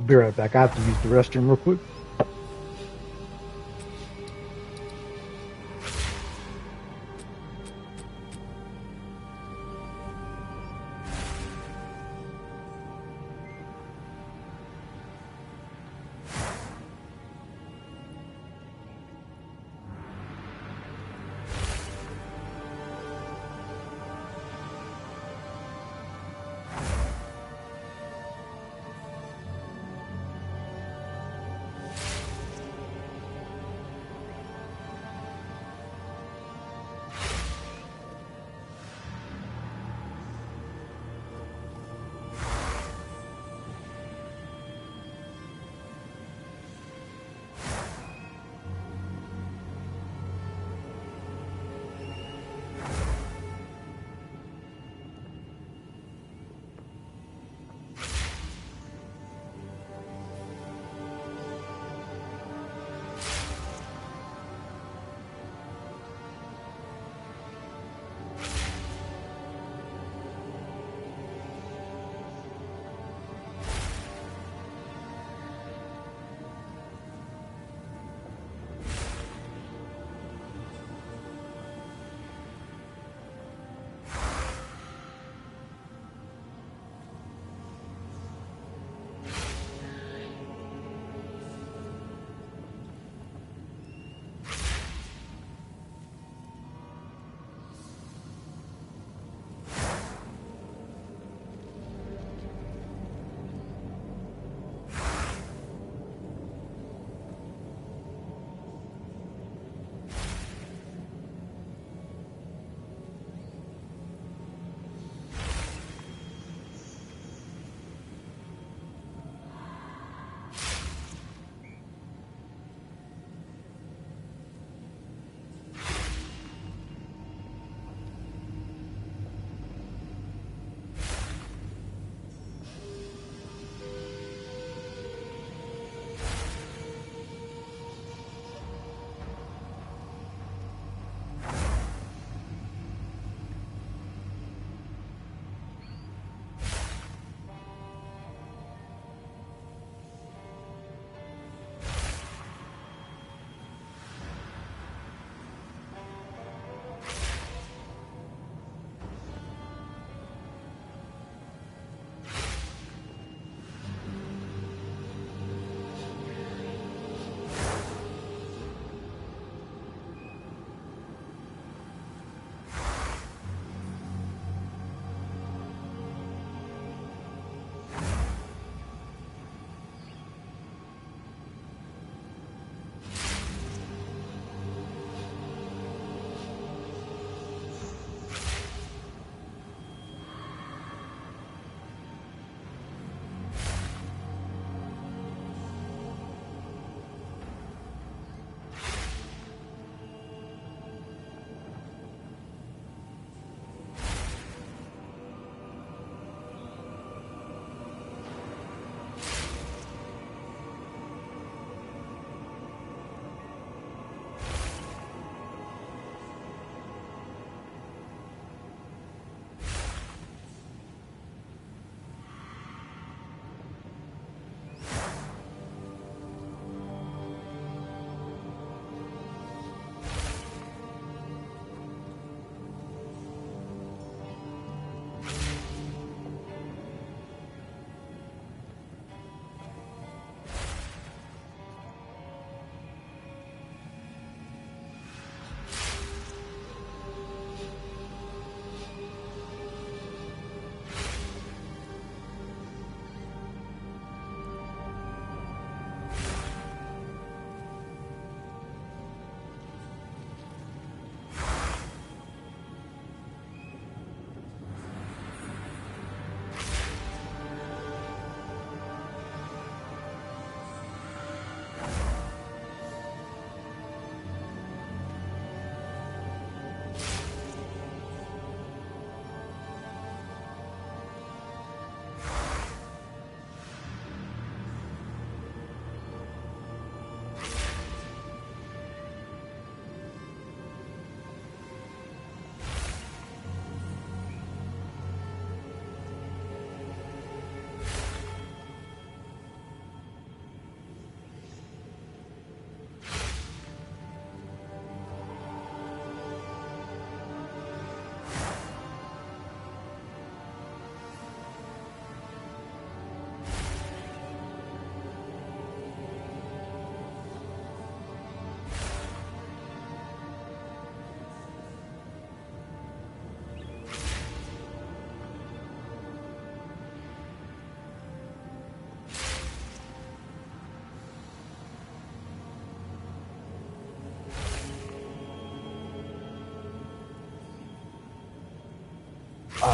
be right back. I have to use the restroom real quick.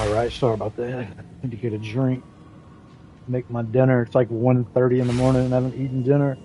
All right, sorry about that. I need to get a drink, make my dinner. It's like 1:30 in the morning and I haven't eaten dinner.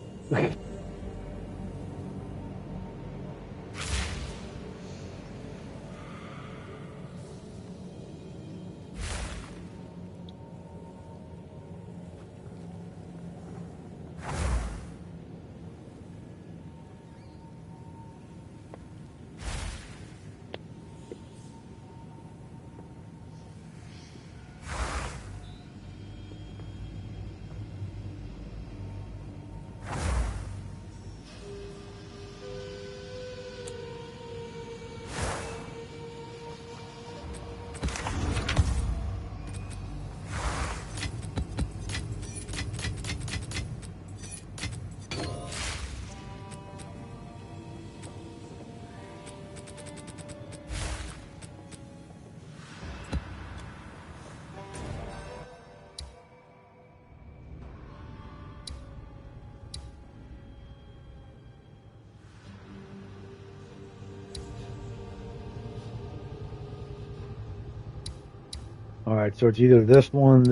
All right, so it's either this one, or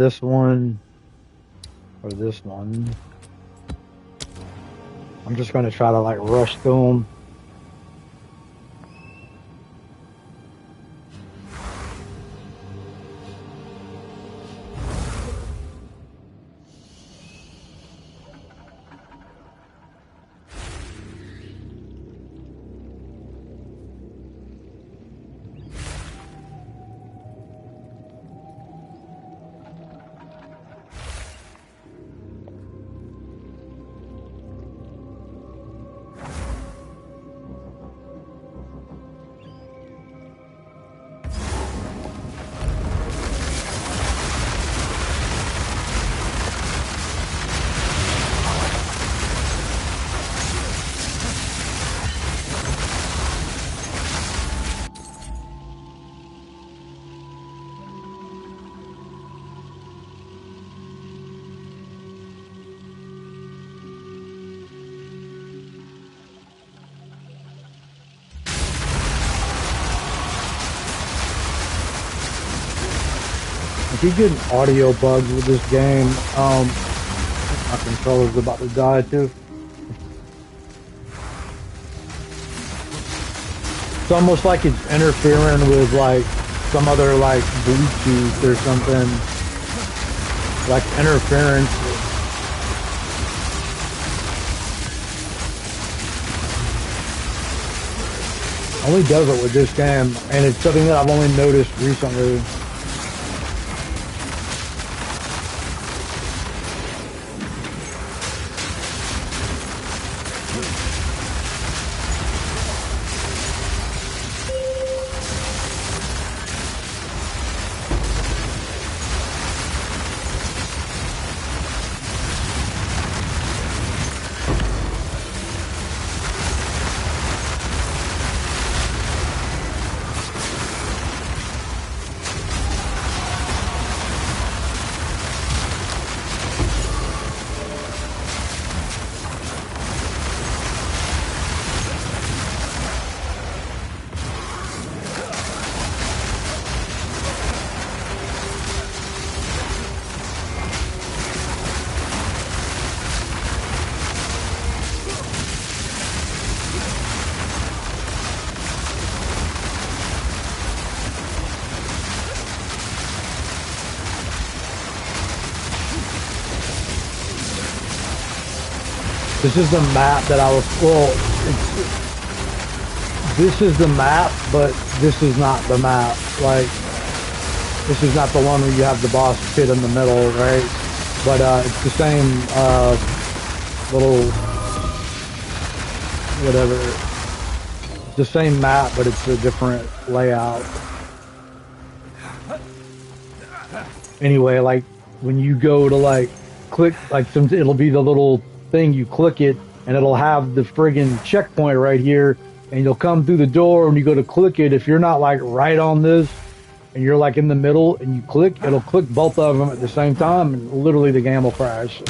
this one. I'm just gonna try to like rush through them. I keep getting audio bugs with this game. My controller's about to die too. It's almost like it's interfering with like some other like Bluetooth or something. Like interference. Only does it with this game, and it's something that I've only noticed recently. This is the map that I was, well, this is the map, but this is not the map. Like, this is not the one where you have the boss pit in the middle, right? But it's the same little, whatever, the same map, but it's a different layout. Anyway, like, when you go to, like, click, like, it'll be the little thing, you click it and it'll have the friggin' checkpoint right here, and you'll come through the door. When you go to click it, if you're not like right on this and you're like in the middle and you click, it'll click both of them at the same time and literally the game will crash.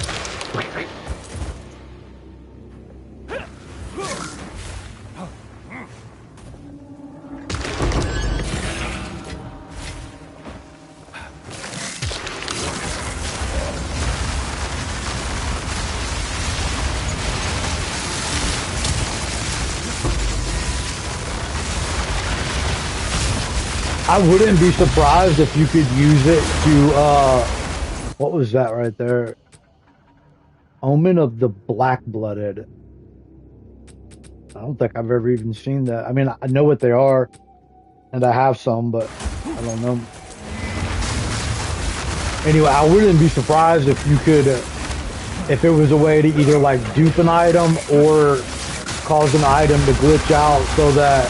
I wouldn't be surprised if you could use it to what was that right there? Omen of the Black-Blooded. I don't think I've ever even seen that. I mean, I know what they are, and I have some, but I don't know. Anyway, I wouldn't be surprised if you could, if it was a way to either like dupe an item or cause an item to glitch out so that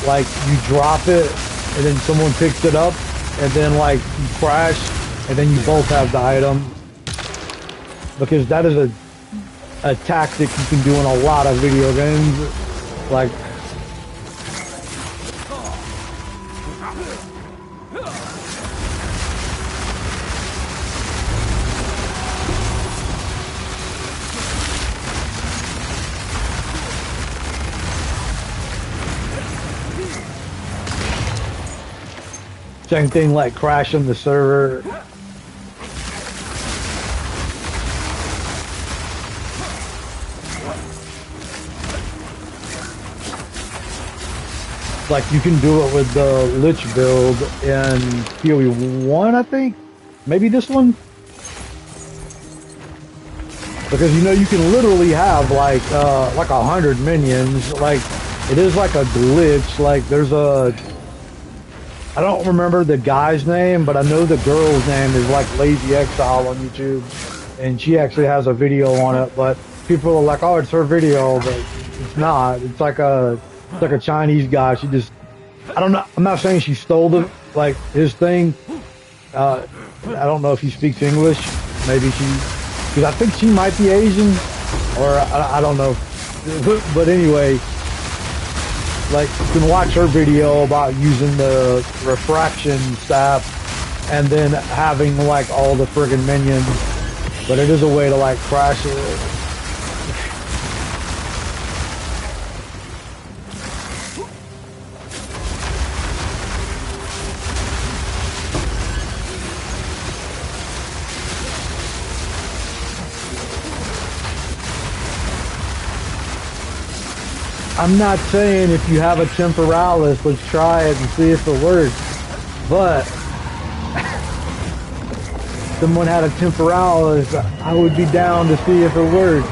like you drop it and then someone picks it up and then like you crash and then you both have the item, because that is a tactic you can do in a lot of video games. Like, same thing like crashing the server. Like you can do it with the Lich build in PoE1, I think. Maybe this one. Because you know you can literally have like 100 minions. Like it is like a glitch. Like there's a, I don't remember the guy's name, but I know the girl's name is like Lazy Exile on YouTube, and she actually has a video on it. But people are like, "Oh, it's her video," but it's not. It's like a Chinese guy. She just, I don't know. I'm not saying she stole the like his thing. I don't know if he speaks English. Maybe she, because I think she might be Asian, or I don't know. But anyway, like you can watch her video about using the refraction staff and then having like all the friggin' minions. But it is a way to like crash it. I'm not saying if you have a temporalis, let's try it and see if it works. But someone had a temporalis, I would be down to see if it works.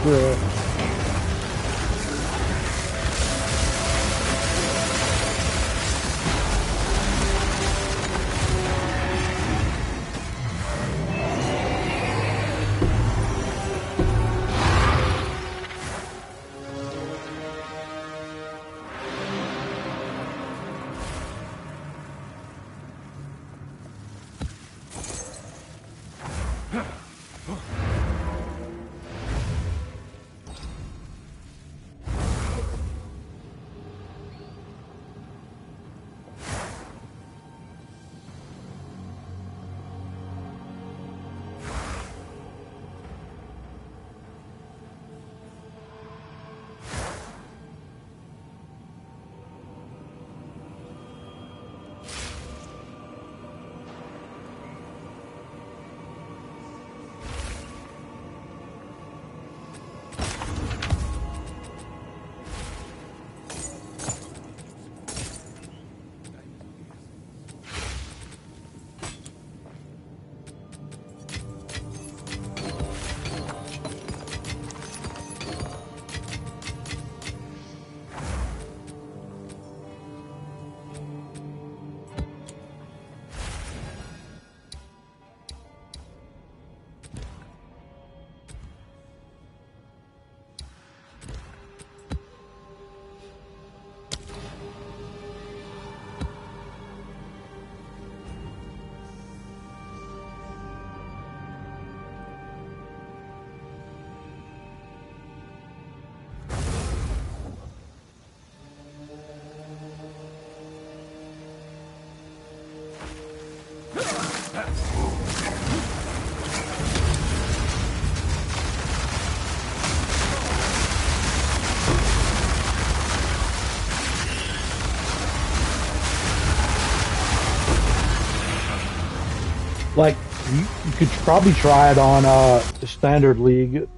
Like you could probably try it on the standard league.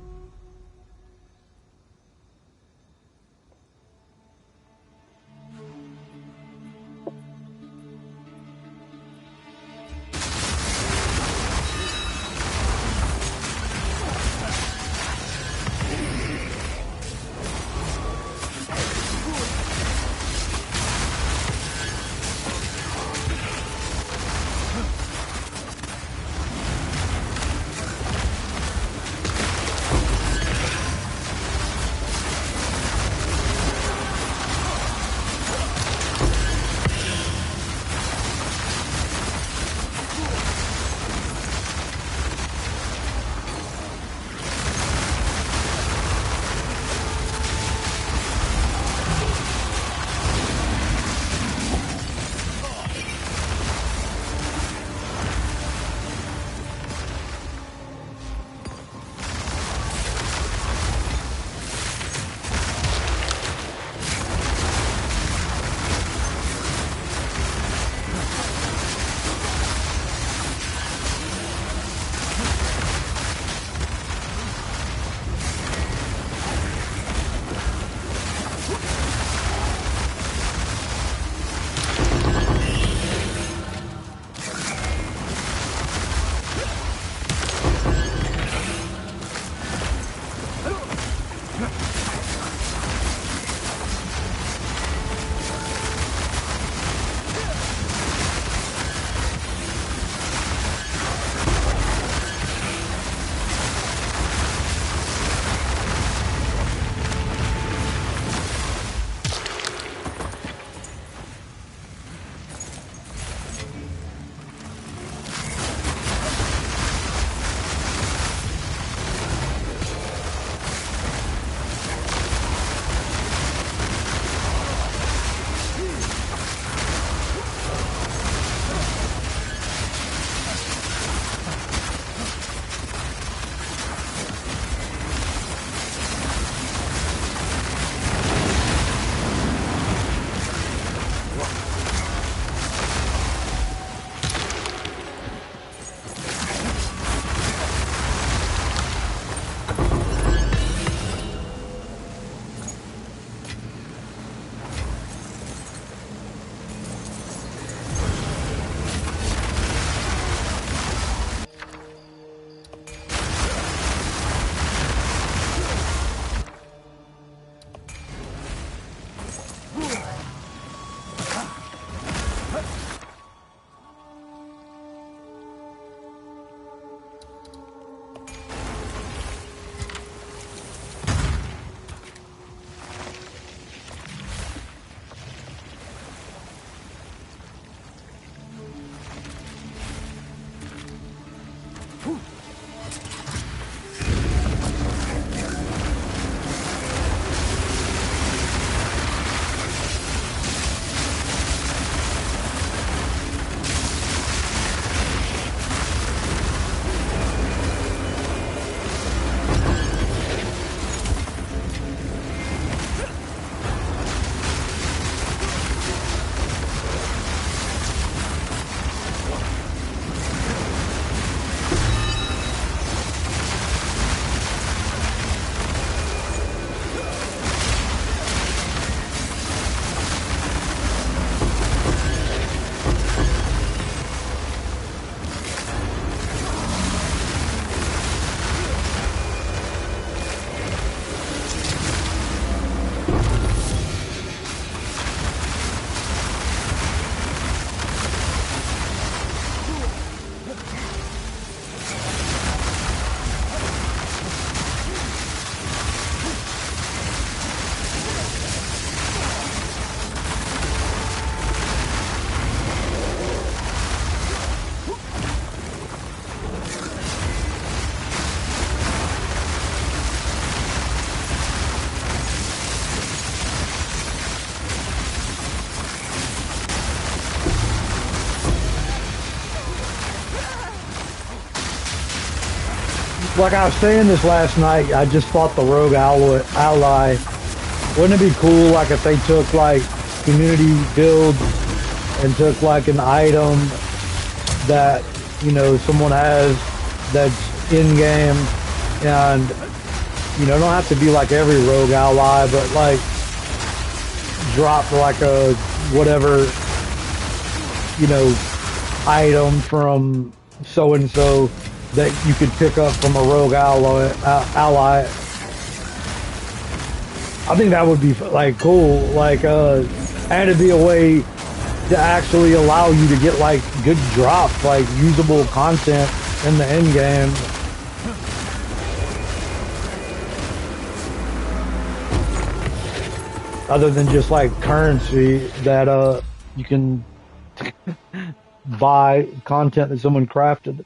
like I was saying this last night, I just fought the rogue ally. Wouldn't it be cool, like, if they took, like, community builds and took, like, an item that, you know, someone has that's in-game and, you know, don't have to be like every rogue ally, but, like, drop, like, a whatever, you know, item from so-and-so that you could pick up from a rogue ally. I think that would be like cool, like and it'd be a way to actually allow you to get like good drops, like usable content in the end game. Other than just like currency that you can buy content that someone crafted.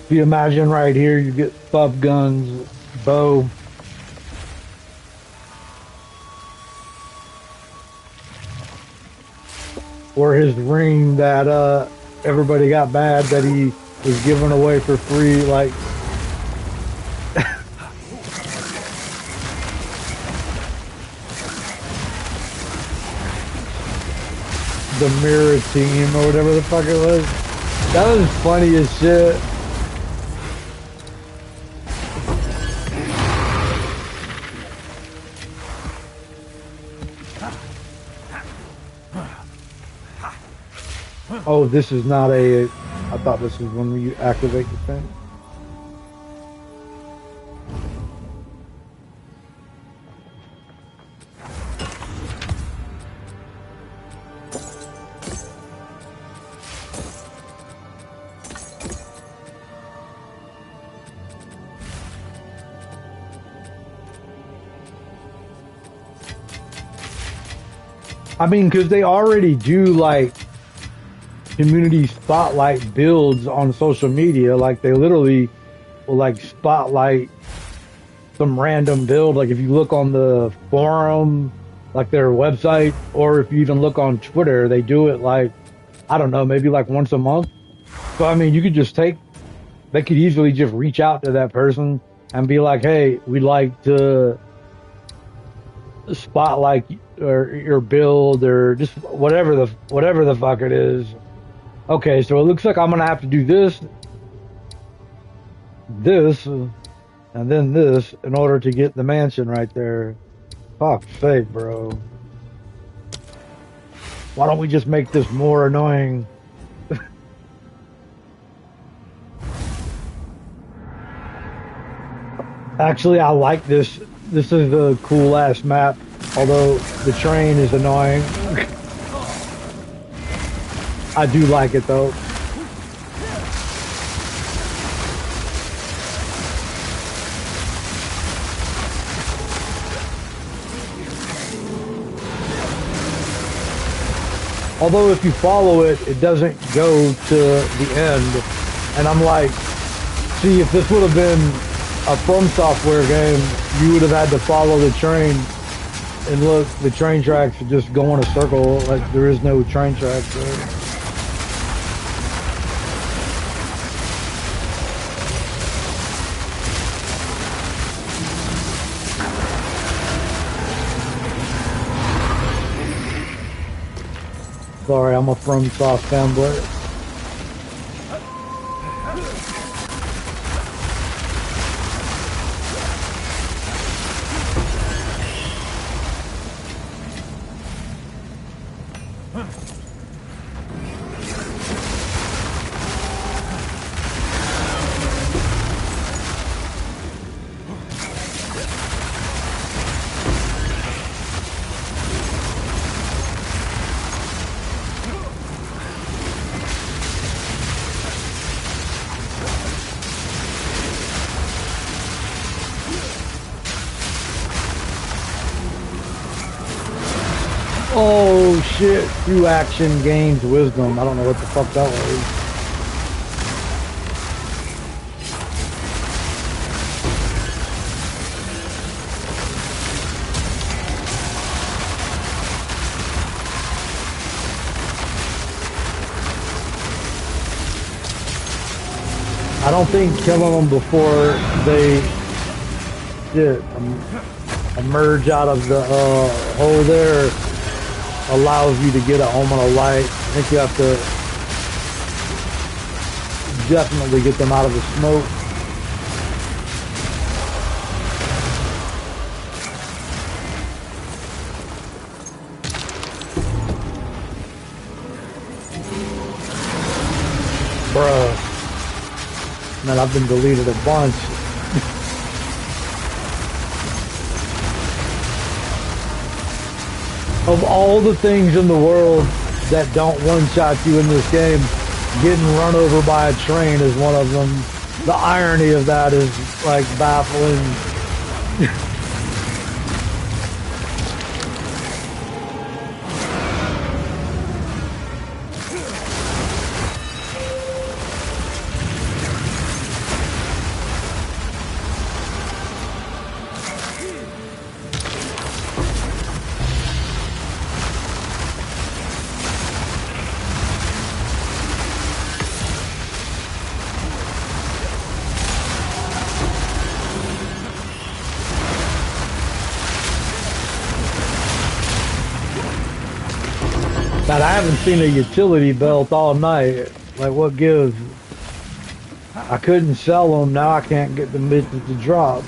If you imagine right here, you get buff guns, bow. Or his ring that everybody got mad that he was giving away for free, like the mirror team or whatever the fuck it was. That was funny as shit. Oh, this is not a... I thought this was when you activate the thing. I mean, because they already do, like, community spotlight builds on social media. Like, they literally will, like, spotlight some random build. Like, if you look on the forum, like, their website, or if you even look on Twitter, they do it, like, I don't know, maybe, like, once a month. So, I mean, you could just they could easily just reach out to that person and be like, hey, we'd like to spotlight or your build or just whatever the fuck it is. Okay, so it looks like I'm gonna have to do this, and then this in order to get the mansion right there. Fuck's sake, bro. Why don't we just make this more annoying? Actually, I like this. This is a cool ass map, although the train is annoying. I do like it though. Although if you follow it, it doesn't go to the end. And I'm like, see, if this would have been a From Software game, you would have had to follow the train. And look, the train tracks just go in a circle, like there is no train tracks there. Sorry, I'm a From Soft fanboy. Oh shit, through action gains wisdom. I don't know what the fuck that was. I don't think killing them before they shit, emerge out of the hole there allows you to get a moment of light. I think you have to definitely get them out of the smoke. Bruh. Man, I've been deleted a bunch. Of all the things in the world that don't one-shot you in this game, getting run over by a train is one of them. The irony of that is like baffling. God, I haven't seen a utility belt all night. Like, what gives? I couldn't sell them. Now I can't get the bitches to drop.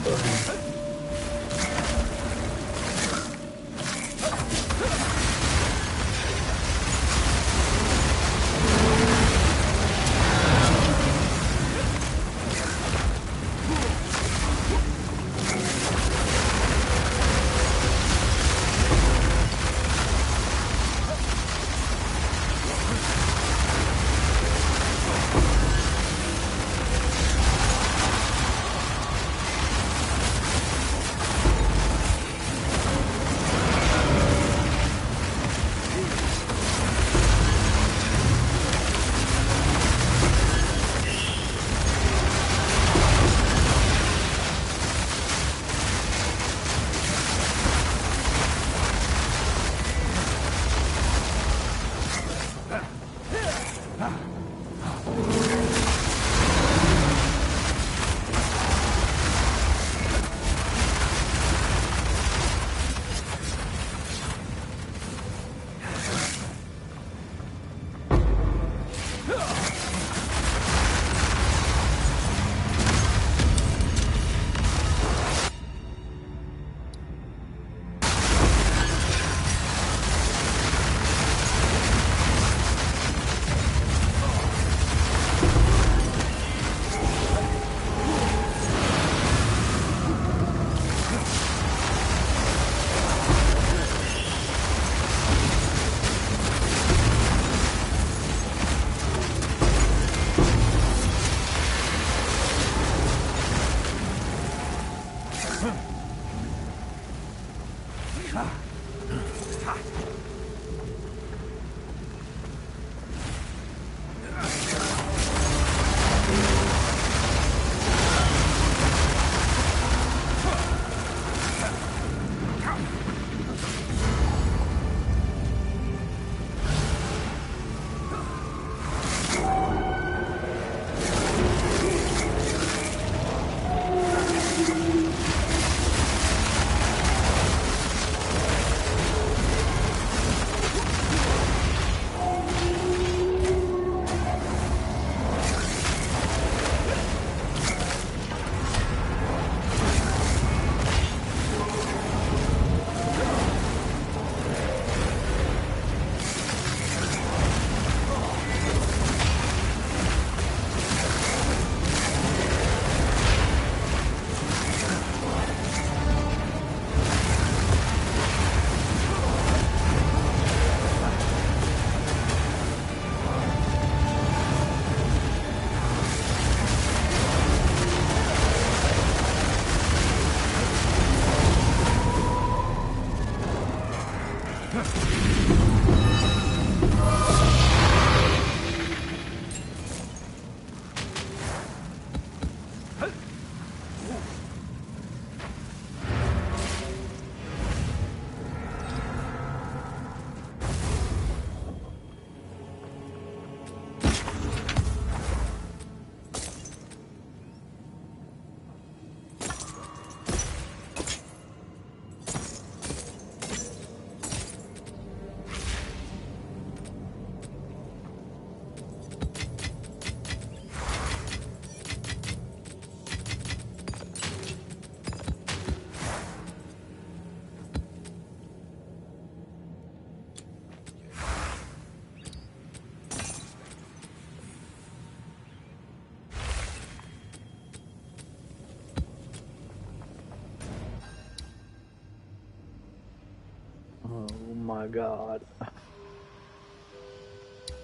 my god.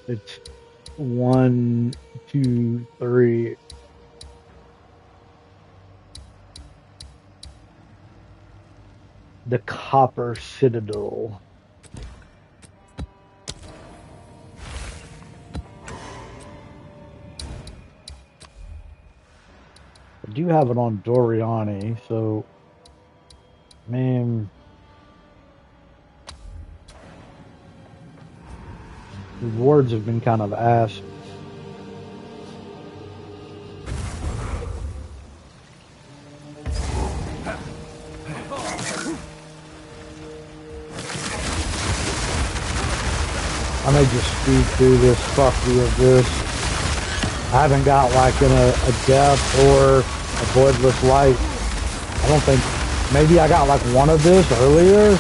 It's 1, 2, 3. The Copper Citadel. I do have it on Doriani, so man, rewards have been kind of ass. I may just speed through this, fuck you of this. I haven't got like a death or a voidless light. I don't think, maybe I got like one of this earlier.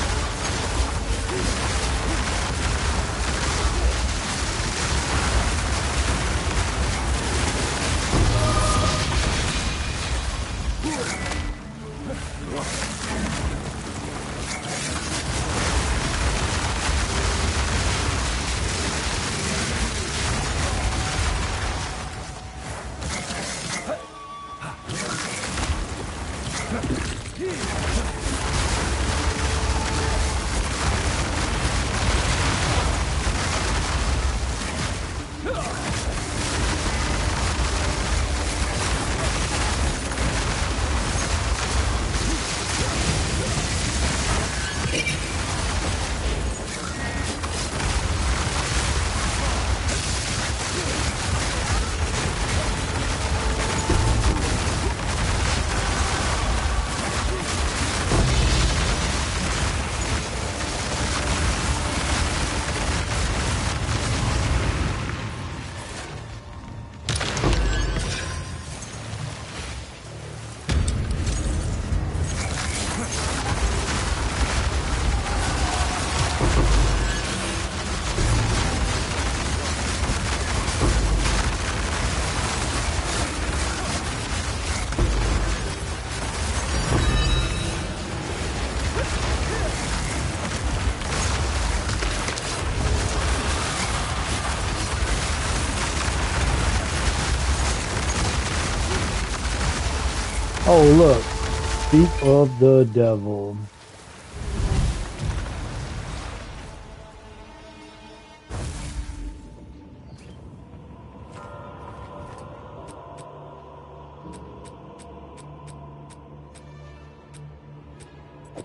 Oh look, Feet of the Devil.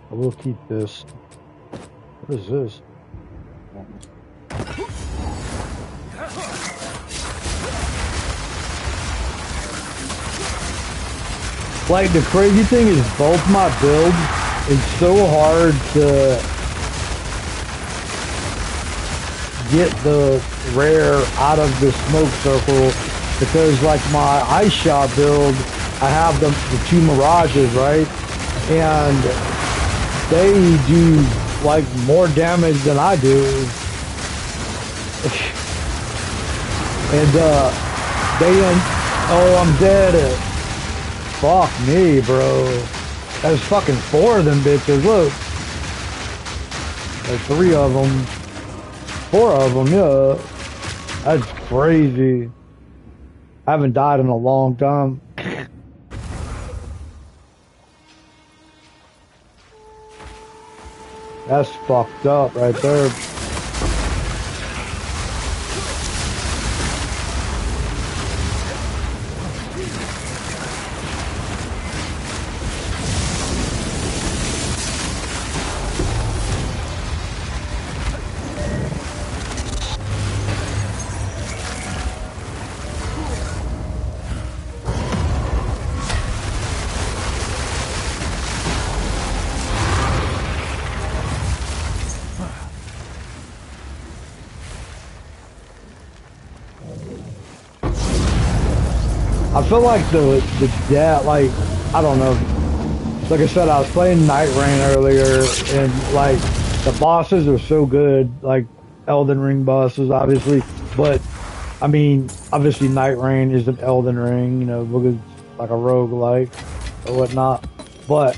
I will keep this. What is this? Like, the crazy thing is both my builds, it's so hard to get the rare out of the smoke circle because, like, my ice shot build, I have the two mirages, right? And they do, like, more damage than I do. And, oh, I'm dead. Fuck me, bro. There's fucking 4 of them bitches, look. There's 3 of them. 4 of them, yeah. That's crazy. I haven't died in a long time. That's fucked up right there. I feel like the death, like, I don't know. Like I said, I was playing Night Rain earlier, and like the bosses are so good, like Elden Ring bosses, obviously. But I mean, obviously Night Rain isn't Elden Ring, you know, because it's like a roguelike or whatnot. But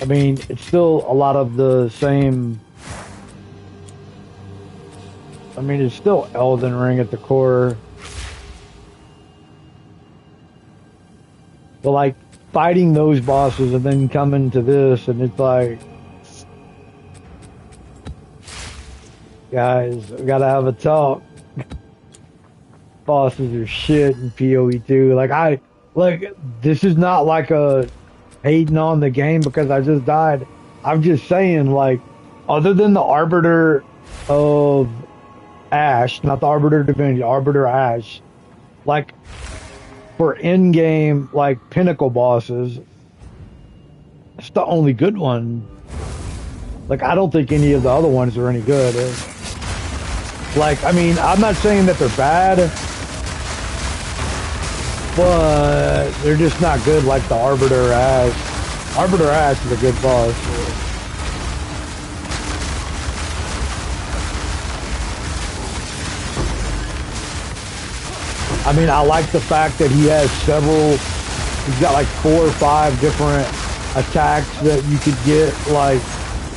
I mean, it's still a lot of the same I mean, it's still Elden Ring at the core. But like fighting those bosses and then coming to this, and it's like, guys, we gotta have a talk. Bosses are shit in PoE2. Like this is not like a hating on the game because I just died. I'm just saying, like, other than the Arbiter of Ash, not the Arbiter of Divinity, Arbiter Ash, like, for in-game, like, pinnacle bosses, it's the only good one. Like, I don't think any of the other ones are any good. Like, I mean, I'm not saying that they're bad, but they're just not good like the Arbiter Ash. Arbiter Ash is a good boss. I mean, I like the fact that he has he's got like 4 or 5 different attacks that you could get, like,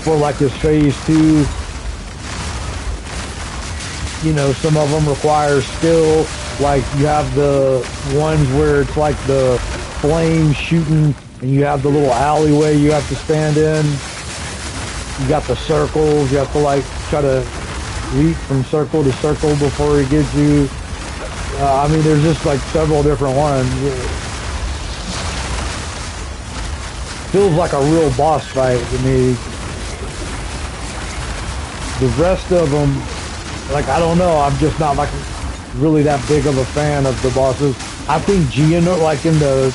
for like his phase 2. You know, some of them require skill. Like, you have the ones where it's like the flame shooting, and you have the little alleyway you have to stand in. You got the circles. You have to, like, try to leap from circle to circle before he gets you. I mean, there's just, like, several different ones. Feels like a real boss fight to me. The rest of them, like, I don't know. I'm just not, like, really that big of a fan of the bosses. I think Geonor, like, in the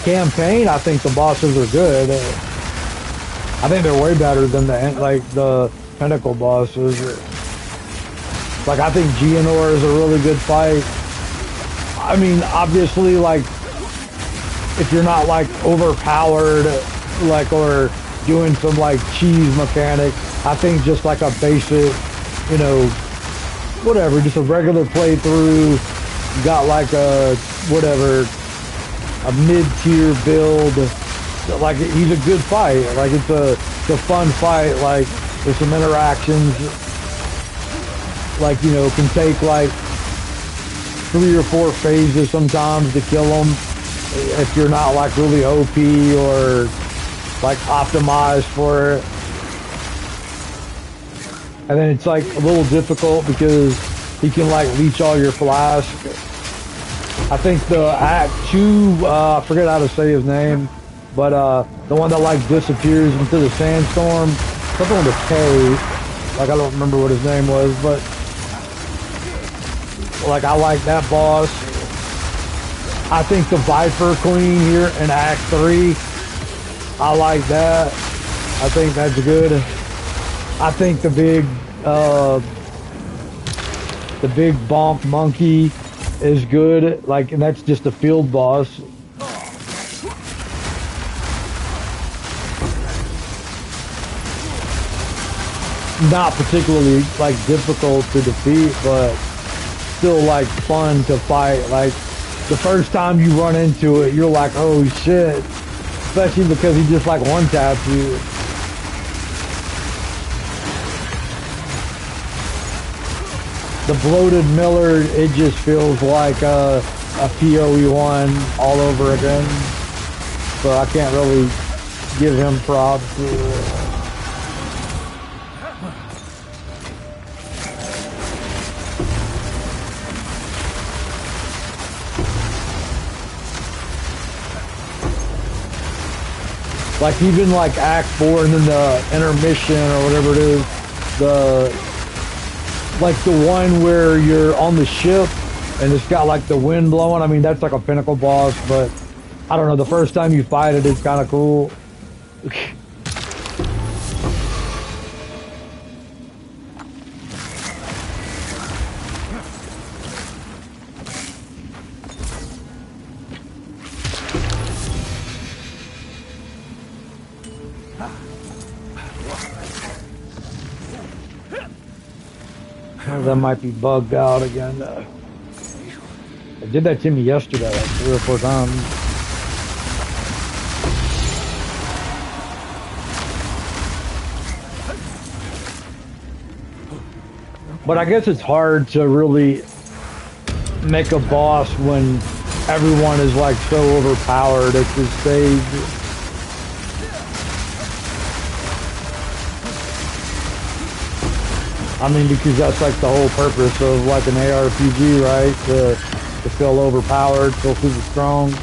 campaign, I think the bosses are good. I think they're way better than the pinnacle bosses. Like, I think Geonor is a really good fight. I mean, obviously, like, if you're not, like, overpowered, like, or doing some, like, cheese mechanics, I think just, like, a basic, you know, whatever, just a regular playthrough, you got, like, a mid-tier build, like, he's a good fight. Like, it's a fun fight. Like, there's some interactions, like, you know, can take, like, 3 or 4 phases sometimes to kill them if you're not, like, really OP or, like, optimized for it. And then it's, like, a little difficult because he can, like, leech all your flask. I think the Act 2, I forget how to say his name, but the one that, like, disappears into the sandstorm, something with a K, like, I don't remember what his name was, but, like, I like that boss. I think the Viper Queen here in Act 3, I like that. I think that's good. I think the big bonk monkey is good, like, and that's just a field boss. Not particularly, like, difficult to defeat, but still, like, fun to fight. Like, the first time you run into it, you're like, oh shit, especially because he just, like, one-taps you. The Bloated Miller, it just feels like a PoE 1 all over again. So I can't really give him props. Like, even like Act 4 and then the intermission or whatever it is, like the one where you're on the ship and it's got like the wind blowing. I mean, that's like a pinnacle boss, but I don't know, the first time you fight it, it's kind of cool. That might be bugged out again. It did that to me yesterday, like 3 or 4 times. But I guess it's hard to really make a boss when everyone is like so overpowered at this stage. I mean, because that's like the whole purpose of like an ARPG, right? To feel overpowered, feel super strong.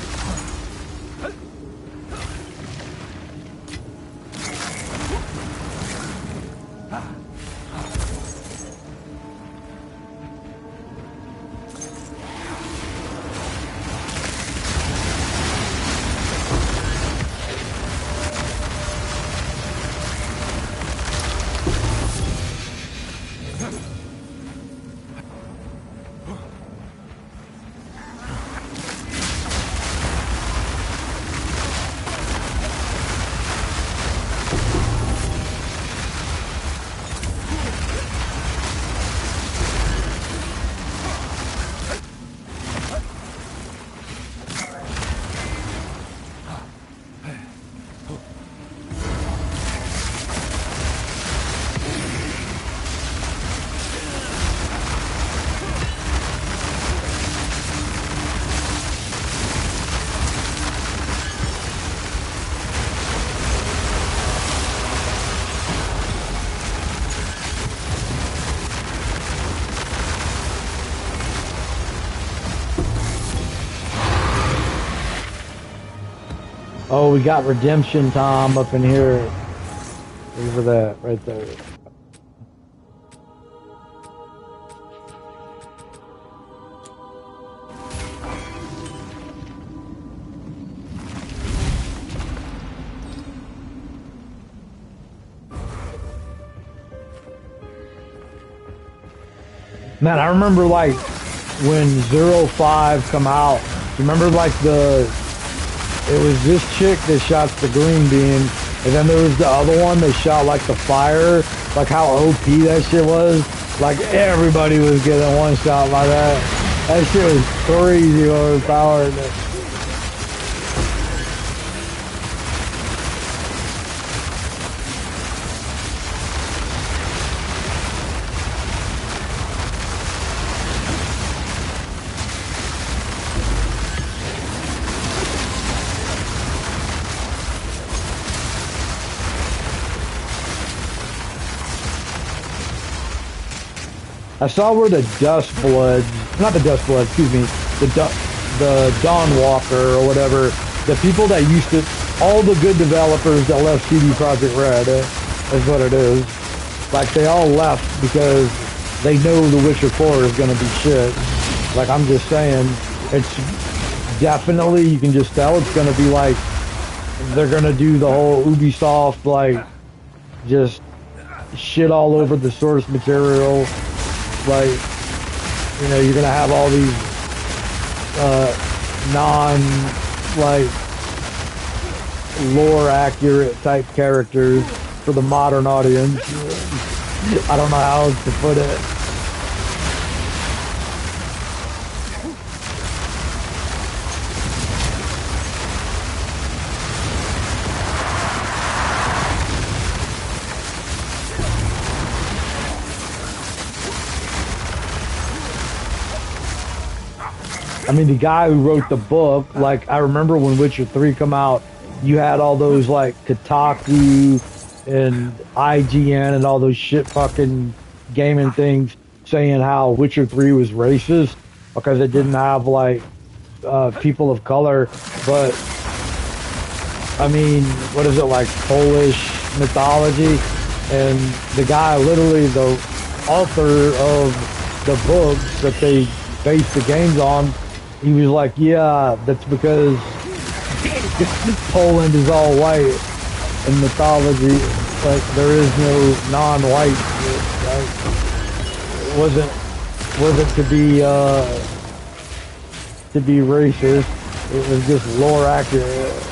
Oh, we got redemption time up in here. Look at that right there. Man, I remember like when 05 come out. Remember like it was this chick that shot the green beam, and then there was the other one that shot like the fire, like how OP that shit was. Like everybody was getting one shot by that. That shit was crazy overpowered. I saw where the Dust Blood, not the Dust Blood, excuse me, the Dawn Walker or whatever, the people that used to, all the good developers that left CD Projekt Red, is what it is. Like they all left because they know The Witcher 4 is going to be shit. Like I'm just saying, it's definitely, you can just tell it's going to be like, they're going to do the whole Ubisoft, like, just shit all over the source material. Like, you know, you're gonna have all these like lore accurate type characters for the modern audience. I don't know how else to put it. I mean, the guy who wrote the book, like, I remember when Witcher 3 come out, you had all those, like, Kotaku and IGN and all those shit fucking gaming things saying how Witcher 3 was racist because it didn't have, like, people of color. But, I mean, what is it, like, Polish mythology? And the guy, literally the author of the books that they based the games on, he was like, yeah, that's because Poland is all white in mythology. Like, there is no non-white. Like, it wasn't to be racist. It was just lore accurate.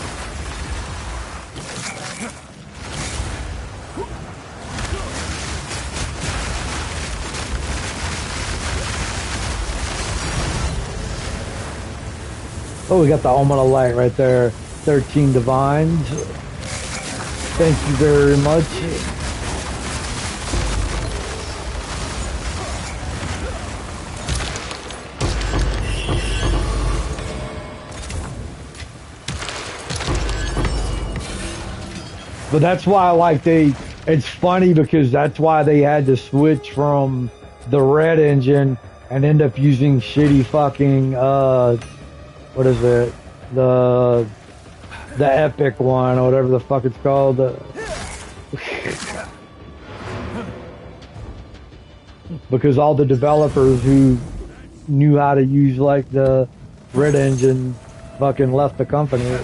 Oh, we got the Omen of Light right there. 13 Divines. Thank you very much. But that's why, like, it's funny because that's why they had to switch from the red engine and end up using shitty fucking, what is it? The, the epic one, or whatever the fuck it's called. Because all the developers who knew how to use, like, the red engine fucking left the company.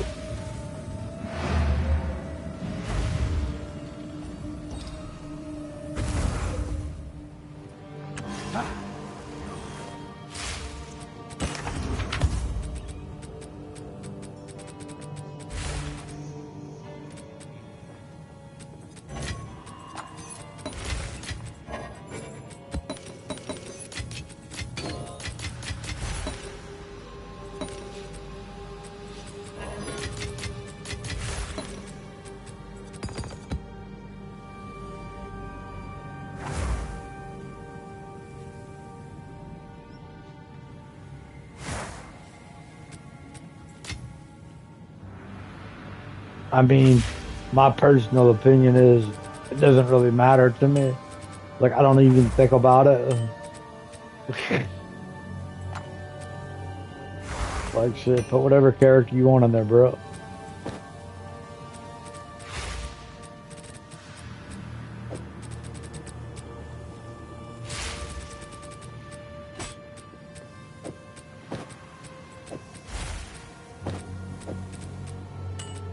I mean, my personal opinion is it doesn't really matter to me. Like, I don't even think about it. Like, shit, put whatever character you want in there, bro.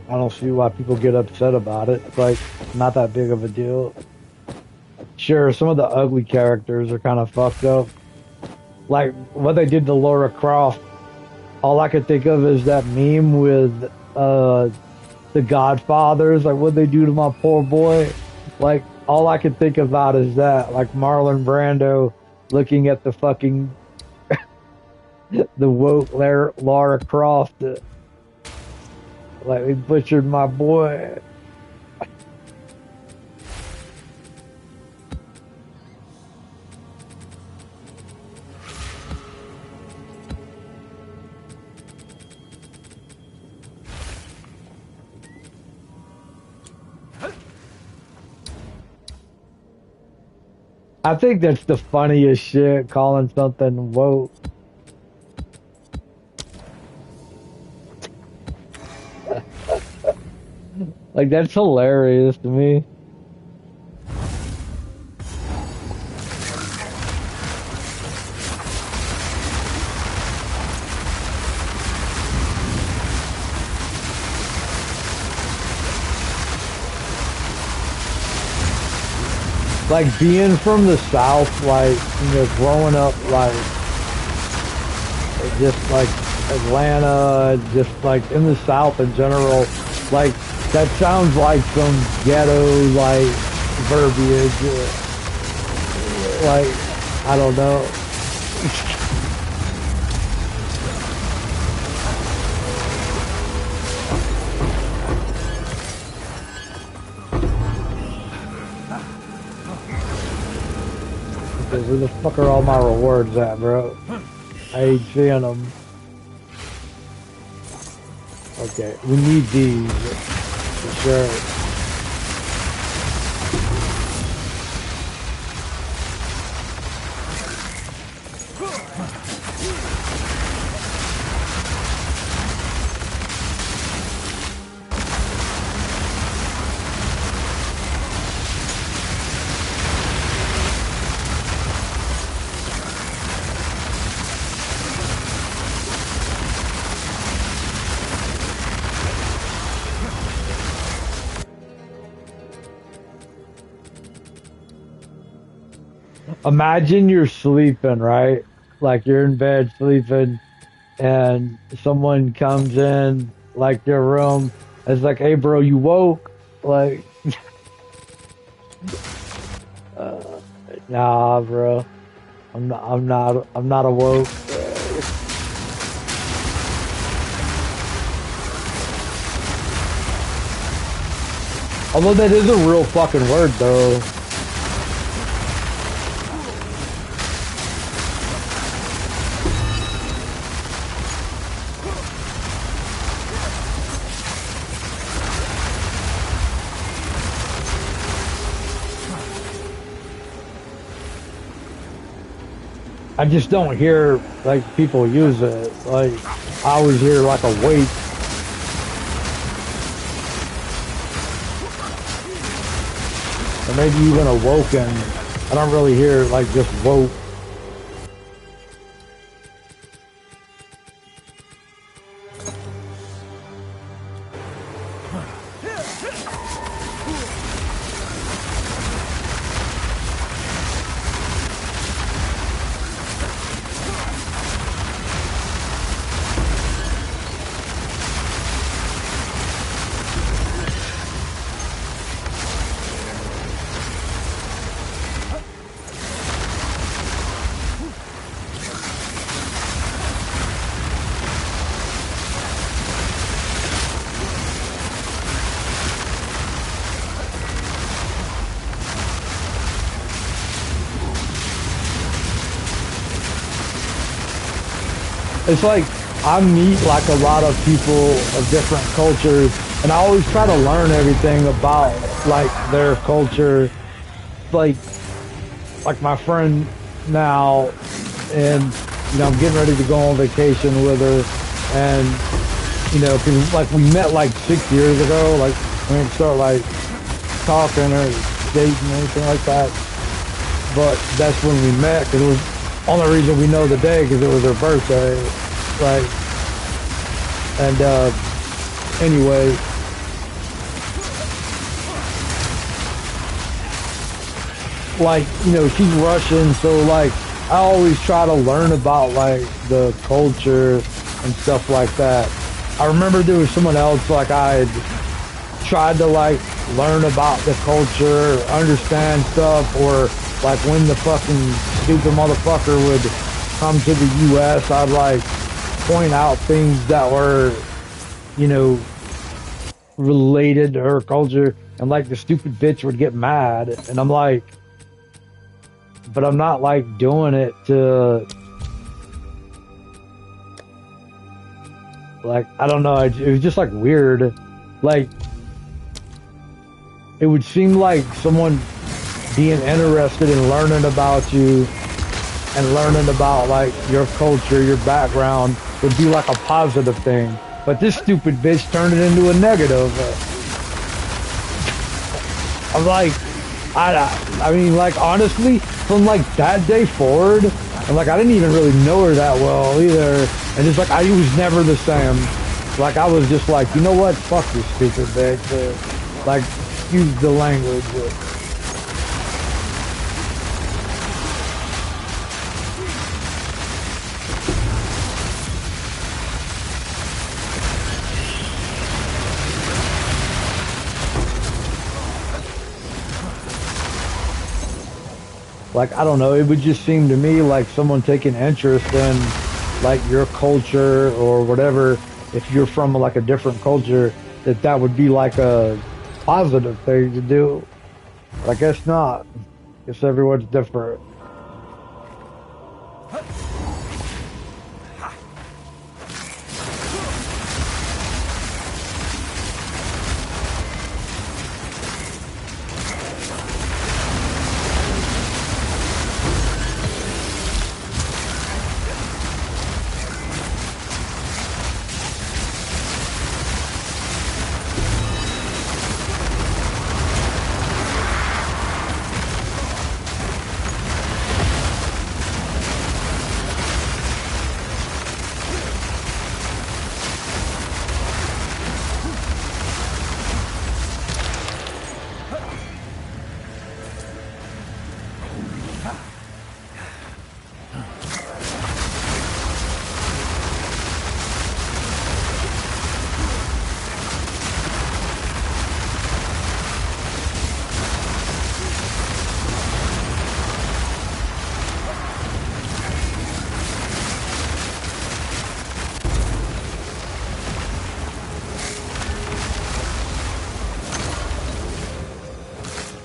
I don't see why people get upset about it. It's like not that big of a deal. Sure, some of the ugly characters are kind of fucked up. Like what they did to Laura Croft. All I could think of is that meme with the Godfathers. Like what they do to my poor boy. Like all I could think about is that. Like Marlon Brando looking at the fucking the woke Laura Croft. Like they butchered my boy. I think that's the funniest shit, calling something woke. Like, that's hilarious to me. Like, being from the South, like, you know, growing up, like, just like Atlanta, just like in the South in general, like, that sounds like some ghetto, like, verbiage. Like, I don't know. Because where the fuck are all my rewards at, bro? I ain't seeing them. Okay, we need these. For sure. Imagine you're sleeping, right? Like you're in bed sleeping and someone comes in like your room. It's like, hey bro, you woke? Like, uh, nah, bro. I'm not awoke. Although that is a real fucking word though. I just don't hear like people use it. Like I always hear like a wait. Or maybe even awoken. I don't really hear like just woke. It's like I meet like a lot of people of different cultures, and I always try to learn everything about like their culture. Like my friend now, and I'm getting ready to go on vacation with her, and 'cause like we met like 6 years ago, like we didn't start like talking or dating or anything like that. But that's when we met, because it was only reason we know the day because it was her birthday, like. And anyway, like she's Russian, so like I always try to learn about like the culture and stuff like that. I remember there was someone else like I had tried to like learn about the culture, understand stuff, or like when the fucking stupid motherfucker would come to the US, I'd like point out things that were, related to her culture, and like the stupid bitch would get mad, and I'm like, but I'm not like doing it to, like, I don't know, it was just like weird. Like, it would seem like someone being interested in learning about you and learning about like your culture, your background would be like a positive thing. But this stupid bitch turned it into a negative. I'm like, I mean, like, honestly, from like that day forward, and like I didn't even really know her that well either, and just like I was never the same. Like I was just like, you know what, fuck this stupid bitch. Like, use the language. Like, I don't know, it would just seem to me like someone taking interest in like your culture or whatever. If you're from like a different culture, that would be like a positive thing to do. But I guess not. I guess everyone's different.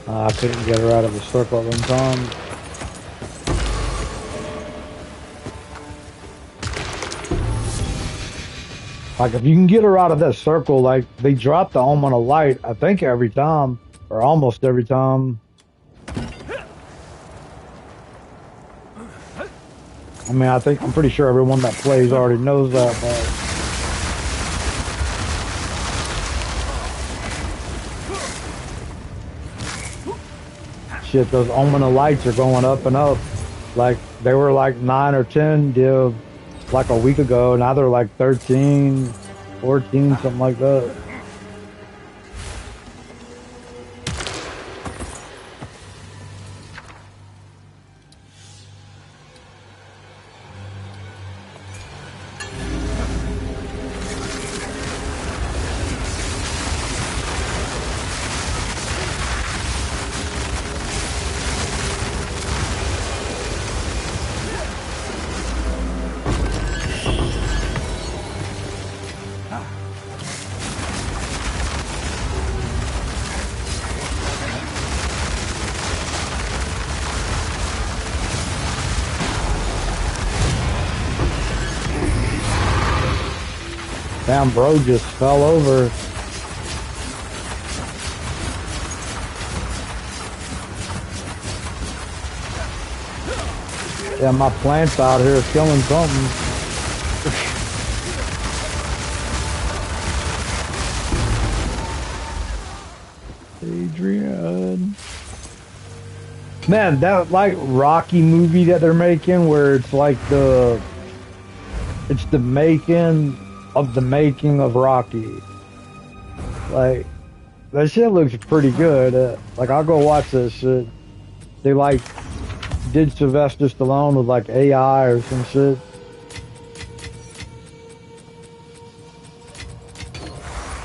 I couldn't get her out of the circle in time. Like, if you can get her out of that circle, like, they drop the Omen of Light, I think every time, or almost every time. I mean, I'm pretty sure everyone that plays already knows that, but shit, those Omen of lights are going up and up. Like they were like 9 or 10 like a week ago. Now they're like 13, 14, something like that. Damn, bro just fell over. Yeah, my plants out here killing something. Adrian. Man, that like Rocky movie that they're making where it's like it's the making of Rocky. Like, that shit looks pretty good. Like, I'll go watch this shit. They, like, did Sylvester Stallone with, like, AI or some shit.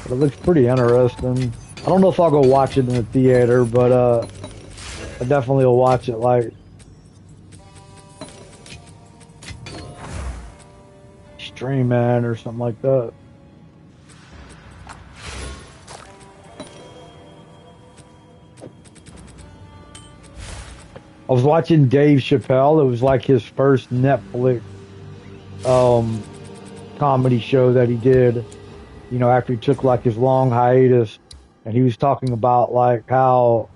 But it looks pretty interesting. I don't know if I'll go watch it in the theater, but, I definitely will watch it, like, streaming or something like that. I was watching Dave Chappelle. It was like his first Netflix comedy show that he did, you know, after he took like his long hiatus, and he was talking about like how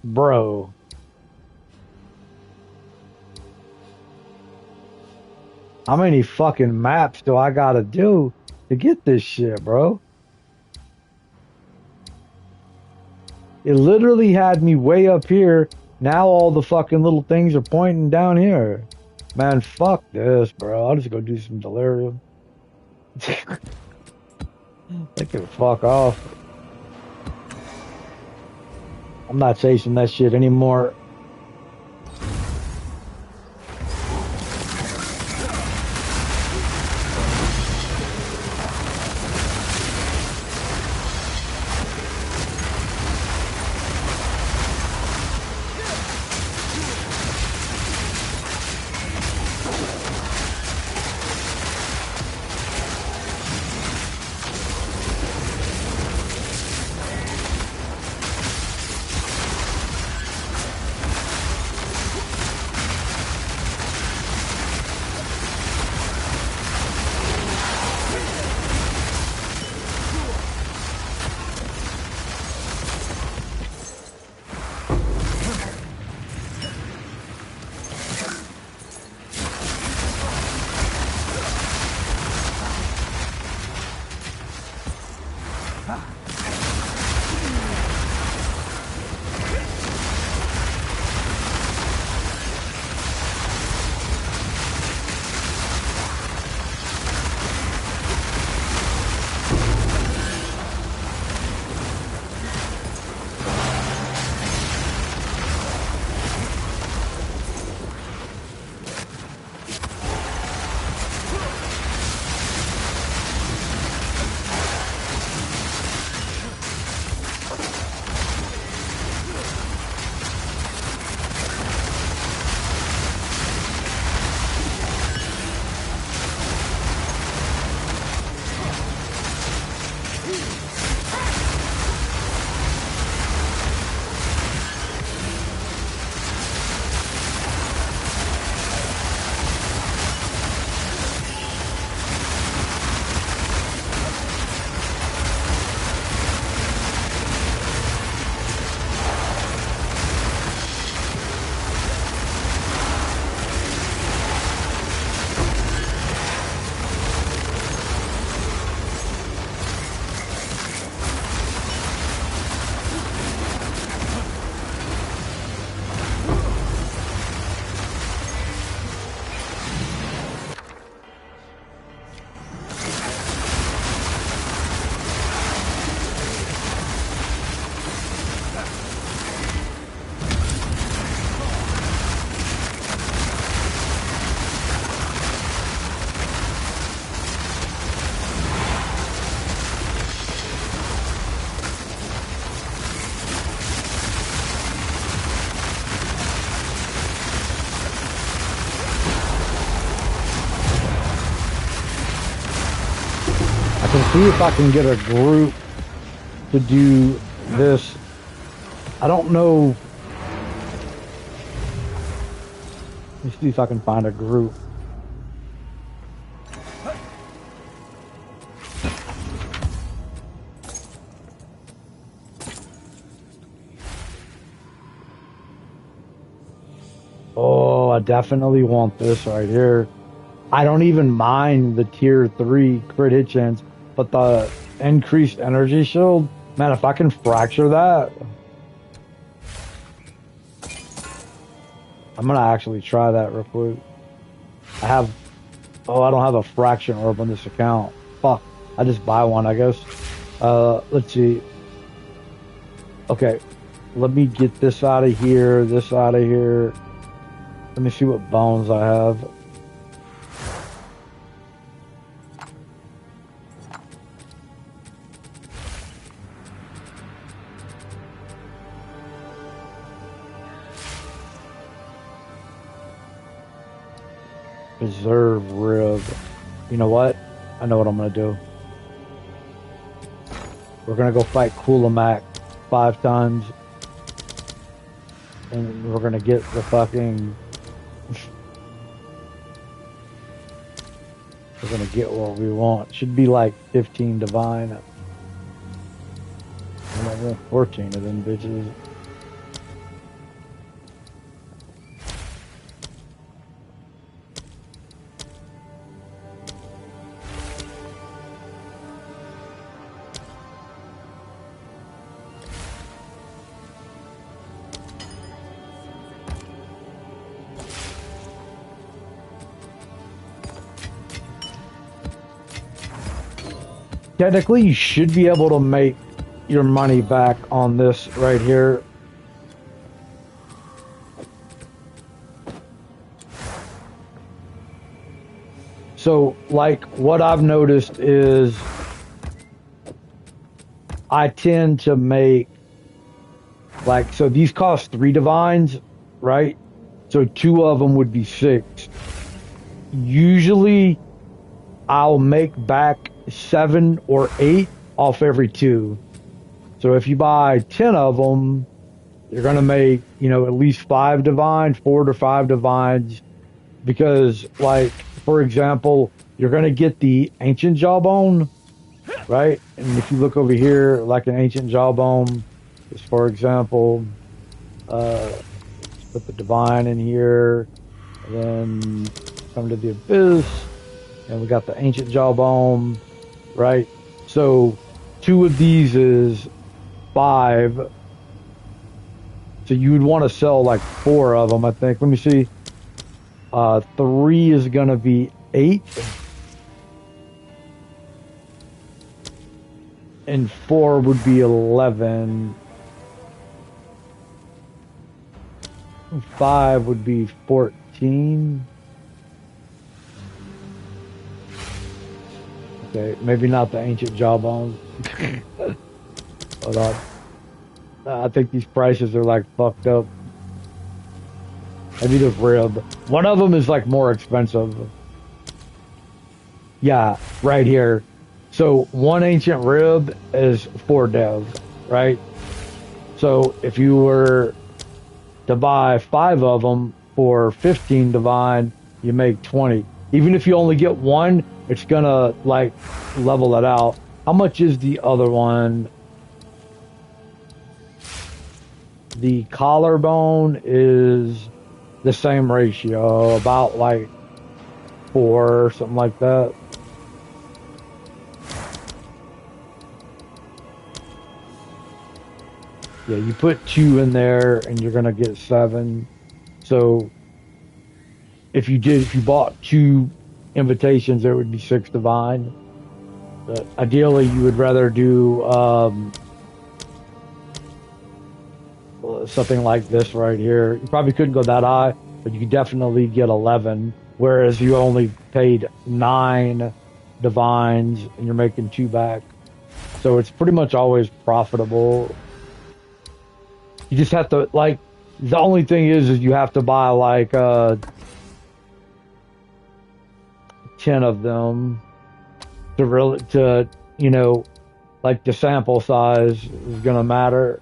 bro, how many fucking maps do I gotta do to get this shit, bro? It literally had me way up here. Now all the fucking little things are pointing down here. Man, fuck this, bro. I'll just go do some delirium. They can fuck off. I'm not chasing that shit anymore. can see if I can get a group to do this. I don't know. Let me see if I can find a group. Oh, I definitely want this right here. I don't even mind the tier 3 crit hit chance, but the increased energy shield, man, if I can fracture that, I'm gonna actually try that real quick. I don't have a fraction orb on this account. Fuck, I just buy one, I guess. Let's see. Okay, let me get this out of here, this out of here. Let me see what bones I have. Preserve rib. You know what? I know what I'm gonna do. We're gonna go fight Kulamak 5 times. And we're gonna get the fucking... We're gonna get what we want. Should be like 15 divine. 14 of them bitches. Technically, you should be able to make your money back on this right here. So, like, what I've noticed is I tend to make, like, so these cost 3 divines, right? So 2 of them would be 6. Usually, I'll make back 7 or 8 off every 2. So if you buy 10 of them, you're going to make, you know, at least 5 divine, 4 to 5 divines. Because, like, for example, you're going to get the ancient jawbone, right? And if you look over here, like an ancient jawbone, just for example, put the divine in here, and then come to the abyss, and we got the ancient jawbone, right? So 2 of these is 5. So you would want to sell like 4 of them, I think. Let me see. 3 is gonna be 8. And 4 would be 11. 5 would be 14. Okay, maybe not the ancient jawbone. Hold on. I think these prices are like fucked up. Maybe the rib. One of them is like more expensive. Yeah, right here. So 1 ancient rib is 4 dev, right? So if you were to buy 5 of them for 15 divine, you make 20. Even if you only get 1, it's gonna like level it out. How much is the other one? The collarbone is the same ratio, about like 4 or something like that. Yeah, you put 2 in there and you're gonna get 7. So if you bought 2 invitations, there would be 6 divine. But ideally, you would rather do something like this right here. You probably couldn't go that high, but you could definitely get 11. Whereas you only paid 9 divines and you're making 2 back. So it's pretty much always profitable. You just have to, like, the only thing is you have to buy like 10 of them. to really to you know like the sample size is gonna matter.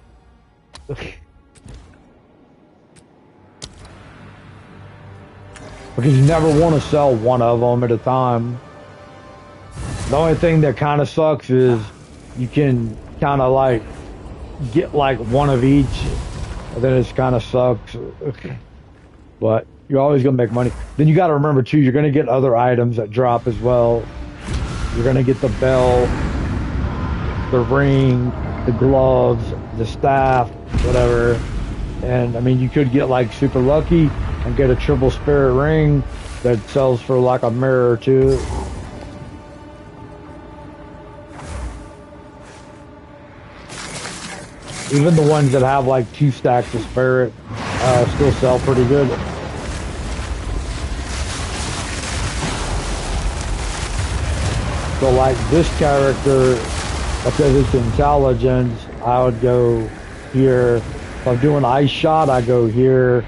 Because you never want to sell one of them at a time. The only thing that kind of sucks is you can kind of like get like one of each, and then it's kind of sucks. But you're always gonna make money. Then you got to remember too, you're gonna get other items that drop as well. You're gonna get the bell, the ring, the gloves, the staff, whatever. And I mean, you could get like super lucky and get a triple spirit ring that sells for like a mirror or two. Even the ones that have like 2 stacks of spirit still sell pretty good. So like this character, because it's intelligence, I would go here. If I'm doing ice shot, I go here.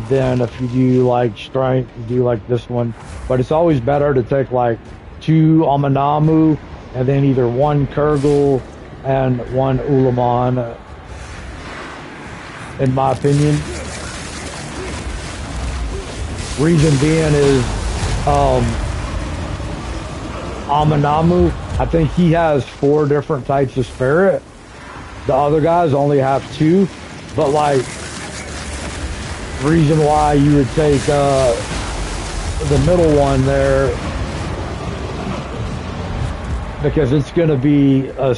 Then if you do like strength, you do like this one. But it's always better to take like 2 Amanamu and then either 1 Kurgle and 1 Ulaman, in my opinion. Reason being is Amanamu, I think he has 4 different types of spirit. The other guys only have 2, but like reason why you would take the middle one there, because it's going to be a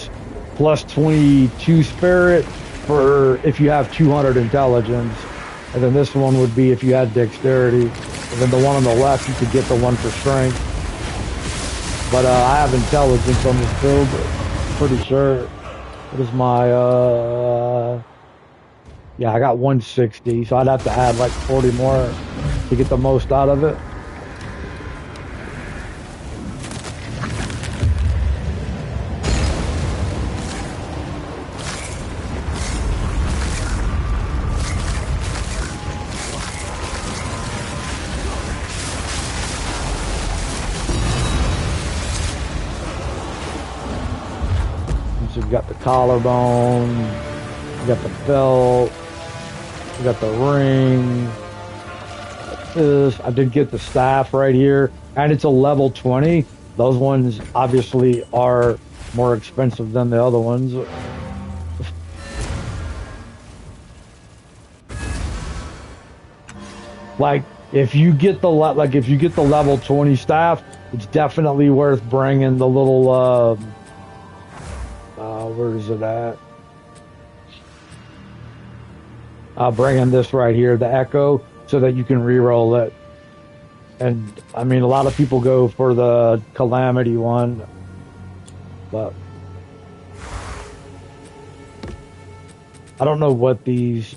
plus 22 spirit for if you have 200 intelligence, and then this one would be if you had dexterity, and then the one on the left you could get the one for strength. But I have intelligence on this build, pretty sure. What is my yeah, I got 160, so I'd have to add like 40 more to get the most out of it. So you got the collarbone, you got the belt, you got the ring. This, I did get the staff right here, and it's a level 20. Those ones obviously are more expensive than the other ones. Like if you get the level 20 staff, it's definitely worth bringing the little where is it at? Bringing this right here, the Echo, so that you can re-roll it. And I mean, a lot of people go for the Calamity one, but I don't know what these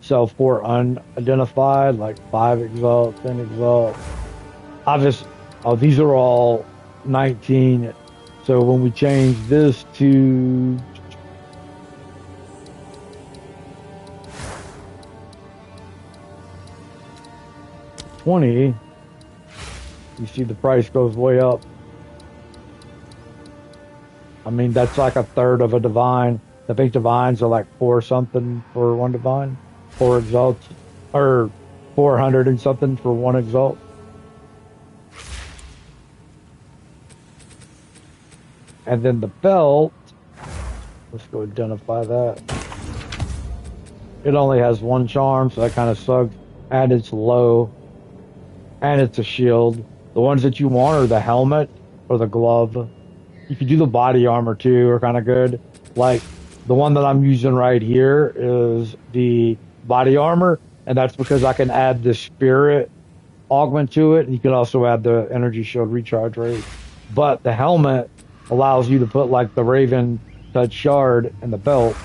sell for unidentified, like 5 Exalt, 10 Exalt. Obviously, oh, these are all 19. So when we change this to $20, you see the price goes way up. I mean, that's like a third of a divine. I think divines are like 4 something for 1 divine, 4 exalts, or 400 and something for 1 exalt. And then the belt, let's go identify that. It only has 1 charm, so that kind of sucks. And it's low. And it's a shield. The ones that you want are the helmet or the glove. You could do the body armor too, are kind of good. Like the one that I'm using right here is the body armor, and that's because I can add the spirit augment to it. And you can also add the energy shield recharge rate. But the helmet allows you to put like the Raven Touch shard in the belt,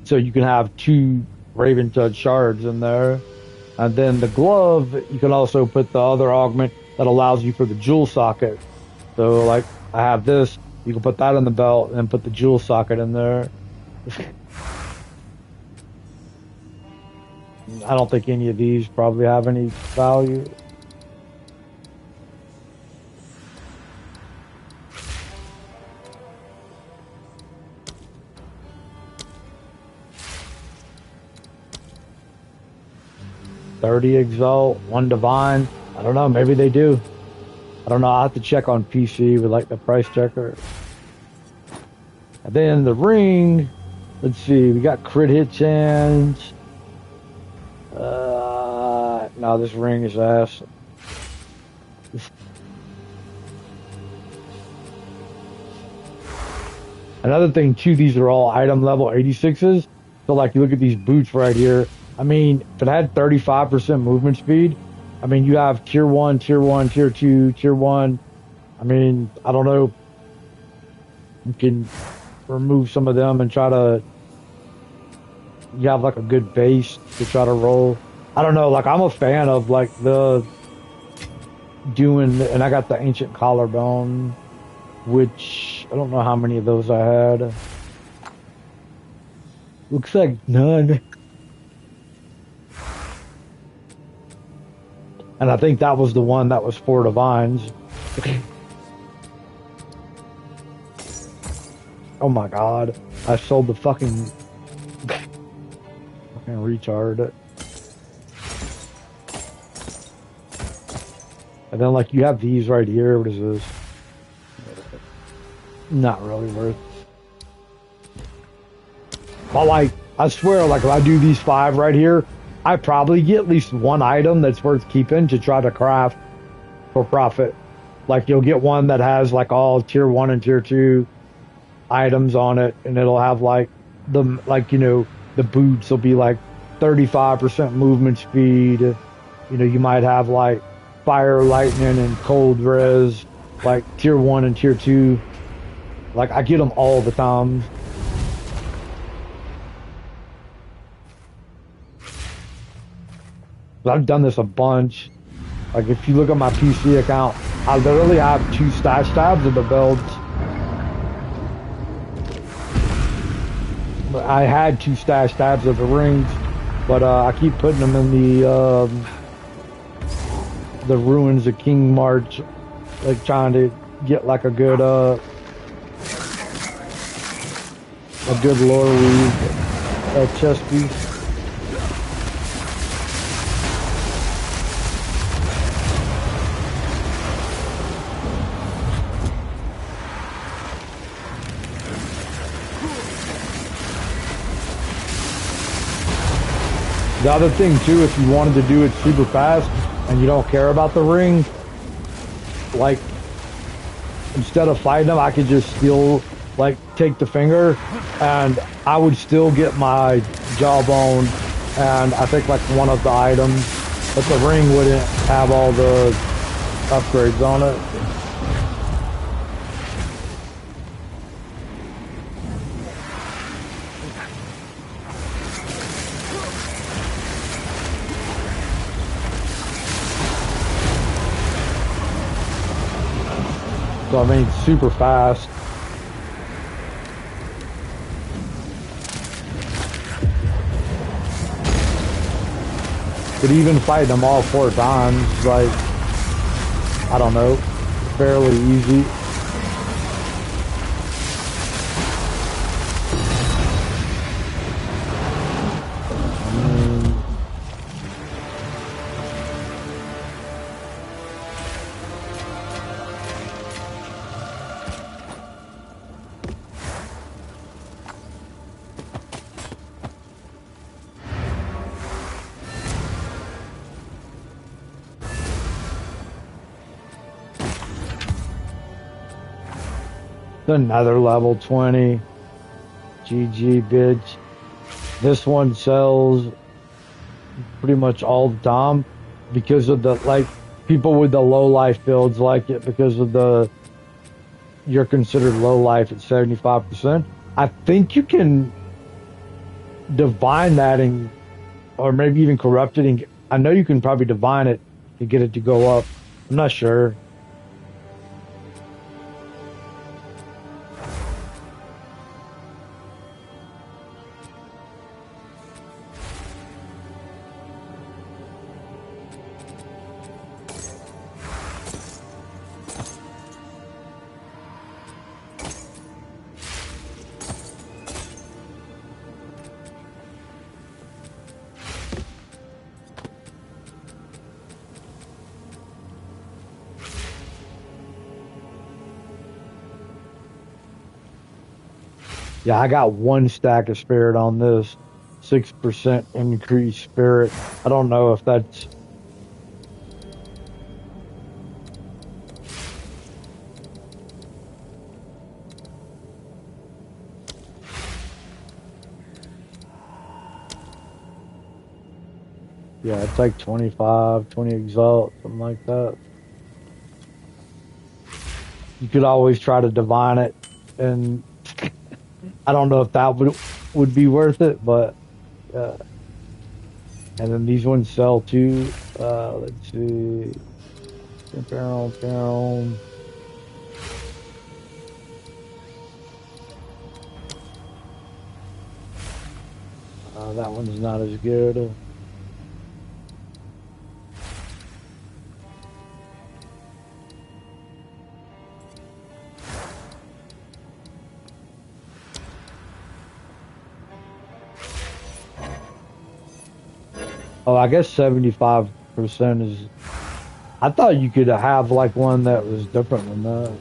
so you can have 2 Raven Touch shards in there. And then the glove, you can also put the other augment that allows you for the jewel socket. So like I have this, you can put that in the belt and then put the jewel socket in there. I don't think any of these probably have any value. 30 Exalt, 1 Divine. I don't know, maybe they do. I don't know, I'll have to check on PC with like the price checker. And then the ring, let's see, we got crit hit chance. No, this ring is ass. Another thing too, these are all item level 86s. So like you look at these boots right here. I mean, if it had 35% movement speed, I mean you have tier 1, tier 1, tier 2, tier 1. I mean, I don't know. You can remove some of them and try to you have like a good base to try to roll. I don't know, like I'm a fan of like the doing and I got the ancient collarbone, which I don't know how many of those I had. Looks like none. And I think that was the one that was 4 divines. Oh my god. I sold the fucking retard. And then like you have these right here. What is this? Not really worth. But like I swear, like if I do these 5 right here, I probably get at least one item that's worth keeping to try to craft for profit. Like you'll get one that has like all tier 1 and tier 2 items on it, and it'll have like the the boots will be like 35% movement speed. You know, you might have like fire, lightning, and cold res, like tier 1 and tier 2. Like I get them all the time. I've done this a bunch. Like if you look at my PC account, I literally have 2 stash tabs of the belts. I had 2 stash tabs of the rings, but I keep putting them in the ruins of King March, like trying to get like a good lore weave chest piece. The other thing too, if you wanted to do it super fast and you don't care about the ring, like instead of fighting them, I could just still like take the finger and I would still get my jawbone and I think like one of the items, but the ring wouldn't have all the upgrades on it. So I mean, super fast. But even fighting them all 4 times, like, I don't know, fairly easy. Another level 20. GG, bitch. This one sells pretty much all the time because of the, like, people with the low life builds like it because of the, you're considered low life at 75%. I think you can divine that and, or maybe even corrupt it. And I know you can probably divine it to get it to go up. I'm not sure. Yeah, I got one stack of spirit on this. 6% increased spirit. I don't know if that's. Yeah, it's like 25, 20 exalt, something like that. You could always try to divine it, and I don't know if that would be worth it, but and then these ones sell too. Let's see, apparel. That one's not as good. Oh, I guess 75% is. I thought you could have like one that was different than that.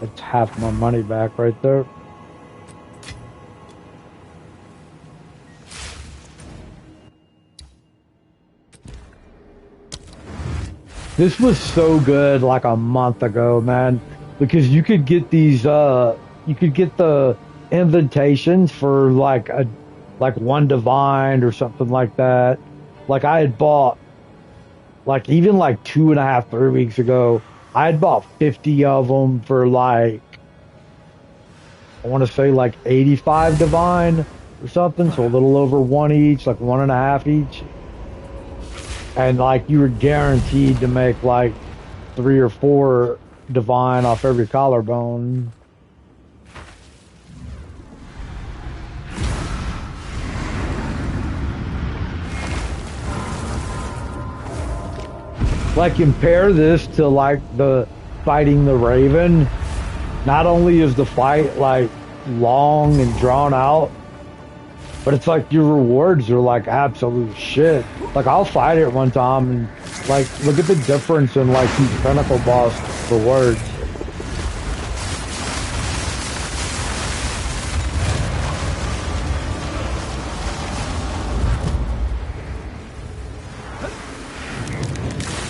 It's half my money back right there. This was so good like a month ago, man, because you could get these you could get the invitations for like one divine or something like that. Like I had bought like even like 2.5, 3 weeks ago, I had bought 50 of them for like I want to say like 85 divine or something, so a little over one each, like 1.5 each. And like you were guaranteed to make like 3 or 4 divine off every collarbone. Like compare this to like the fighting the Raven. Not only is the fight like long and drawn out, but it's like your rewards are like absolute shit. Like I'll fight it one time and like look at the difference in like these pinnacle boss rewards.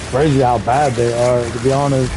Crazy how bad they are, to be honest.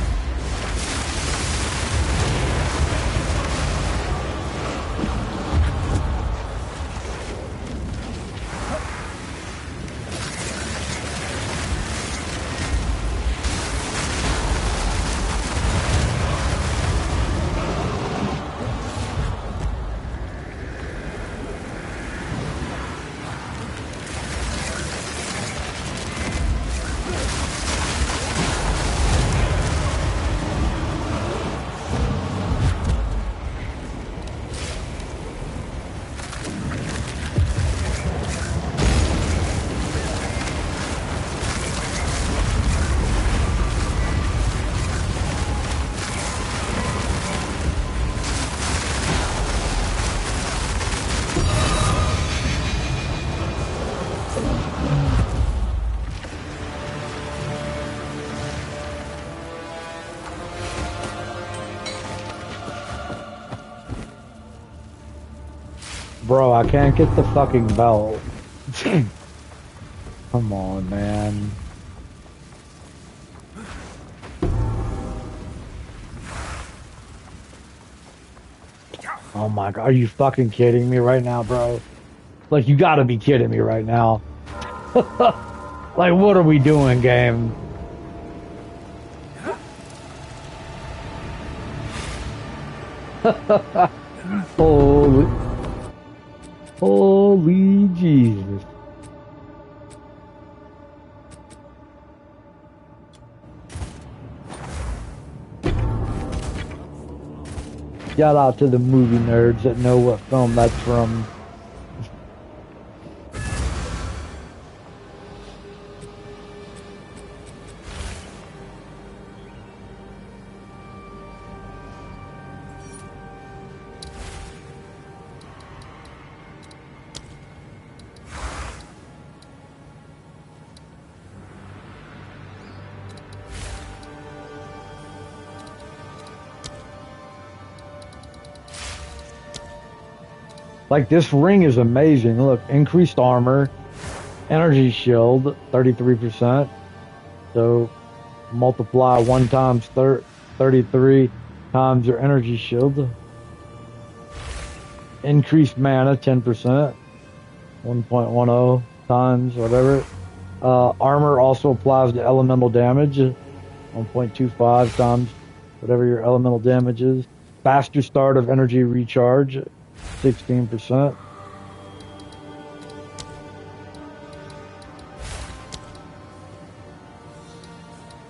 Bro, I can't get the fucking belt. Come on, man. Oh my god, are you fucking kidding me right now, bro? Like, you gotta be kidding me right now. Like, what are we doing, game? Holy, holy Jesus. Shout out to the movie nerds that know what film that's from. Like, this ring is amazing. Look, increased armor, energy shield, 33%. So multiply 1 times 33 times your energy shield. Increased mana, 10%. 1.10 times, whatever. Armor also applies to elemental damage. 1.25 times whatever your elemental damage is. Faster start of energy recharge. 16%.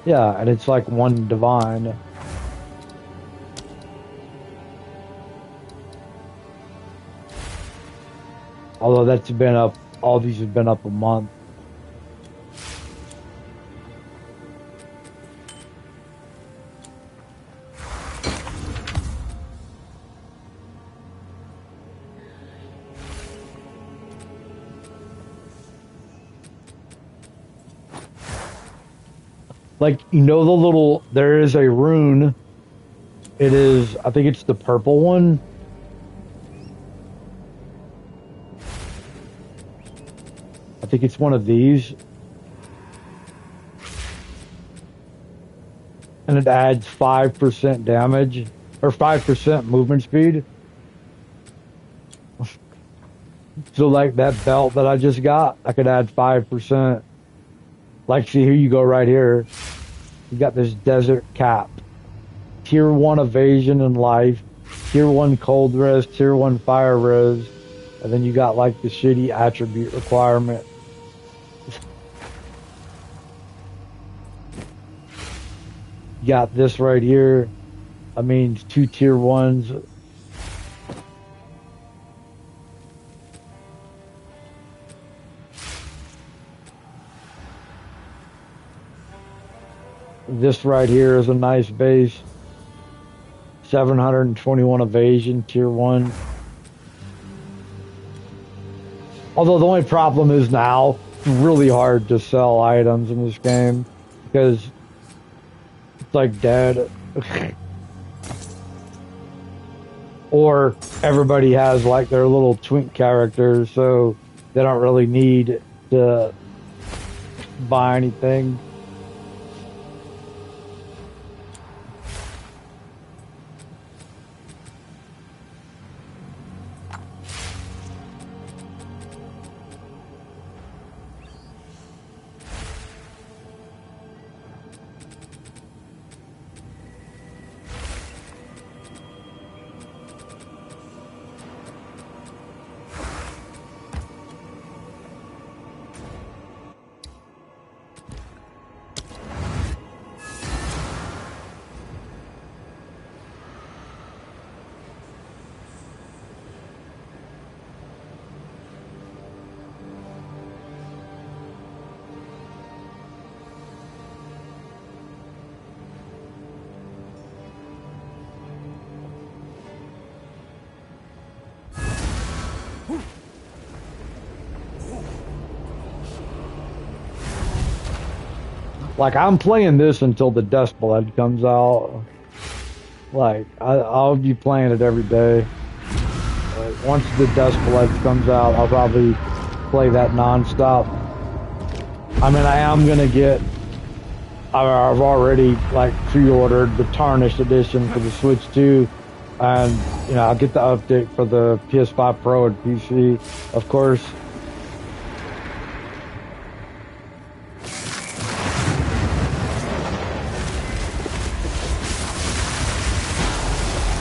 Yeah, and it's like 1 divine. Although that's been up, all these have been up a month. Like, you know, the little, there is a rune. It is, I think it's the purple one. I think it's one of these. And it adds 5% damage, or 5% movement speed. So like that belt that I just got, I could add 5%. Like, see, here you go right here. You got this desert cap. Tier 1 evasion and life. Tier 1 cold res, Tier 1 fire res. And then you got like the shitty attribute requirement. You got this right here. I mean, 2 tier 1s. This right here is a nice base. 721 evasion, tier 1. Although the only problem is now, it's really hard to sell items in this game because it's like dead. Or everybody has like their little twink characters, so they don't really need to buy anything. Like, I'm playing this until the Dust Blood comes out. Like, I'll be playing it every day. Once the Dust Blood comes out, I'll probably play that non-stop. I mean, I am gonna get... I've already, like, pre-ordered the Tarnished Edition for the Switch 2. And, you know, I'll get the update for the PS5 Pro and PC, of course.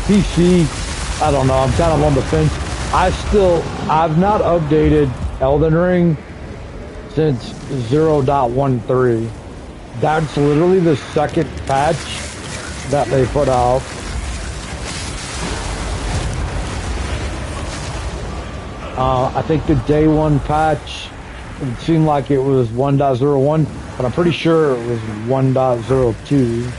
PC I don't know. I'm kind of on the fence. I've not updated Elden Ring since 0.13. That's literally the second patch that they put out. I think the day one patch, it seemed like it was 1.01, but I'm pretty sure it was 1.02.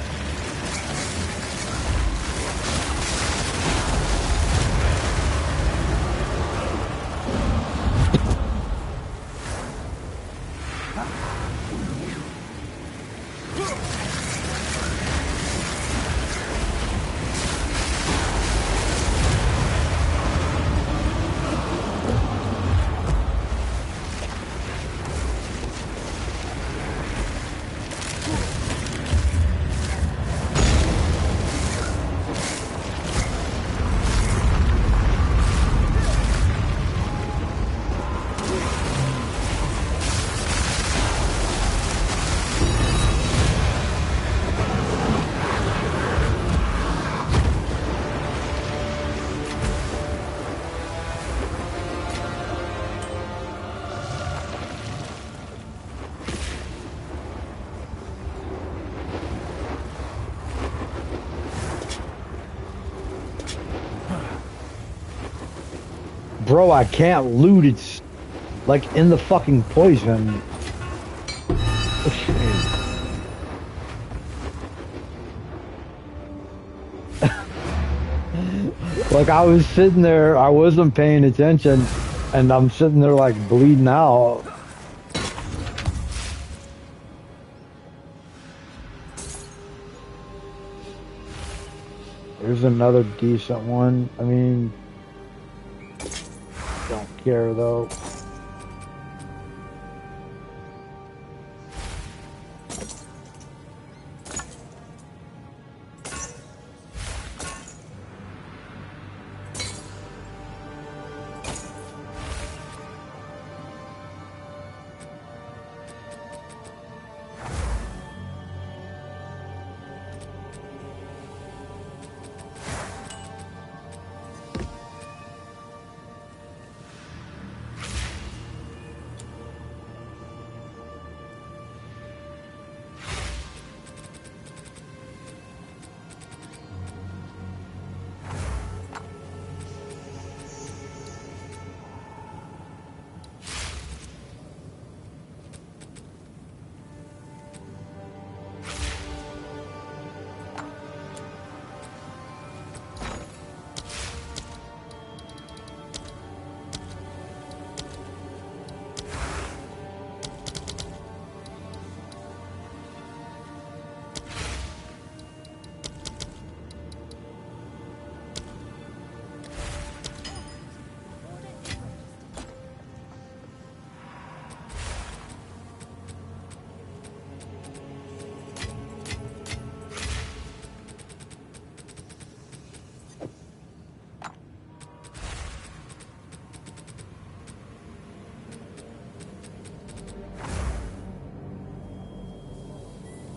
Bro, I can't loot. It's like in the fucking poison. Like I was sitting there, I wasn't paying attention, and I'm sitting there like bleeding out. Here's another decent one. I mean, don't care though.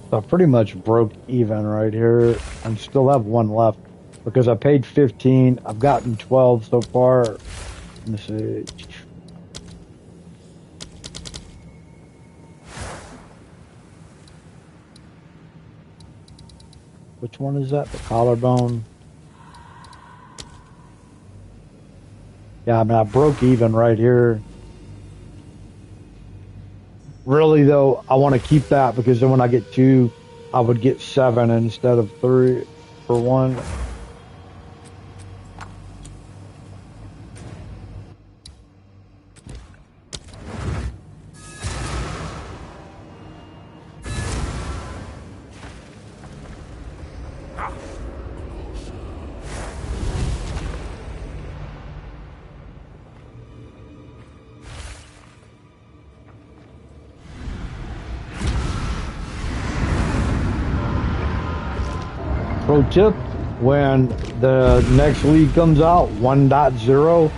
So I pretty much broke even right here and still have one left because I paid 15. I've gotten 12 so far. Let me see. Which one is that? The collarbone? Yeah, I mean, I broke even right here. Really, though, I want to keep that because then when I get 2, I would get 7 instead of 3 for 1. Pro tip, when the next league comes out, 1.0,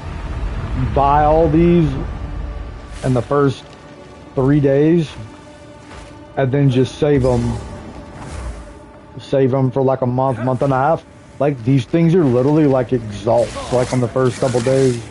buy all these in the first 3 days and then just save them. Save them for like a month, month and a half, Like, these things are literally like exalts, like on the first couple days.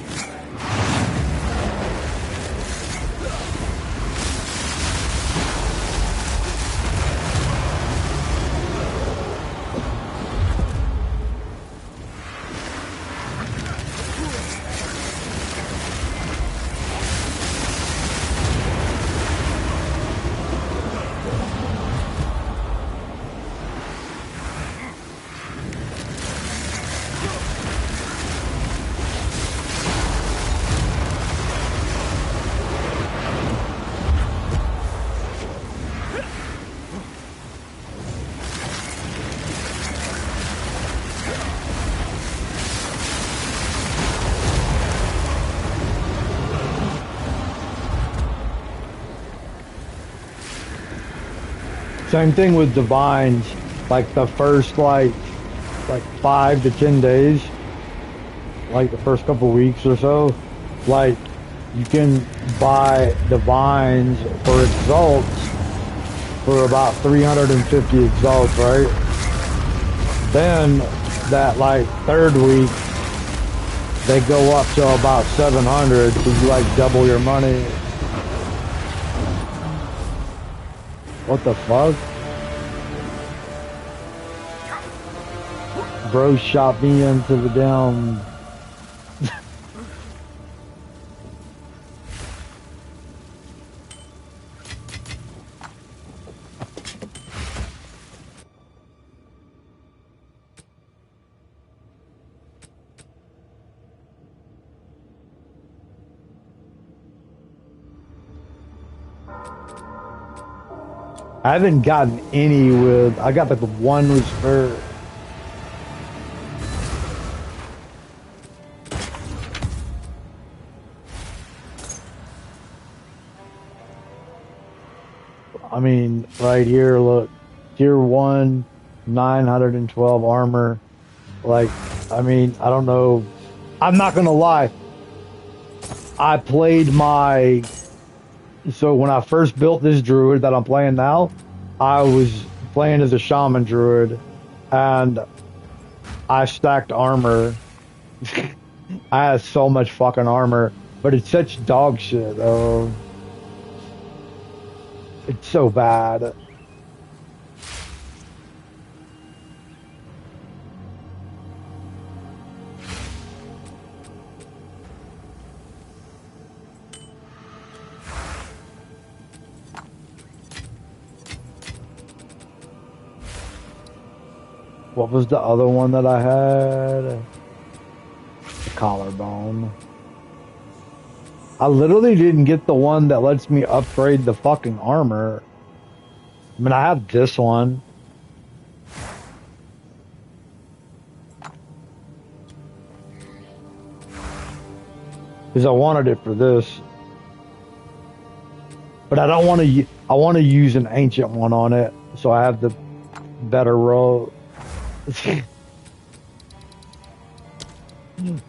Same thing with divines, like the first like 5 to 10 days, like the first couple weeks or so, like you can buy divines for exalts for about 350 exalts, right? Then that like third week they go up to about 700, so you like double your money. What the fuck? Bro shot me into the damn... I haven't gotten any with... I got like the one was for... I mean, right here, look. Tier 1, 912 armor. Like, I mean, I don't know. I'm not gonna lie. I played my... So when I first built this druid that I'm playing now, I was playing as a shaman druid, and I stacked armor. I had so much fucking armor, but it's such dog shit, though. It's so bad. What was the other one that I had? The collarbone. I literally didn't get the one that lets me upgrade the fucking armor. I mean, I have this one. Because I wanted it for this. But I don't want to... I want to use an ancient one on it, so I have the better roll.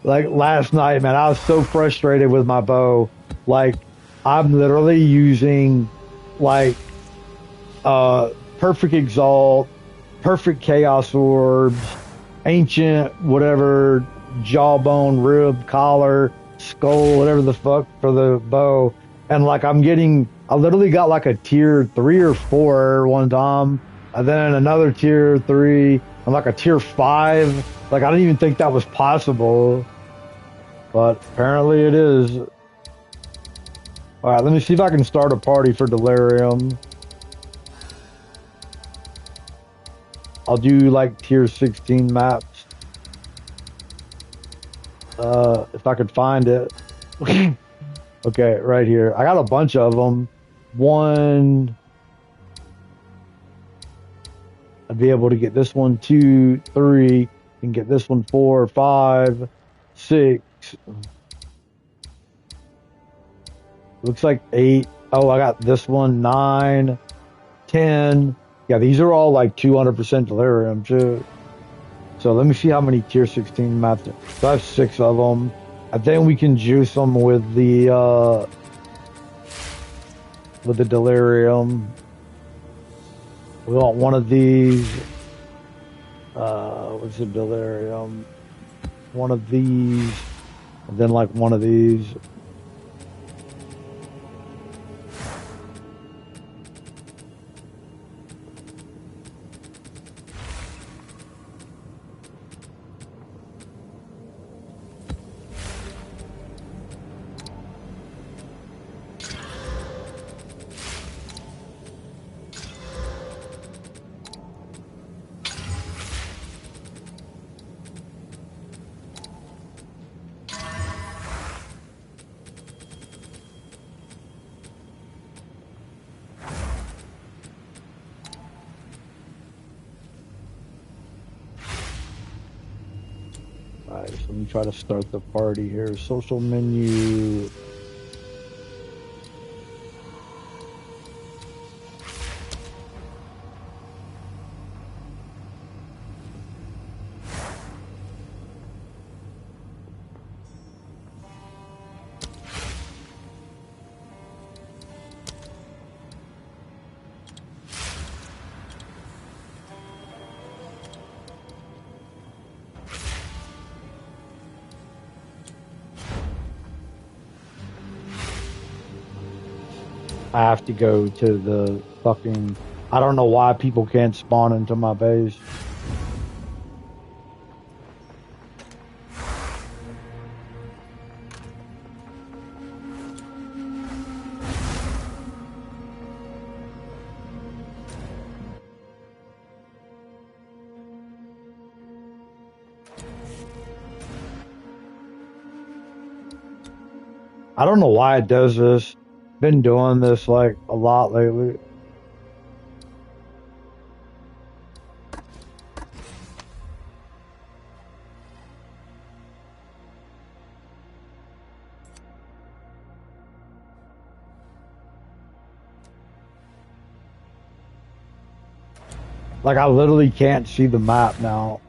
Like last night, man, I was so frustrated with my bow. Like, I'm literally using like perfect exalt, perfect chaos orbs, ancient whatever, jawbone, rib, collar, skull, whatever the fuck for the bow. And like I literally got like a tier 3 or 4 one time, and then another tier 3 and like a tier 5. Like, I didn't even think that was possible, but apparently it is. All right, let me see if I can start a party for Delirium. I'll do like tier 16 maps. If I could find it. Okay, right here. I got a bunch of them. One... I'd be able to get this one 2, 3, and get this one 4, 5, 6. Looks like 8. Oh, I got this one 9, 10. Yeah, these are all like 200% delirium too. So let me see how many tier 16 maps. So I have 6 of them. I think we can juice them with the delirium. We want one of these. What's the delirium? One of these, and then like one of these. Alright, so let me try to start the party here. Social menu. I have to go to the fucking. I don't know why people can't spawn into my base. I don't know why it does this. Been doing this like a lot lately. Like I literally can't see the map now.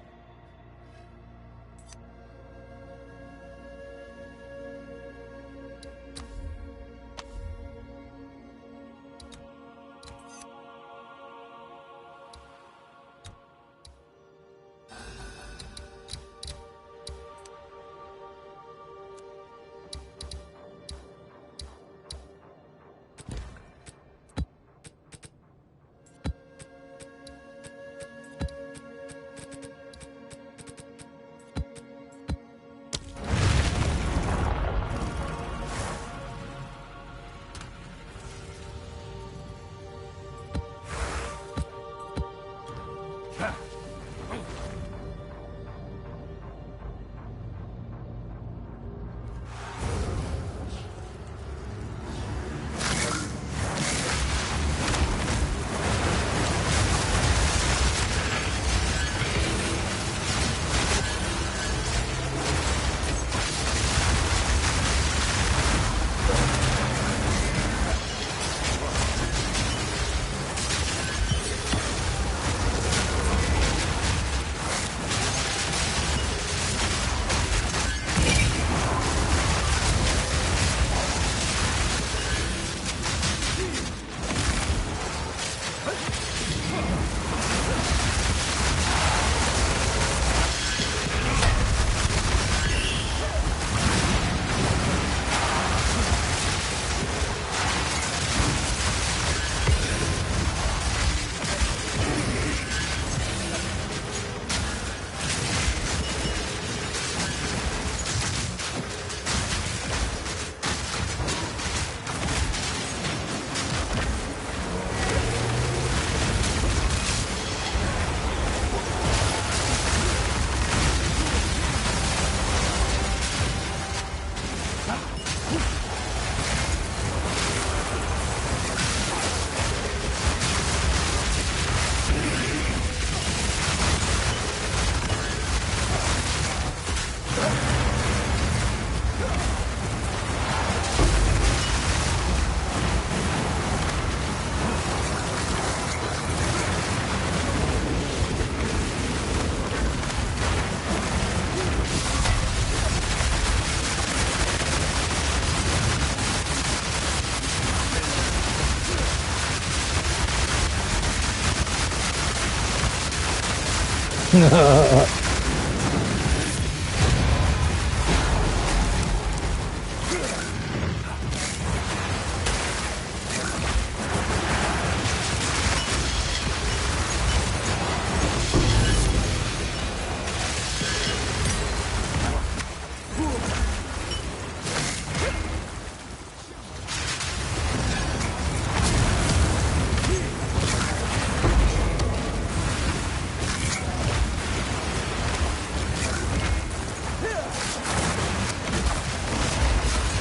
I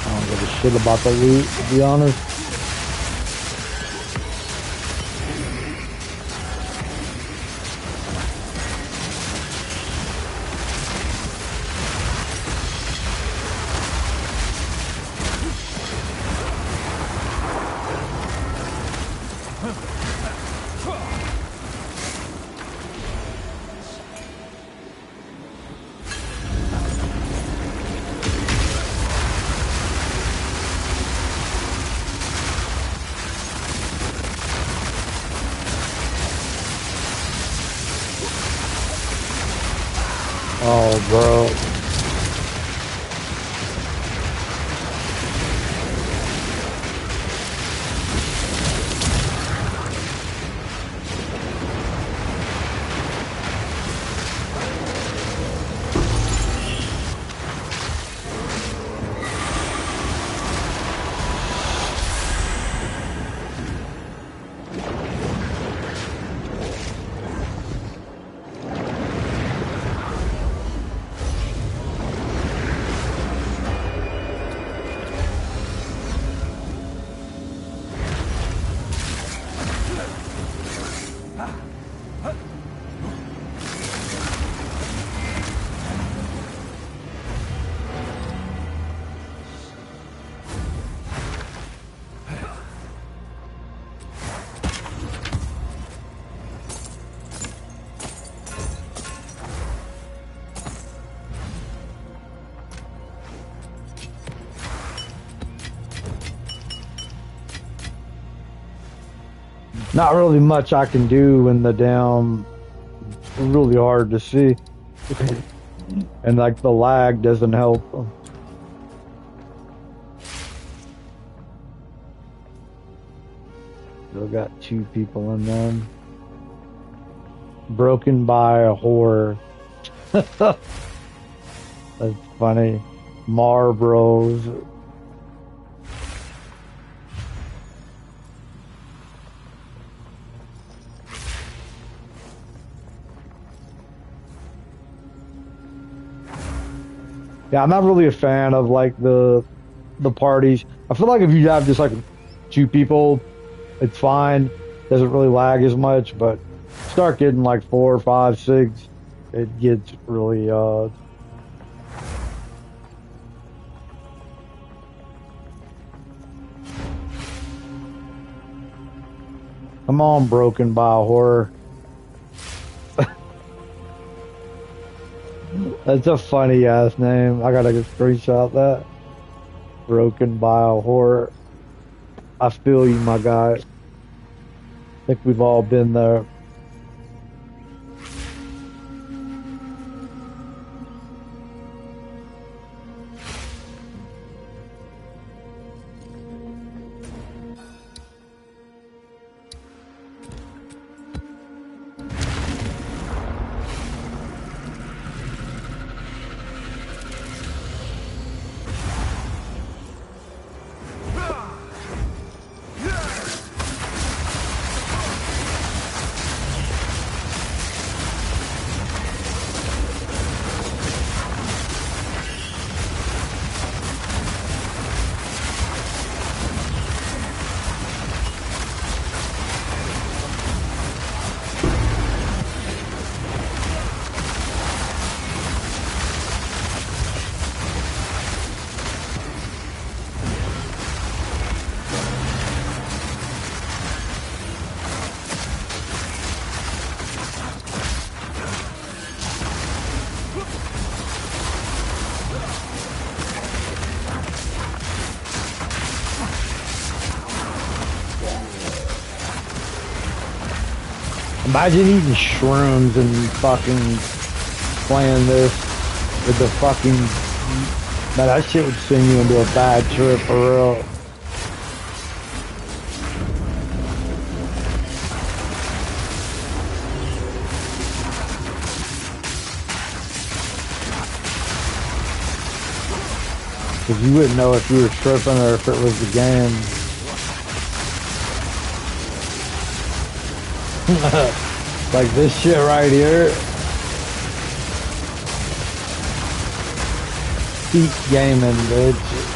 don't give a shit about the loot, to be honest. Oh, bro. Not really much I can do in the damn. It's really hard to see. And like the lag doesn't help. Still got 2 people in them. Broken by a whore. That's funny. Marbros. Yeah, I'm not really a fan of like the parties. I feel like if you have just like 2 people, it's fine. Doesn't really lag as much, but start getting like 4, 5, 6, it gets really come on, broken by a horror. That's a funny ass name. I gotta screenshot that. Broken by a horror. I feel you, my guy. I think we've all been there. Imagine eating shrooms and fucking playing this with the fucking. Man, that shit would send you into a bad trip for real. Because you wouldn't know if you were tripping or if it was the game. Like this shit right here. Peak gaming, bitch.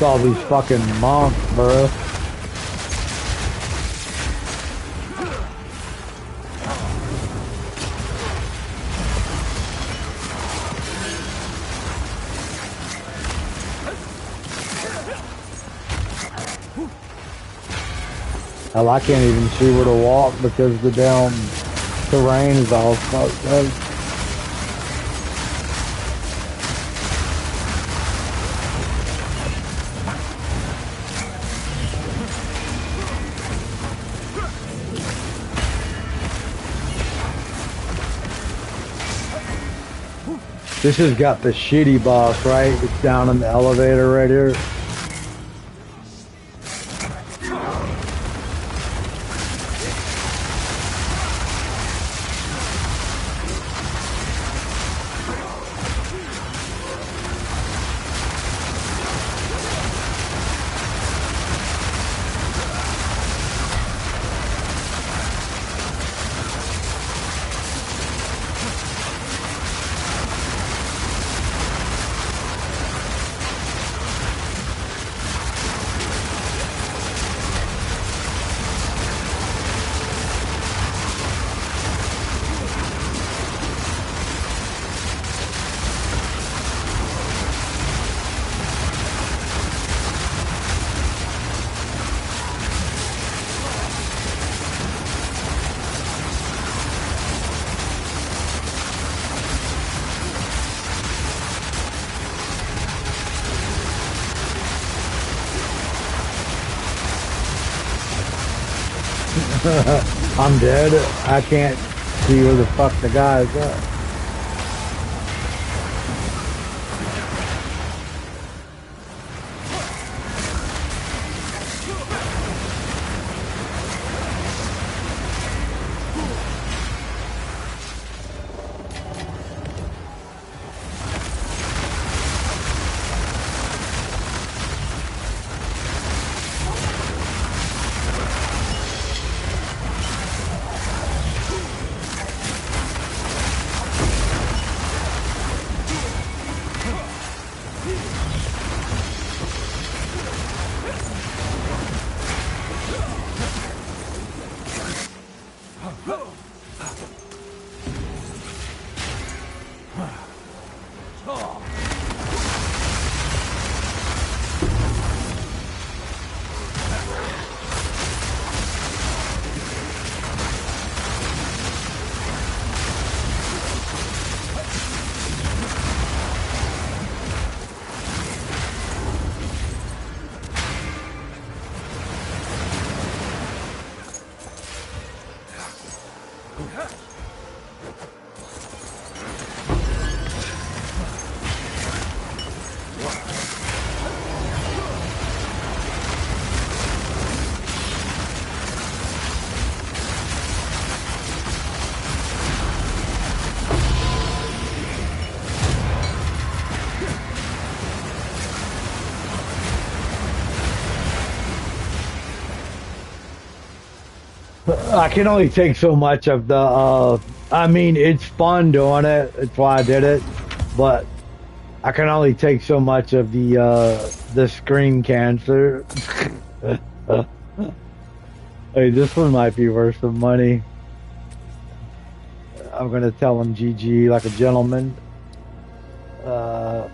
All these fucking monks, bro. Hell, I can't even see where to walk because the damn terrain is all fucked up. This has got the shitty boss, right? It's down in the elevator right here. I'm dead. I can't see where the fuck the guy is at. I can only take so much of the. I mean, it's fun doing it. That's why I did it, but I can only take so much of the screen cancer. Hey, this one might be worth some money. I'm gonna tell him GG like a gentleman. Uh,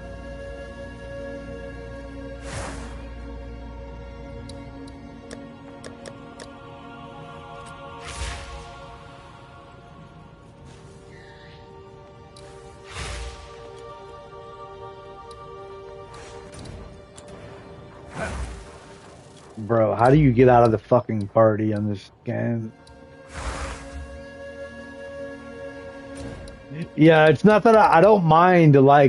bro, how do you get out of the fucking party on this game? Yeah, it's not that I don't mind I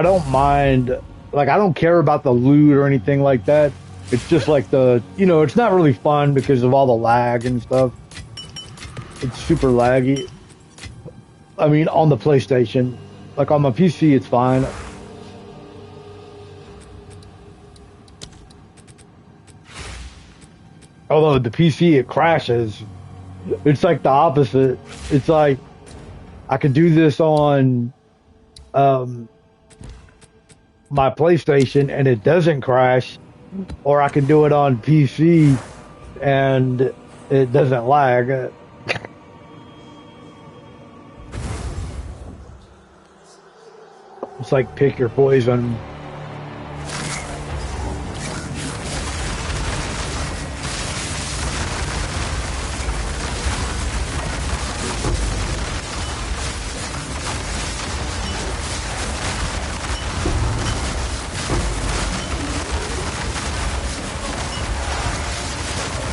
don't mind like I don't care about the loot or anything like that. It's just like it's not really fun because of all the lag and stuff. It's super laggy. I mean, on the PlayStation, like on my PC, it's fine. Although the PC it crashes. It's like the opposite. It's like I could do this on um, my PlayStation and it doesn't crash, or I can do it on PC and it doesn't lag. It's like pick your poison.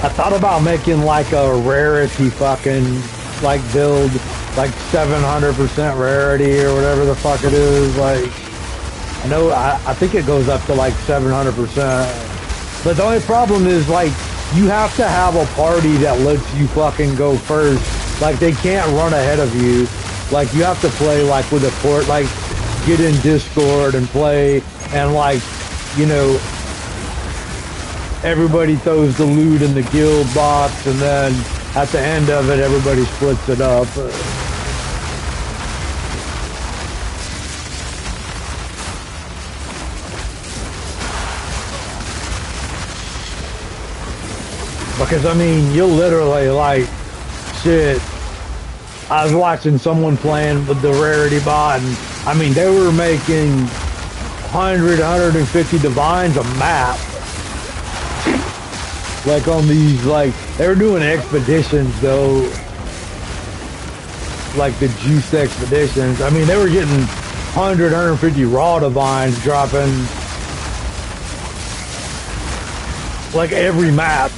I thought about making like a rarity fucking like build, like 700% rarity or whatever the fuck it is. Like, I think it goes up to like 700%. But the only problem is like you have to have a party that lets you fucking go first. Like they can't run ahead of you. Like you have to play like with a port, like get in Discord and play and like, you know, everybody throws the loot in the guild box, and then at the end of it, everybody splits it up. Because, I mean, you'll literally, like, shit. I was watching someone playing with the rarity bot, and, I mean, they were making 150 divines a map. Like on these, like, they were doing expeditions though, like the juice expeditions. I mean, they were getting 150 raw divines dropping like every map,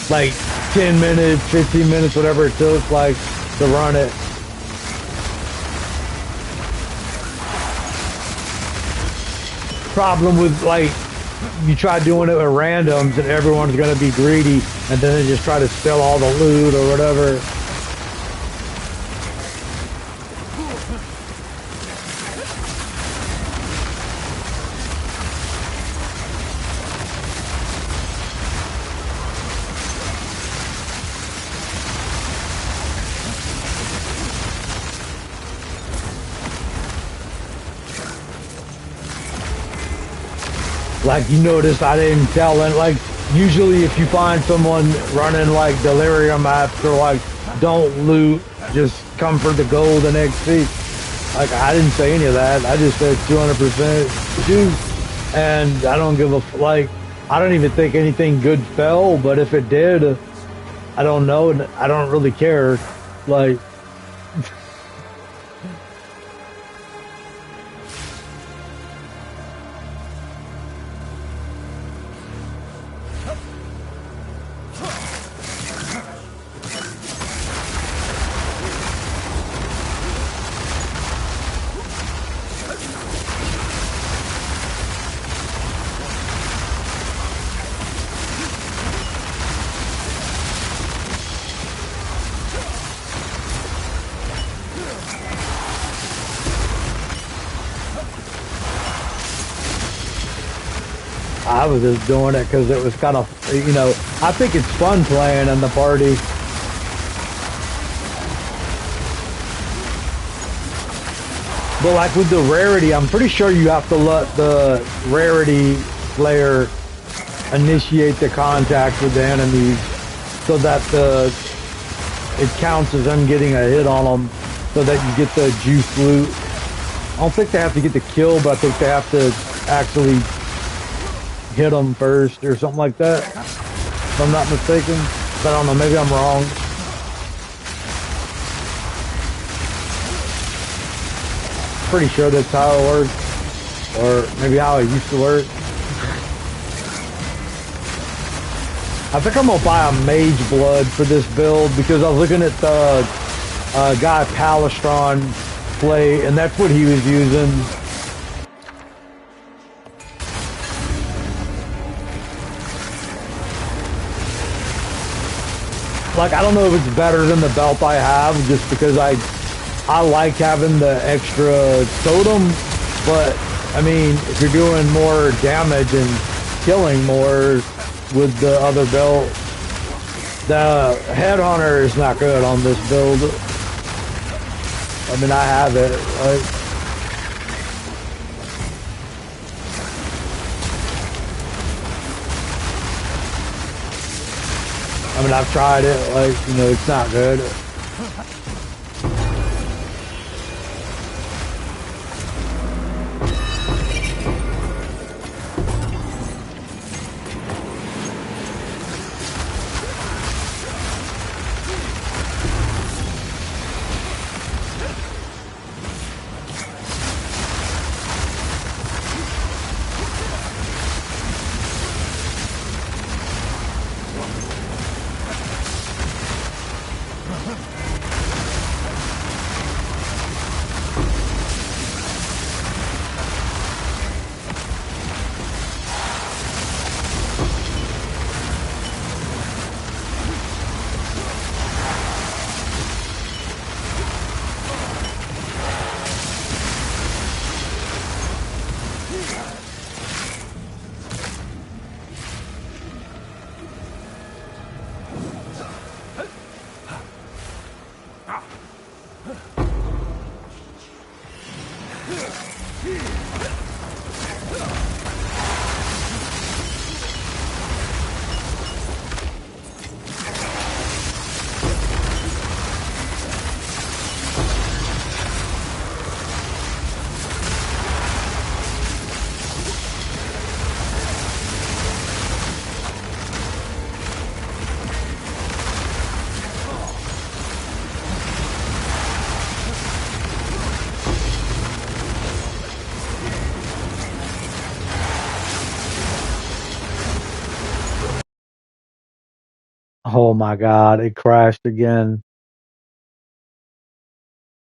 like 10 minutes, 15 minutes, whatever it took, like, to run it. Problem with, like, you try doing it with randoms and everyone's going to be greedy and then they just try to steal all the loot or whatever. Like, you notice I didn't tell it. Like, usually if you find someone running like delirium maps or like don't loot, just come for the gold and XP. Like, I didn't say any of that. I just said 200% juice. And I don't give a, like, I don't even think anything good fell, but if it did, I don't know. And I don't really care. Like, I was just doing it because it was kind of, I think it's fun playing in the party. But like with the rarity, I'm pretty sure you have to let the rarity player initiate the contact with the enemies so that it counts as them getting a hit on them so that you get the juice loot. I don't think they have to get the kill, but I think they have to actually hit them first or something like that, if I'm not mistaken. But I don't know, maybe I'm wrong. Pretty sure that's how it works, or maybe how it used to work. I think I'm gonna buy a mage blood for this build because I was looking at the guy Palestron play, and that's what he was using. Like, I don't know if it's better than the belt I have, just because I like having the extra totem, but I mean, if you're doing more damage and killing more with the other belt, the headhunter is not good on this build. I mean, I have it. I mean, I've tried it. Like, it's not good. Oh my God, it crashed again.